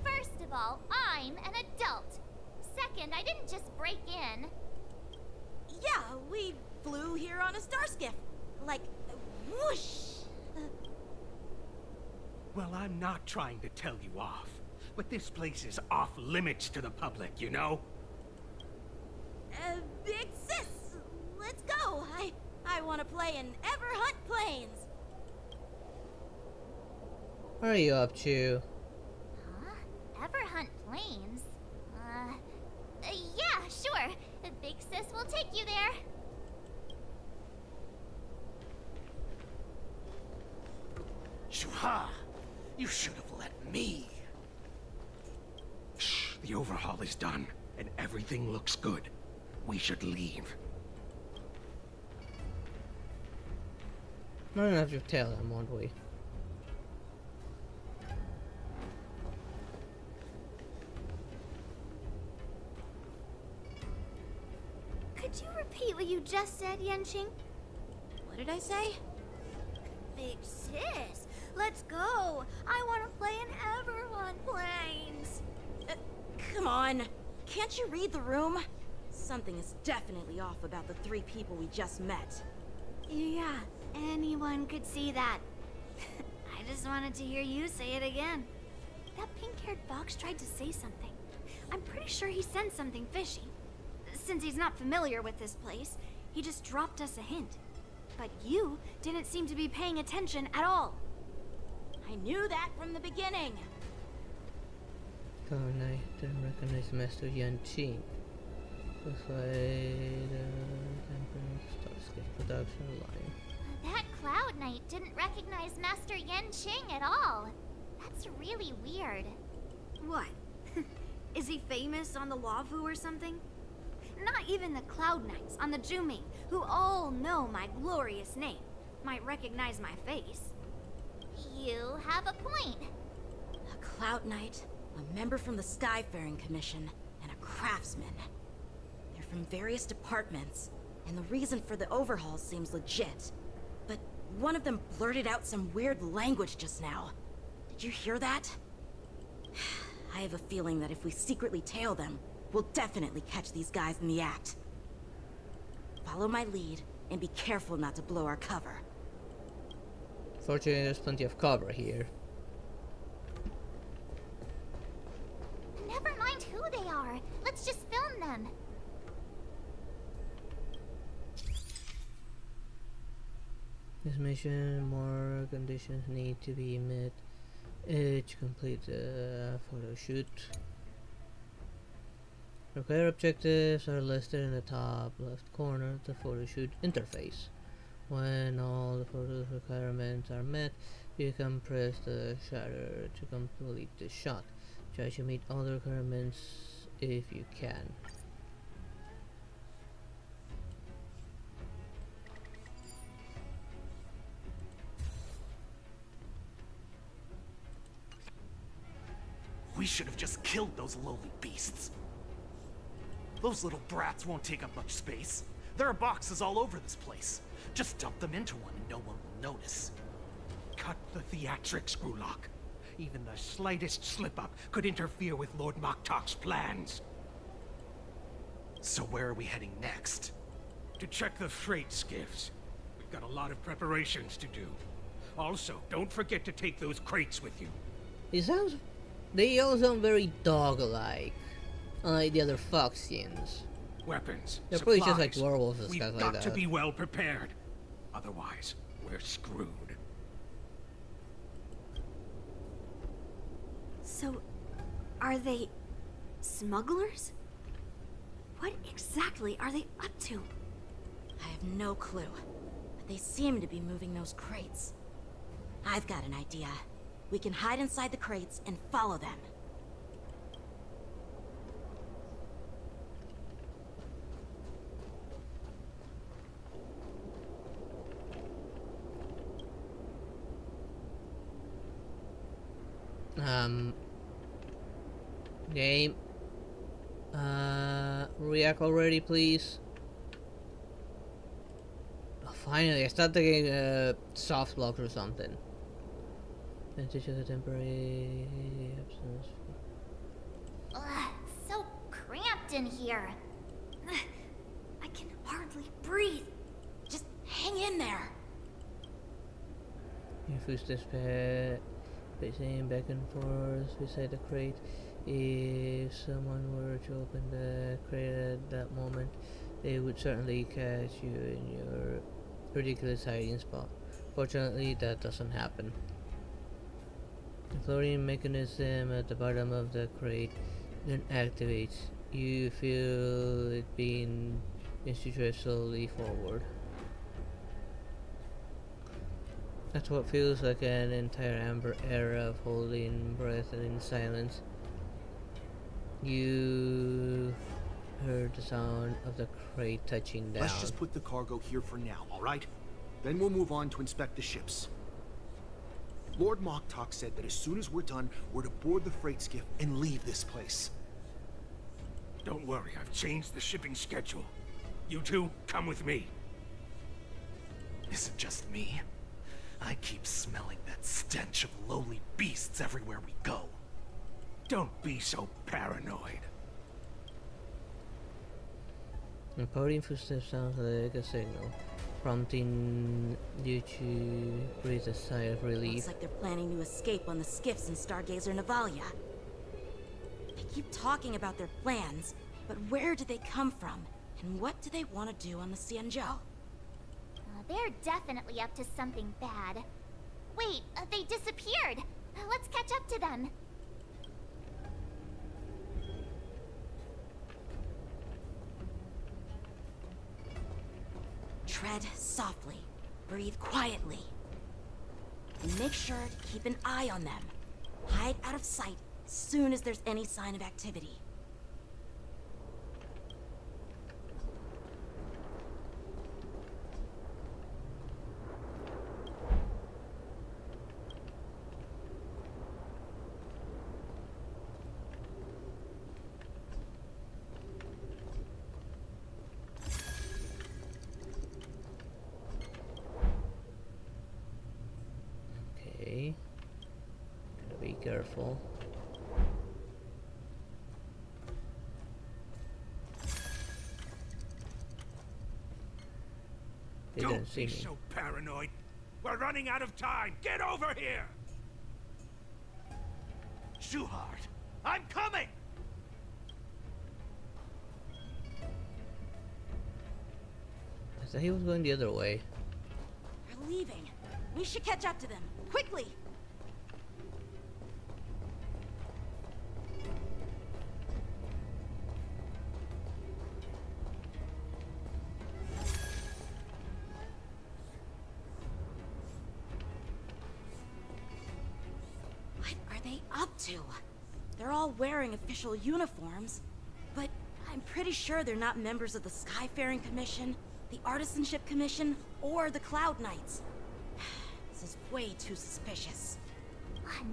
First of all, I'm an adult. Second, I didn't just break in. Yeah, we flew here on a starskiff. Like, whoosh! Well, I'm not trying to tell you off, but this place is off limits to the public, you know? Big sis, let's go. I want to play in Everhunt Plains. What are you up to? Huh? Everhunt Plains? Yeah, sure. Big sis will take you there. Shuha! You should have let me. Shh, the overhaul is done, and everything looks good. We should leave. We're gonna have to tell them, won't we? Could you repeat what you just said, Yenqing? What did I say? Big sis, let's go. I want to play in Everhunt Plains. Come on. Can't you read the room? Something is definitely off about the three people we just met. Yeah, anyone could see that. I just wanted to hear you say it again. That pink-haired fox tried to say something. I'm pretty sure he sensed something fishy. Since he's not familiar with this place, he just dropped us a hint. But you didn't seem to be paying attention at all. I knew that from the beginning. Oh, I didn't recognize Master Yenqing. Looks like Starscape production line. That Cloud Knight didn't recognize Master Yenqing at all. That's really weird. What? Is he famous on the Luofu or something? Not even the Cloud Knights on the Juming, who all know my glorious name, might recognize my face. You have a point. A Cloud Knight, a member from the Skyfaring Commission, and a craftsman. They're from various departments, and the reason for the overhaul seems legit. But one of them blurted out some weird language just now. Did you hear that? I have a feeling that if we secretly tail them, we'll definitely catch these guys in the act. Follow my lead, and be careful not to blow our cover. Fortunately, there's plenty of cover here. Never mind who they are. Let's just film them. This mission, more conditions need to be met to complete the photo shoot. Required objectives are listed in the top left corner of the photoshoot interface. When all the photo requirements are met, you can press the shutter to complete the shot. Try to meet all the requirements if you can. We should have just killed those lowly beasts. Those little brats won't take up much space. There are boxes all over this place. Just dump them into one and no one will notice. Cut the theatrics, Grulok. Even the slightest slip-up could interfere with Lord Moktok's plans. So where are we heading next? To check the freight skiffs. We've got a lot of preparations to do. Also, don't forget to take those crates with you. They all sound very dog-like, unlike the other Foxians. Weapons, They're supplies. probably just like werewolves and We've stuff like got that. to be well prepared. Otherwise, we're screwed. So, are they smugglers? What exactly are they up to? I have no clue, but they seem to be moving those crates. I've got an idea. We can hide inside the crates and follow them. Game. React already, please. Oh, finally, I started getting soft blocks or something. And to show the temporary absence. Ugh, so cramped in here. I can hardly breathe. Just hang in there. Your footsteps pacing back and forth beside the crate. If someone were to open the crate at that moment, they would certainly catch you in your ridiculous hiding spot. Fortunately, that doesn't happen. The floating mechanism at the bottom of the crate then activates. You feel it being drive slowly forward. That's what feels like an entire amber era of holding breath and in silence. You heard the sound of the crate touching down. Let's just put the cargo here for now, alright? Then we'll move on to inspect the ships. Lord Moktok said that as soon as we're done, we're to board the freight skiff and leave this place. Don't worry, I've changed the shipping schedule. You two, come with me. Is it just me? I keep smelling that stench of lowly beasts everywhere we go. Don't be so paranoid. Reporting footsteps sounds like a signal, prompting you to breathe a sigh of relief. Looks like they're planning to escape on the skiffs in Stargazer Navalia. They keep talking about their plans, but where do they come from? And what do they want to do on the Xianzhou? They're definitely up to something bad. Wait, they disappeared. Let's catch up to them. Tread softly, breathe quietly, and make sure to keep an eye on them. Hide out of sight as soon as there's any sign of activity. Okay. Gotta be careful. They didn't Don't see be me. so paranoid. We're running out of time. Get over here! Shuhard, I'm coming! I thought he was going the other way. They're leaving. We should catch up to them. Quickly! up to? They're all wearing official uniforms, but I'm pretty sure they're not members of the Skyfaring Commission, the Artisanship Commission, or the Cloud Knights. This is way too suspicious.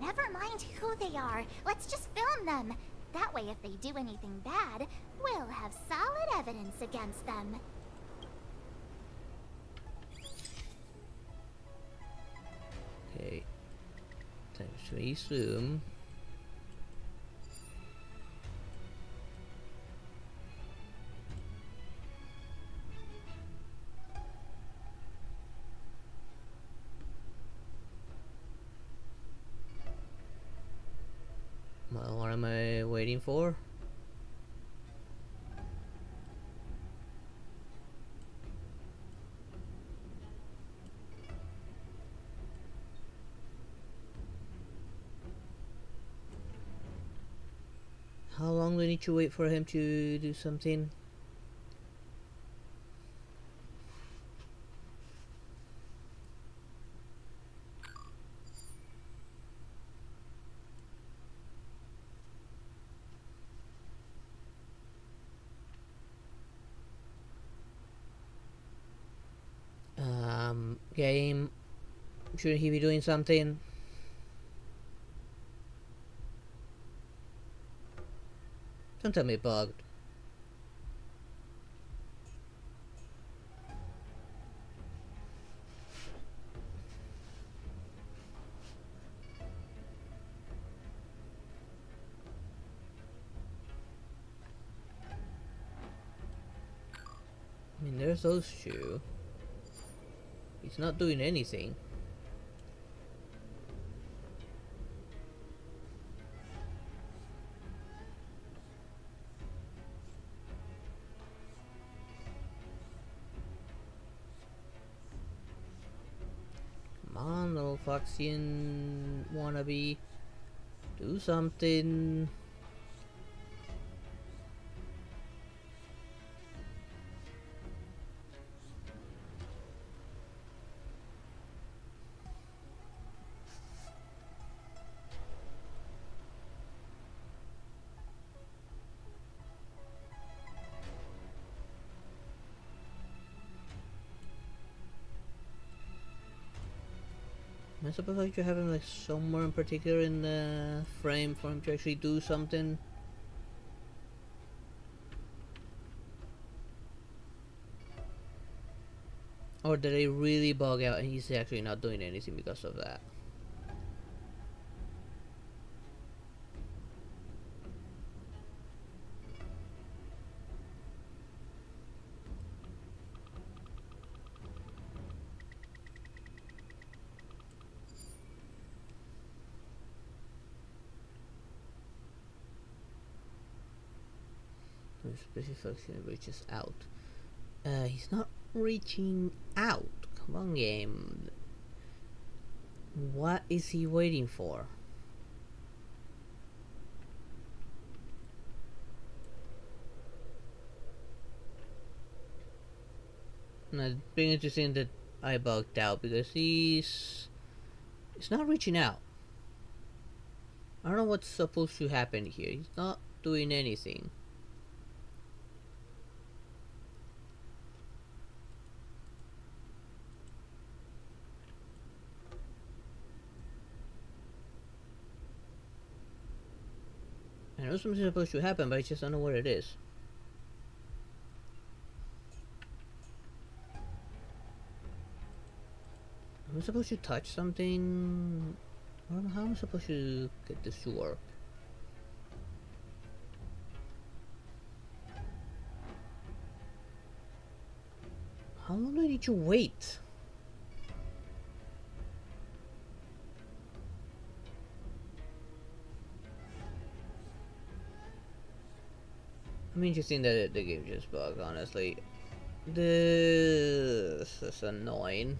Never mind who they are. Let's just film them. That way, if they do anything bad, we'll have solid evidence against them. Okay. Time to resume. Well, what am I waiting for? How long do we need to wait for him to do something? Game. Shouldn't he be doing something? Don't tell me it bugged. I mean, there's those two. He's not doing anything. Come on, little Foxian wannabe. Do something. I suppose I should have him like somewhere in particular in the frame for him to actually do something. Or did I really bug out and he's actually not doing anything because of that? Special function reaches out. He's not reaching out. Come on, game. What is he waiting for? And it's being interesting that I bugged out because he's not reaching out. I don't know what's supposed to happen here. He's not doing anything. I know something's supposed to happen, but I just don't know what it is. Am I supposed to touch something? I don't know how I'm supposed to get this to work. How long do I need to wait? I'm interested that the game just bugged, honestly. This is annoying.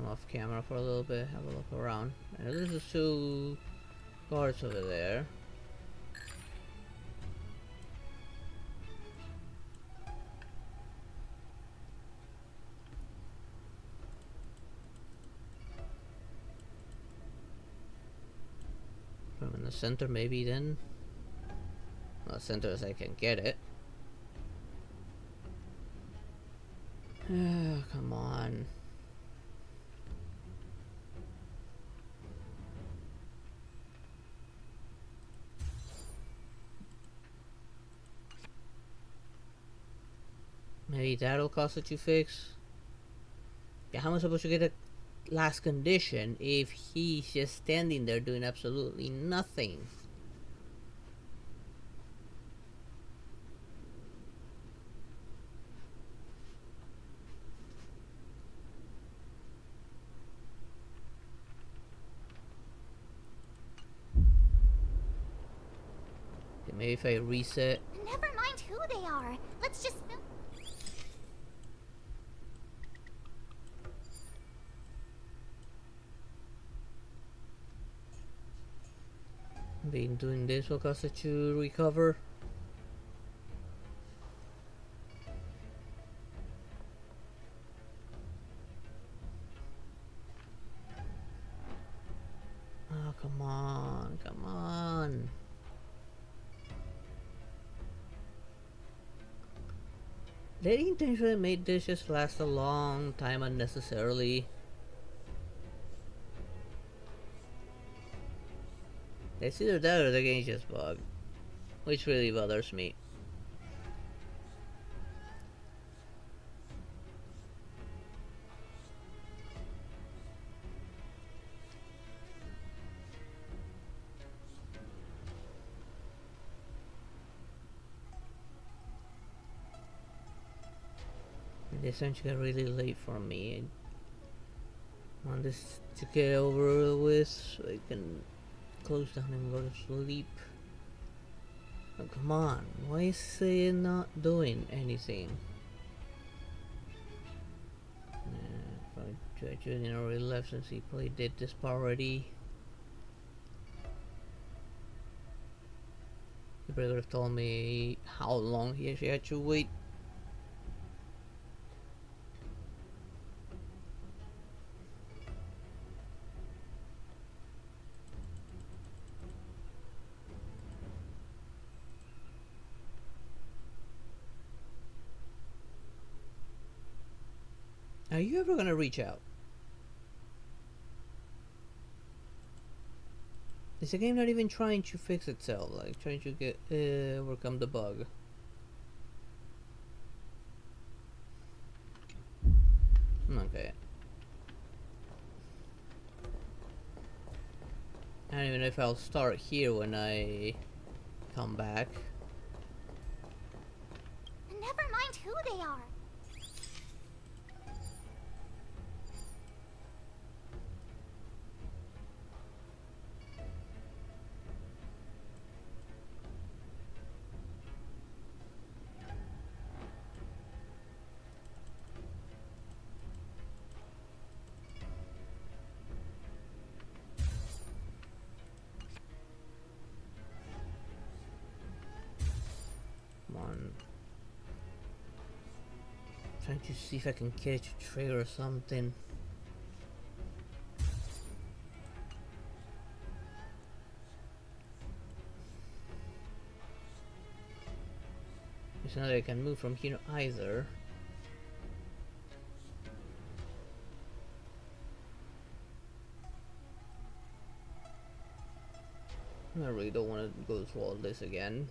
Come off camera for a little bit, have a look around. And there's just 2 guards over there. From in the center, maybe then. Not center as I can get it. Come on. Maybe that'll cost it to fix. Yeah, how am I supposed to get a last condition if he's just standing there doing absolutely nothing? Okay, maybe if I reset. Never mind who they are. Let's just film. Been doing this will cause it to recover. Oh, come on, come on. They intentionally made this just last a long time unnecessarily. It's either that or the game's just bugged, which really bothers me. This one got really late for me. I want this to get over with so I can close down and go to sleep. Oh, come on, why is it not doing anything? Probably Julian already left since he probably did this part already. He probably would have told me how long he actually had to wait. Are you ever gonna reach out? Is the game not even trying to fix itself, like trying to get overcome the bug? Okay. I don't even know if I'll start here when I come back. Never mind who they are. Trying to see if I can get it to trigger or something. It's not that I can move from here either. I really don't want to go through all this again.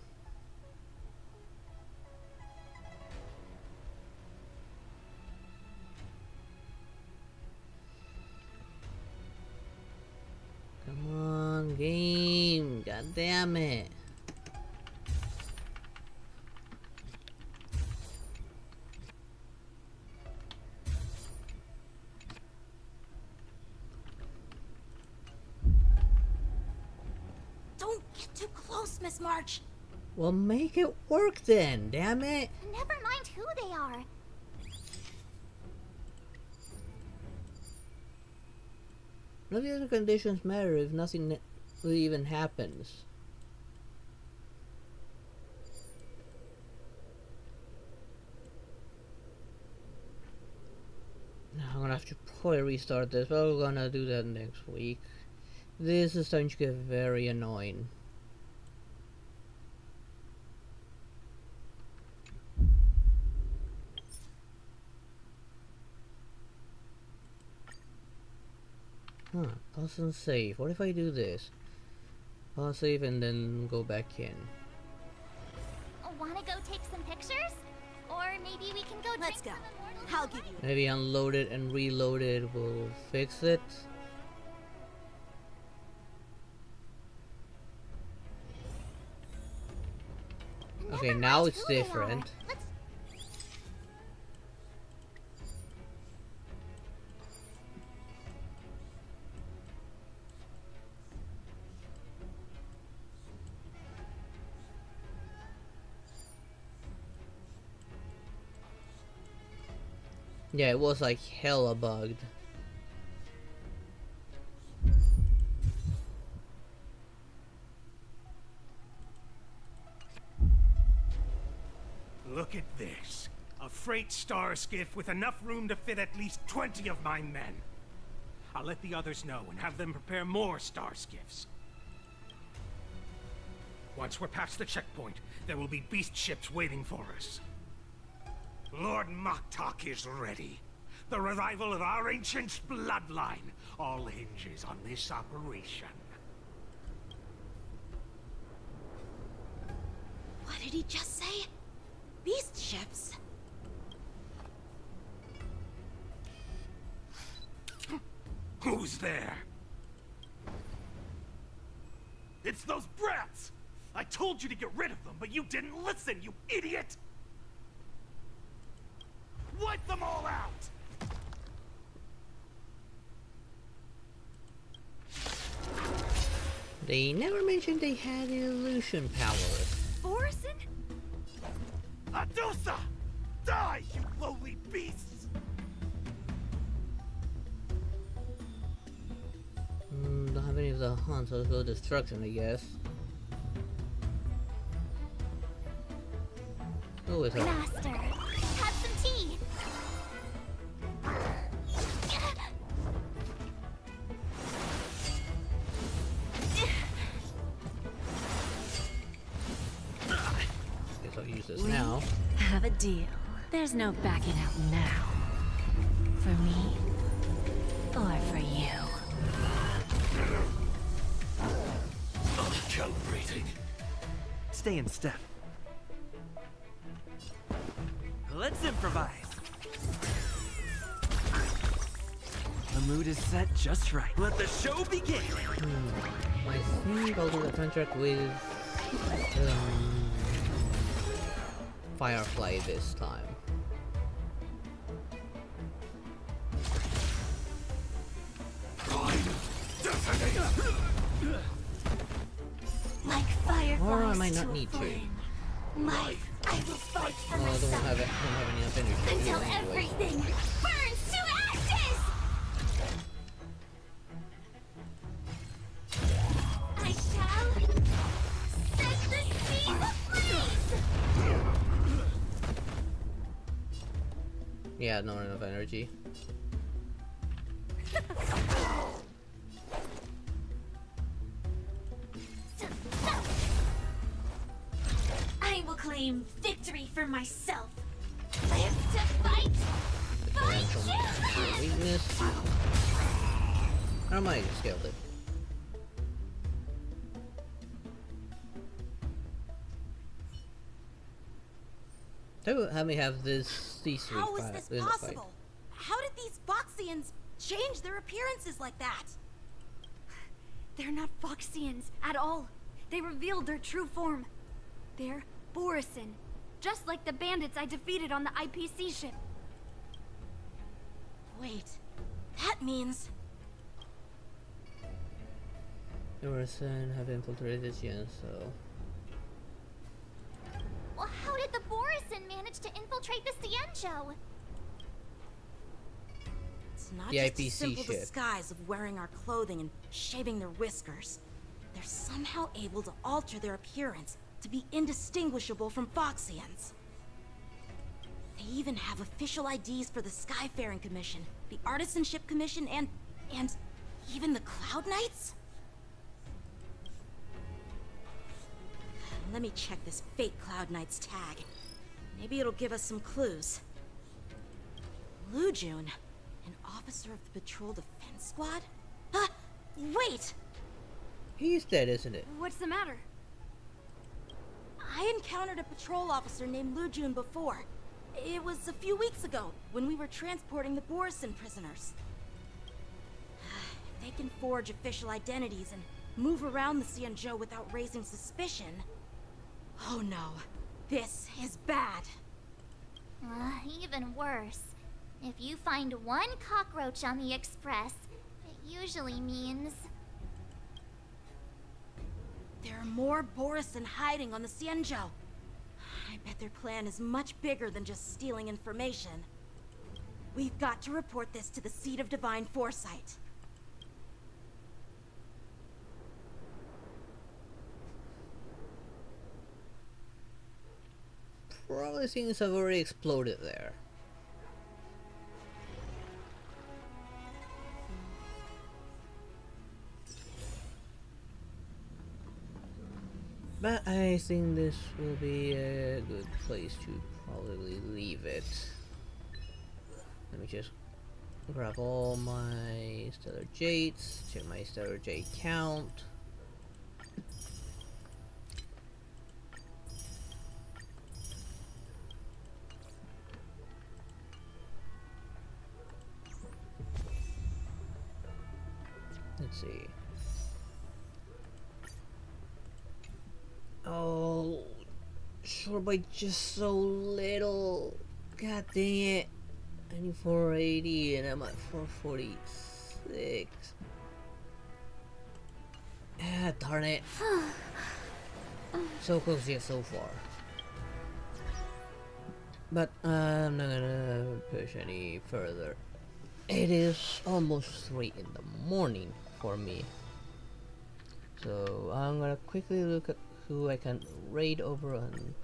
Come on, game! God damn it! Don't get too close, Miss March. Well, make it work then, damn it! Never mind who they are. None of the other conditions matter if nothing really even happens. Now I'm gonna have to probably restart this, but we're gonna do that next week. This is starting to get very annoying. Pause and save. What if I do this? Pause, save, and then go back in. Wanna go take some pictures? Or maybe we can go Let's go. I'll give you. Maybe unload it and reload it will fix it. Okay, now it's different. Yeah, it was like hella bugged. Look at this. A freight star skiff with enough room to fit at least 20 of my men. I'll let the others know and have them prepare more star skiffs. Once we're past the checkpoint, there will be beast ships waiting for us. Lord Moktok is ready. The revival of our ancient bloodline all hinges on this operation. What did he just say? Beast ships? Who's there? It's those brats! I told you to get rid of them, but you didn't listen, you idiot! Wipe them all out! They never mentioned they had illusion powers. Borison? Adusa! Die, you lowly beasts! Don't have any of the hunts, so let's go destruction, I guess. Oh, it's a Master, have some tea. guess I'll use this now. Have a deal. There's no backing out now. For me, or for you. Calibrating. Stay in step. Let's improvise. The mood is set just right. Let the show begin. I think I'll do the contract with Firefly this time. Like fireflies Or I might not need to. Life, I will fight for Well, I don't have enough energy until here anyway. everything burns to ashes! I shall set the sea ablaze! Yeah, not enough energy. I will claim victory for myself. Live to fight! Fight Weakness. I might have scaled it. Have me have these three How is this in the fight. possible? How did these Foxians change their appearances like that? They're not Foxians at all. They revealed their true form. They're Borison, just like the bandits I defeated on the IPC ship. Wait, that means... Borison have infiltrated Yen, so... Well, how did the Borison manage to infiltrate the Cienjo? It's not the just a IPC simple ship. disguise of wearing our clothing and shaving their whiskers. They're somehow able to alter their appearance to be indistinguishable from Foxians. They even have official IDs for the Skyfaring Commission, the Artisanship Commission, and even the Cloud Knights? Let me check this fake Cloud Knight's tag. Maybe it'll give us some clues. Lujun, an officer of the Patrol Defense Squad? Huh? Wait! He's dead, isn't it? What's the matter? I encountered a patrol officer named Lujun before. It was a few weeks ago, when we were transporting the Borison prisoners. If they can forge official identities and move around the Xianzhou without raising suspicion... Oh no, this is bad. Even worse. If you find one cockroach on the Express, it usually means... There are more Borison hiding on the Xianzhou. I bet their plan is much bigger than just stealing information. We've got to report this to the Seat of Divine Foresight. Probably things have already exploded there. But I think this will be a good place to probably leave it. Let me just grab all my Stellar Jades, check my Stellar Jade count. Let's see. Oh, sure, by just so little. God dang it. I need 480 and I'm at 446. Ah, darn it. So close yet so far. But I'm not gonna push any further. It is almost 3 in the morning for me. So I'm gonna quickly look at who I can raid over on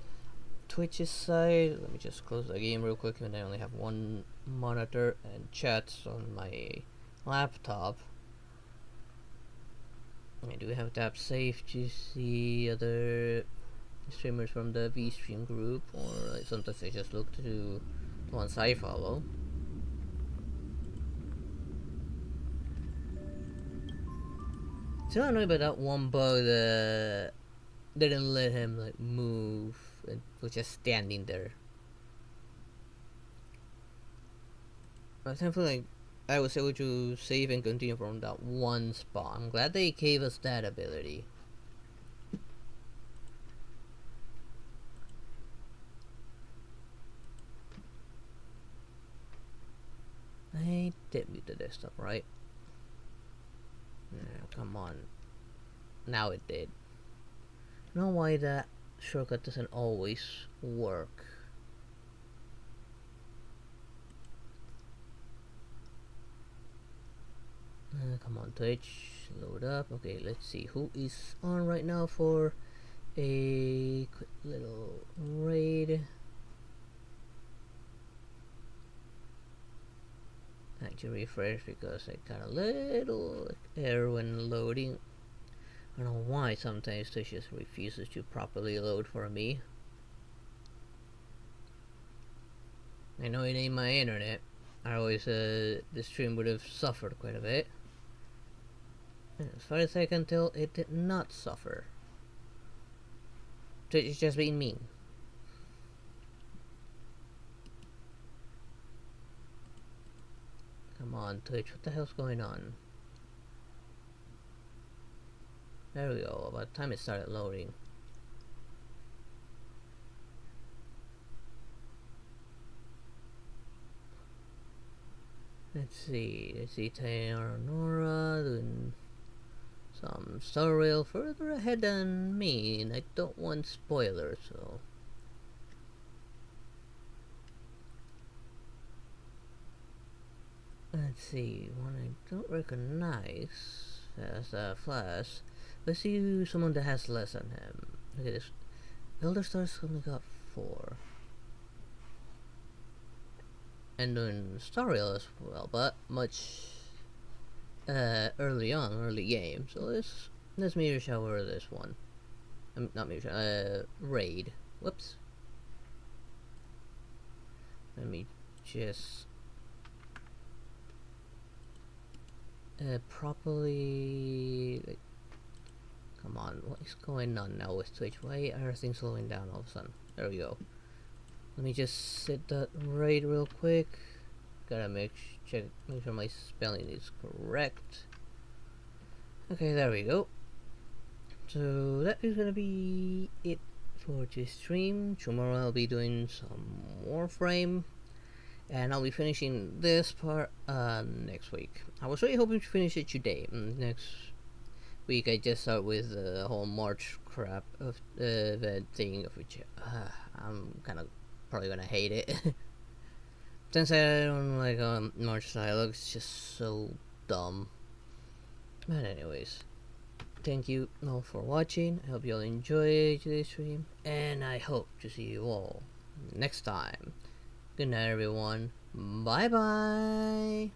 Twitch's side. Let me just close the game real quick, and I only have one monitor and chats on my laptop. I do have tab safe to see other streamers from the VStream group, or like sometimes I just look to the ones I follow. So annoyed by that one bug that didn't let him like move and was just standing there. But thankfully, like, I was able to save and continue from that one spot. I'm glad they gave us that ability. I did mute the desktop, right? Yeah, come on. Now it did. I don't know why that shortcut doesn't always work. Come on, Twitch, load up. Okay, let's see who is on right now for a quick little raid. I had to refresh because I got a little error when loading. I don't know why sometimes Twitch just refuses to properly load for me. I know it ain't my internet. I always the stream would have suffered quite a bit. And as far as I can tell, it did not suffer. Twitch is just being mean. Come on, Twitch, what the hell's going on? There we go, about time it started loading. Let's see, Nora doing some Star Rail further ahead than me, and I don't want spoilers, so... Let's see, one I don't recognize as a Flash. Let's see someone that has less than him. Look at this. Elder Stars only got 4. And doing Star Rail as well, but much early game. So let's meteor shower this one. Not meteor shower, raid. Whoops. Let me just properly. Like, come on, what is going on now with Twitch? Why are things slowing down all of a sudden? There we go. Let me just set that raid real quick. Gotta make sure my spelling is correct. Okay, there we go. So that is gonna be it for this stream. Tomorrow I'll be doing some Warframe, and I'll be finishing this part next week. I was really hoping to finish it today. Next week I just start with the whole March crap of the thing, of which I'm kind of probably gonna hate it. Since I don't like March dialogue, it's just so dumb. But anyways, thank you all for watching. I hope you all enjoyed today's stream, and I hope to see you all next time. Good night, everyone. Bye bye.